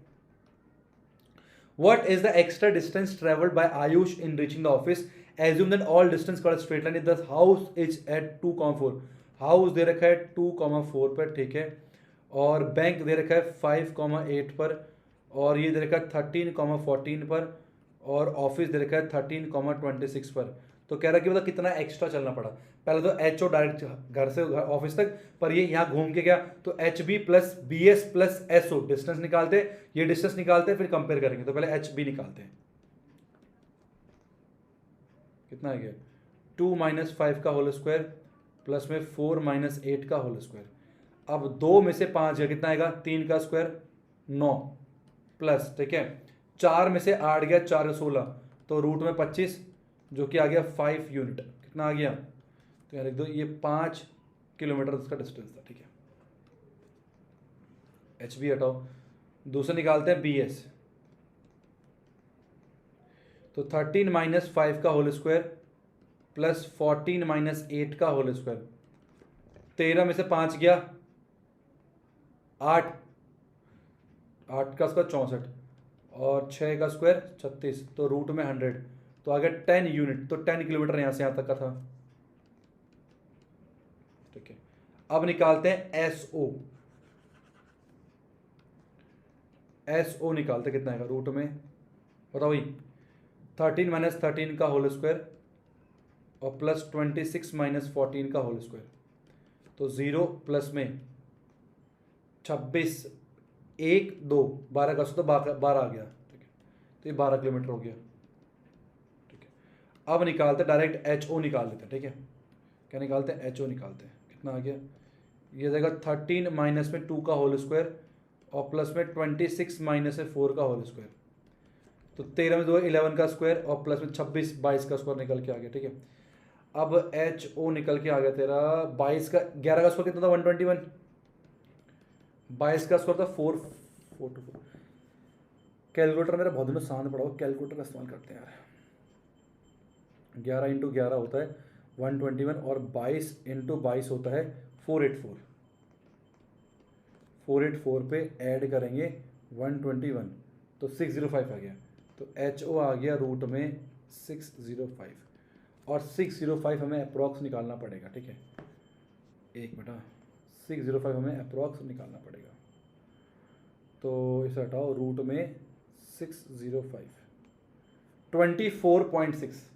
What is the extra distance traveled by Ayush in reaching the office? Assume that all distance called straight line. The house is at 2,4. House दे रखा है 2,4 पर, ठीक है। और बैंक दे रखा है 5,8 पर, और ये दे रखा है 13,14 पर, और ऑफिस दे रखा है 13,26 पर। तो कह रहा है कि मतलब कितना एक्स्ट्रा चलना पड़ा। पहले तो एच ओ डायरेक्ट घर से ऑफिस तक, पर ये यहाँ घूम के गया, तो H B plus B S plus S O distance निकालते, ये डिस्टेंस निकालते फिर कंपेयर करेंगे। तो पहले एच बी निकालते हैं, कितना आ गया 2 - 5 का होल स्क्वायर प्लस में 4 - 8 का होल स्क्वायर। अब 2 में से 5 गया, कितना आएगा 3 का स्क्वायर 9 प्लस, ठीक है, 4 में से 8 गया, 4 का 16, तो रूट में 25 जो कि आ गया 5 यूनिट, कितना आ गया, तो यहाँ लिख दो ये 5 किलोमीटर उसका डिस्टेंस था, ठीक है। एच बी हटाओ, दूसरा निकालते हैं बी एस, तो 13 - 5 का होल स्क्वायर प्लस 14 - 8 का होल स्क्वायर। 13 में से 5 गया 8, 8 का स्क्वायर 64 और 6 का स्क्वायर 36, तो रूट में 100, तो आ गया 10 यूनिट, तो 10 किलोमीटर यहाँ से यहाँ तक का था, ठीक है। अब निकालते हैं एस ओ, एस ओ निकालते कितना आएगा रूट में, बताओ भाई 13 - 13 का होल स्क्वायर और प्लस 26 - 14 का होल स्क्वायर, तो 0 प्लस में 26 1 2 12 का, तो 12 आ गया, ठीक है। तो ये 12 किलोमीटर हो गया, ठीक है। अब निकालते डायरेक्ट एच ओ निकाल लेते हैं, ठीक है। क्या निकालते हैं, एच ओ निकालते हैं, कितना आ गया, ये देगा 13 माइनस में 2 का होल स्क्वायर और प्लस में 26 माइनस में 4 का होल स्क्वायर, तो 13 में 2 11 का स्क्वायर और प्लस में 26 22 का स्क्वायर निकल के आ गया, ठीक है। अब एच ओ निकल के आ गया तेरा 22 का, 11 का स्क्वायर कितना था 121, 22 का स्क्वायर था 444। कैलकुलेटर मेरा बहुत दिनों शांत पड़ा हो, कैलकुलेटर का इस्तेमाल करते हैं यार। 11 × 11 होता है 121 और 22 × 22 होता है 484। 484 पे ऐड करेंगे 121 तो 605 आ गया, तो एच ओ आ गया रूट में 605, और 605 हमें अप्रॉक्स निकालना पड़ेगा, ठीक है। एक बेटा 605 हमें अप्रॉक्स निकालना पड़ेगा, तो इसे हटाओ, रूट में 605 24.6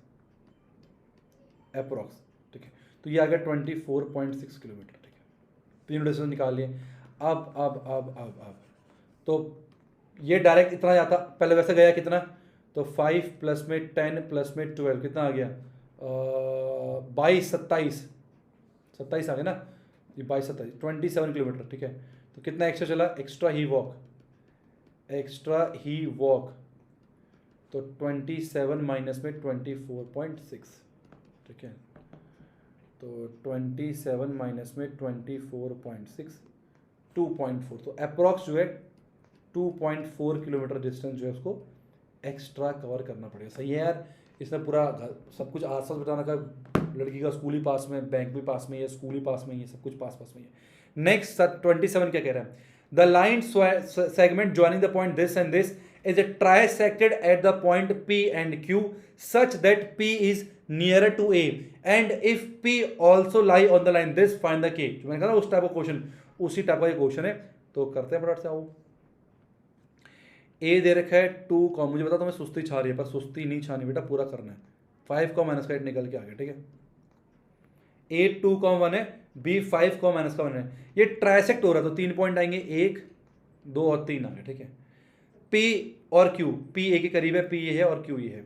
अप्रॉक्स, ठीक है। तो ये आ गया 24.6 किलोमीटर, ठीक है। तीनों डिस्टेंस निकाल लिए। अब तो ये डायरेक्ट इतना जाता, पहले वैसे गया कितना, तो 5 प्लस में 10 प्लस में 12 कितना आ गया 22 27 आ गया ना, ये 22 27 27 किलोमीटर, ठीक है। तो कितना एक्स्ट्रा चला, एक्स्ट्रा ही वॉक तो 27 माइनस में 24.6, ठीक है। तो 27 माइनस में 24.6 2.4, तो अप्रॉक्स जो है 2.4 किलोमीटर डिस्टेंस जो है उसको एक्स्ट्रा कवर करना पड़ेगा। सही है यार, इसमें पूरा सब कुछ आसपास बताना का, लड़की का स्कूल ही पास में, बैंक भी पास में है, स्कूल ही पास में ही है, सब कुछ पास पास में ही है। नेक्स्ट 27 क्या कह रहा है, the line segment joining the point this and this is trisected at the point P and Q such that P is nearer to A and if P also lie on the line this find the K। जो मैंने कहा ना उस type का question, उसी type का question है, तो करते हैं फटाफट से। आओ, ए दे रखा है 2 का, मुझे बता, तुम्हें सुस्ती छा रही है, पर सुस्ती नहीं छानी बेटा, पूरा करना है। 5 का माइनस का 8 निकल के आ गया, ठीक है। ए 2 का 1 है, बी 5 का माइनस का 1 है, ये ट्राइसेक्ट हो रहा है तो 3 पॉइंट आएंगे, 1 2 और 3 आ गए, ठीक है। P और Q, P ए के करीब है, P ये है और Q ये है।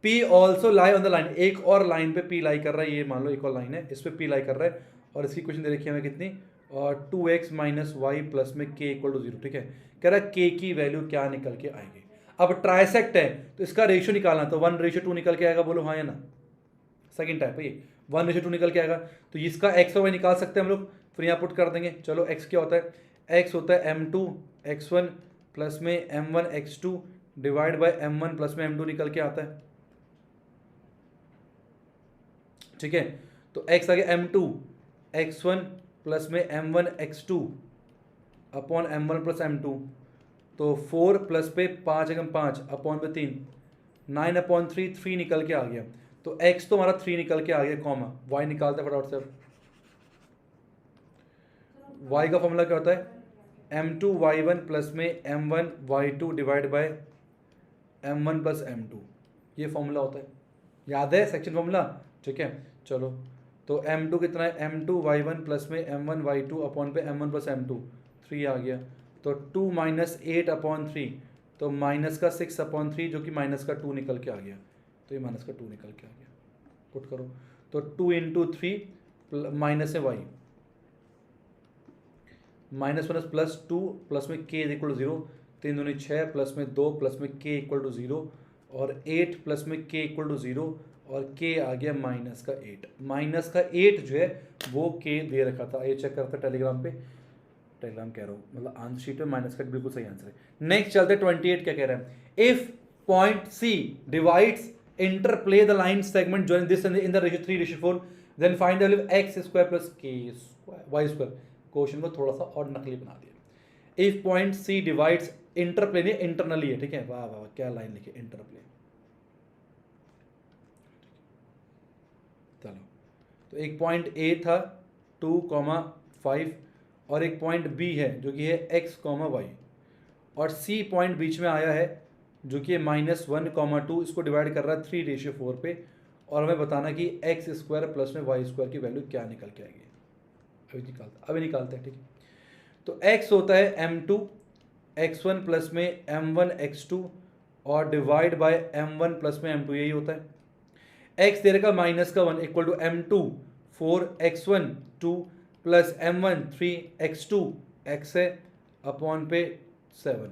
P also lie on the line, एक और लाइन पे P लाई कर रहा है, ये मान लो एक और लाइन है, इस पे P लाई कर रहा है, और इसकी क्वेश्चन दे रखी है हमें कितनी, और 2x माइनस वाई प्लस में k इक्वल टू 0, ठीक है। कह रहा है k की वैल्यू क्या निकल के आएगी। अब ट्राइसेक्ट है तो इसका रेशियो निकालना, तो 1:2 निकल के आएगा, बोलो हाँ या ना। सेकेंड टाइप है ये, 1:2 निकल के आएगा, तो इसका x और y निकाल सकते हैं हम लोग, फिर यहाँ पुट कर देंगे। चलो x क्या होता है, x होता है m2 x1 प्लस में m1 x2 divide by m1 plus में m2 निकल के आता है, ठीक है। तो x आ गया m2 x1 प्लस में m1 x2 upon m1 plus m2, तो 4 प्लस पे 5 एकम 5 अपॉन पे 3, 9/3 3 निकल के आ गया, तो x तो हमारा 3 निकल के आ गया, कॉमा y निकालते हैं फटाफट से। y का फॉर्मूला क्या होता है, m2 y1 प्लस में m1 y2 divide by m1 plus m2, ये फॉर्मूला होता है, याद है सेक्शन फॉर्मूला, ठीक है। चलो, तो m2 कितना है, m2 y1 प्लस में m1 y2 अपॉन पे m1 प्लस m2 3 आ गया, तो 2 माइनस 8/3, तो माइनस का 6/3 जो कि माइनस का 2 निकल के आ गया, तो ये माइनस का 2 निकल के आ गया, पुट करो, तो 2 × 3 माइनस है y, minus minus plus 2 plus में k इक्वल टू 0, 3 दूनी 6 प्लस में 2 प्लस में k इक्वल टू 0, और 8 प्लस में k इक्वल टू 0, और k आ गया माइनस का 8। माइनस का 8 जो है वो k दे रखा था, ये चेक करते टेलीग्राम पे, टेलीग्राम कह रहा हूँ मतलब आंसर शीट में माइनस का बिल्कुल सही आंसर है। नेक्स्ट चलते 28 क्या कह रहा है, if point C divides interplay the line segment joining this in the ratio 3:4 then find the value of x square plus k square y square। Question को थोड़ा सा और नकली बना दिया। If point C divides interplay नहीं internally है, ठीक है, वाह वाह क्या लाइन लिखी, इंटरप्ले। चलो, तो एक पॉइंट A था 2,5 और एक पॉइंट B है जो कि है x, y, और C पॉइंट बीच में आया है जो कि -1,2, इसको डिवाइड कर रहा है 3:4 पे, और हमें बताना कि x स्क्वायर प्लस में y स्क्वायर की वैल्यू क्या निकल के आएगी। अभी निकालते हैं, ठीक है। तो x होता है m2 x1 प्लस में m1 x2 और डिवाइड बाय m1 प्लस में m2, यही होता है। x दे रखा माइनस का 1 equal to m2 4 x1 2 plus m1 3 x2 x है अपॉन पे 7,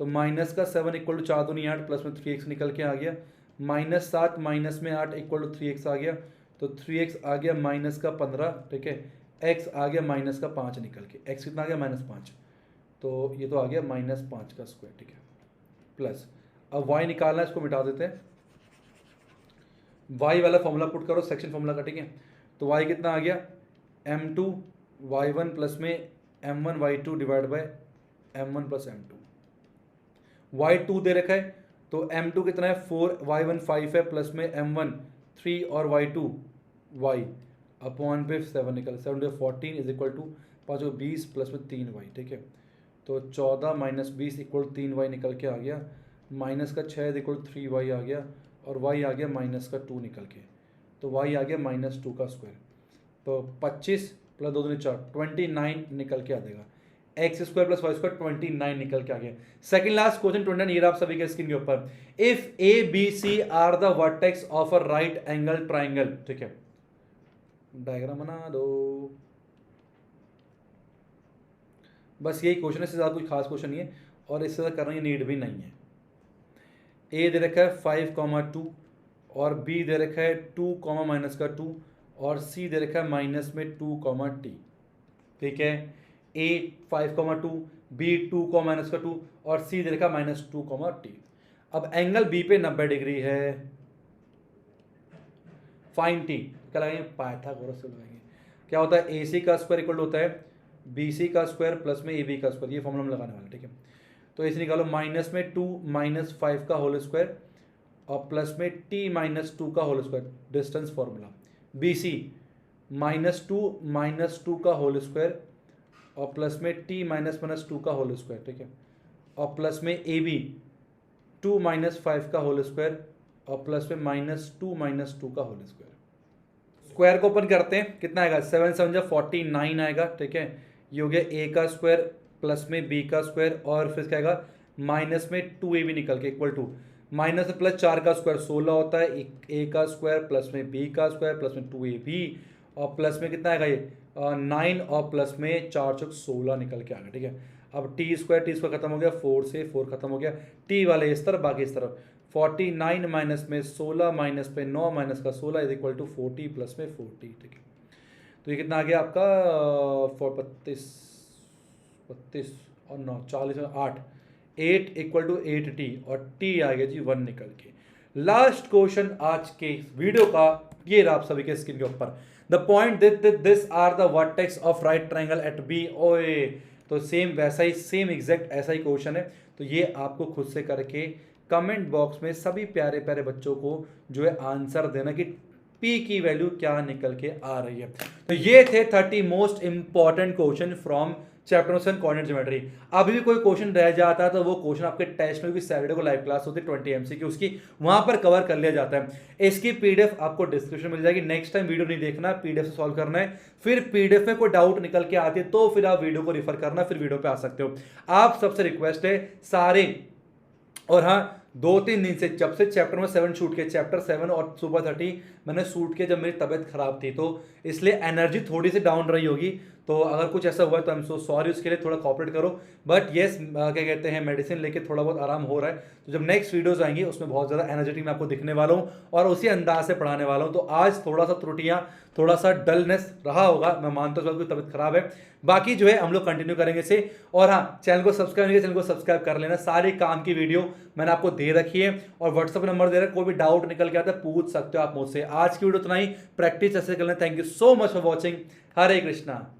तो माइनस का 7 इक्वल टू 4 दूनी 8 प्लस में 3x निकल के आ गया, -7 माइनस में 8 इक्वल टू 3x आ गया, तो 3x आ गया माइनस का 15, ठीक है। x आ गया माइनस का 5 निकल के, x कितना आ गया -5, तो ये तो आ गया -5 का स्क्वायर, ठीक है, प्लस अब y निकालना है, इसको मिटा देते हैं। y वाला फॉर्मूला पुट करो सेक्शन फॉर्मूला का, ठीक है। तो y कितना आ गया m2 y1 प्लस में m1 y2 divide by m1 plus m2, y2 दे रखा है, तो m2 कितना है 4 y1 5 है प्लस में m1 3 और y2 y अपॉन पे 7 निकल, 7 × 14 इज इक्वल टू 5 को 20 प्लस में 3y, ठीक है। तो 14 माइनस 20 इक्वल 3y निकल के आ गया, माइनस का 6 इक्वल 3y आ गया, और y आ गया माइनस का 2 निकल के, तो y आ गया -2 का स्क्वायर, तो 25 प्लस 2 दूनी 4 29 निकल के आ जाएगा, X square plus Y square 29 निकल के आ गया। सेकंड लास्ट क्वेश्चन 29, ये आप सभी के स्क्रीन के ऊपर, if A B C are the vertex of a right angle triangle, ठीक है, डायग्राम बना दो, बस यही क्वेश्चन है, इससे ज़्यादा कोई खास क्वेश्चन नहीं है और इससे ज़्यादा करने की नीड भी नहीं है। ए दे रखा है 5,2 और बी दे रखा है 2, -2 और सी दे रखा है माइनस में 2, ठीक है। ए 5,2, बी 2, -2 और सी दे रखा है -2, अब एंगल बी पे 90 डिग्री है। फाइन टी क्या लगाएंगे, पाइथागोरस से लगाएंगे। क्या होता है, ए सी का स्क्वायर इक्वल होता है बी सी का स्क्वायर प्लस में ए बी का स्क्वायर, ये फॉर्मूला हम लगाने वाले, ठीक है। तो इसे निकालो माइनस में 2 -5 का होल स्क्वायर और प्लस में t -2 का whole square, distance formula. B C -2 का होल स्क्वायर और प्लस में t -2 का होल स्क्वायर, ठीक है। और प्लस में ए बी 2 -5 का होल स्क्वायर और प्लस में -2 का होल स्क्वायर। स्क्वायर को ओपन करते हैं, कितना आएगा, 7 7 49 आएगा, ठीक है। ये हो गया ए का स्क्वायर प्लस में बी का स्क्वायर और फिर क्या आएगा माइनस में 2ab निकल के इक्वल टू माइनस में प्लस 4 का स्क्वायर 16 होता है, ए का स्क्वायर प्लस में बी का स्क्वायर प्लस में 2ab और प्लस में कितना आएगा ये 9 और प्लस में 4 चौक 16 निकल के आ गया, ठीक है। अब टी स्क्वायर खत्म हो गया, 4 से 4 खत्म हो गया, टी वाले इस तरफ बाकी इस तरफ, 49 माइनस में 16 माइनस पे 9 माइनस का 16 इज इक्वल टू 40 प्लस में 40, ठीक है। तो ये कितना आ गया आपका 32 और 9 40 में 8 इक्वल टू 8t और t आ गया जी 1 निकल के। लास्ट क्वेश्चन आज के वीडियो का, ये रहा आप सभी के स्क्रीन के ऊपर। The point this are the vertex of right triangle at B. ओए तो सेम वैसा ही, सेम एग्जैक्ट ऐसा ही क्वेश्चन है। तो ये आपको खुद से करके कमेंट बॉक्स में सभी प्यारे प्यारे बच्चों को जो है आंसर देना कि P की वैल्यू क्या निकल के आ रही है। तो ये थे 30 most important question from chapter 7 coordinate geometry. अभी भी कोई क्वेश्चन रह जाता है तो वो क्वेश्चन आपके टेस्ट में भी सैटरडे को लाइव क्लास होती है 20 MCQ उसकी, वहां पर कवर कर लिया जाता है। इसकी पीडीएफ आपको डिस्क्रिप्शन मिल जाएगी। नेक्स्ट टाइम वीडियो नहीं देखना, पीडीएफ से सॉल्व करना है। फिर पीडीएफ में कोई डाउट निकल के आती है तो फिर आप वीडियो को रिफर करना, फिर वीडियो पे आ सकते हो। आप सबसे रिक्वेस्ट है सारे, और हाँ 2-3 दिन से जब से चैप्टर में 7 शूट किया, चैप्टर 7 और सुपर 30 मैंने शूट किया जब मेरी तबीयत खराब थी, तो इसलिए एनर्जी थोड़ी सी डाउन रही होगी। तो अगर कुछ ऐसा हुआ है तो आई एम सो सॉरी, उसके लिए थोड़ा कॉपरेट करो। बट येस क्या कहते हैं, मेडिसिन लेके थोड़ा बहुत आराम हो रहा है। तो जब नेक्स्ट वीडियोस आएंगी उसमें बहुत ज़्यादा एनर्जेटिक मैं आपको दिखने वाला हूँ और उसी अंदाज से पढ़ाने वाला हूँ। तो आज थोड़ा सा त्रुटियाँ, थोड़ा सा डलनेस रहा होगा, मैं मानता हूँ कि तबीयत खराब है। बाकी जो है हम लोग कंटिन्यू करेंगे इसे। और हाँ, चैनल को सब्सक्राइब नहीं किया, चैनल को सब्सक्राइब कर लेना। सारे काम की वीडियो मैंने आपको दे रखी है और व्हाट्सअप नंबर दे रहा है, कोई भी डाउट निकल के आता है पूछ सकते हो आप मुझसे। आज की वीडियो इतना ही, प्रैक्टिस ऐसे कर लें। Thank you so much for watching. Hare Krishna.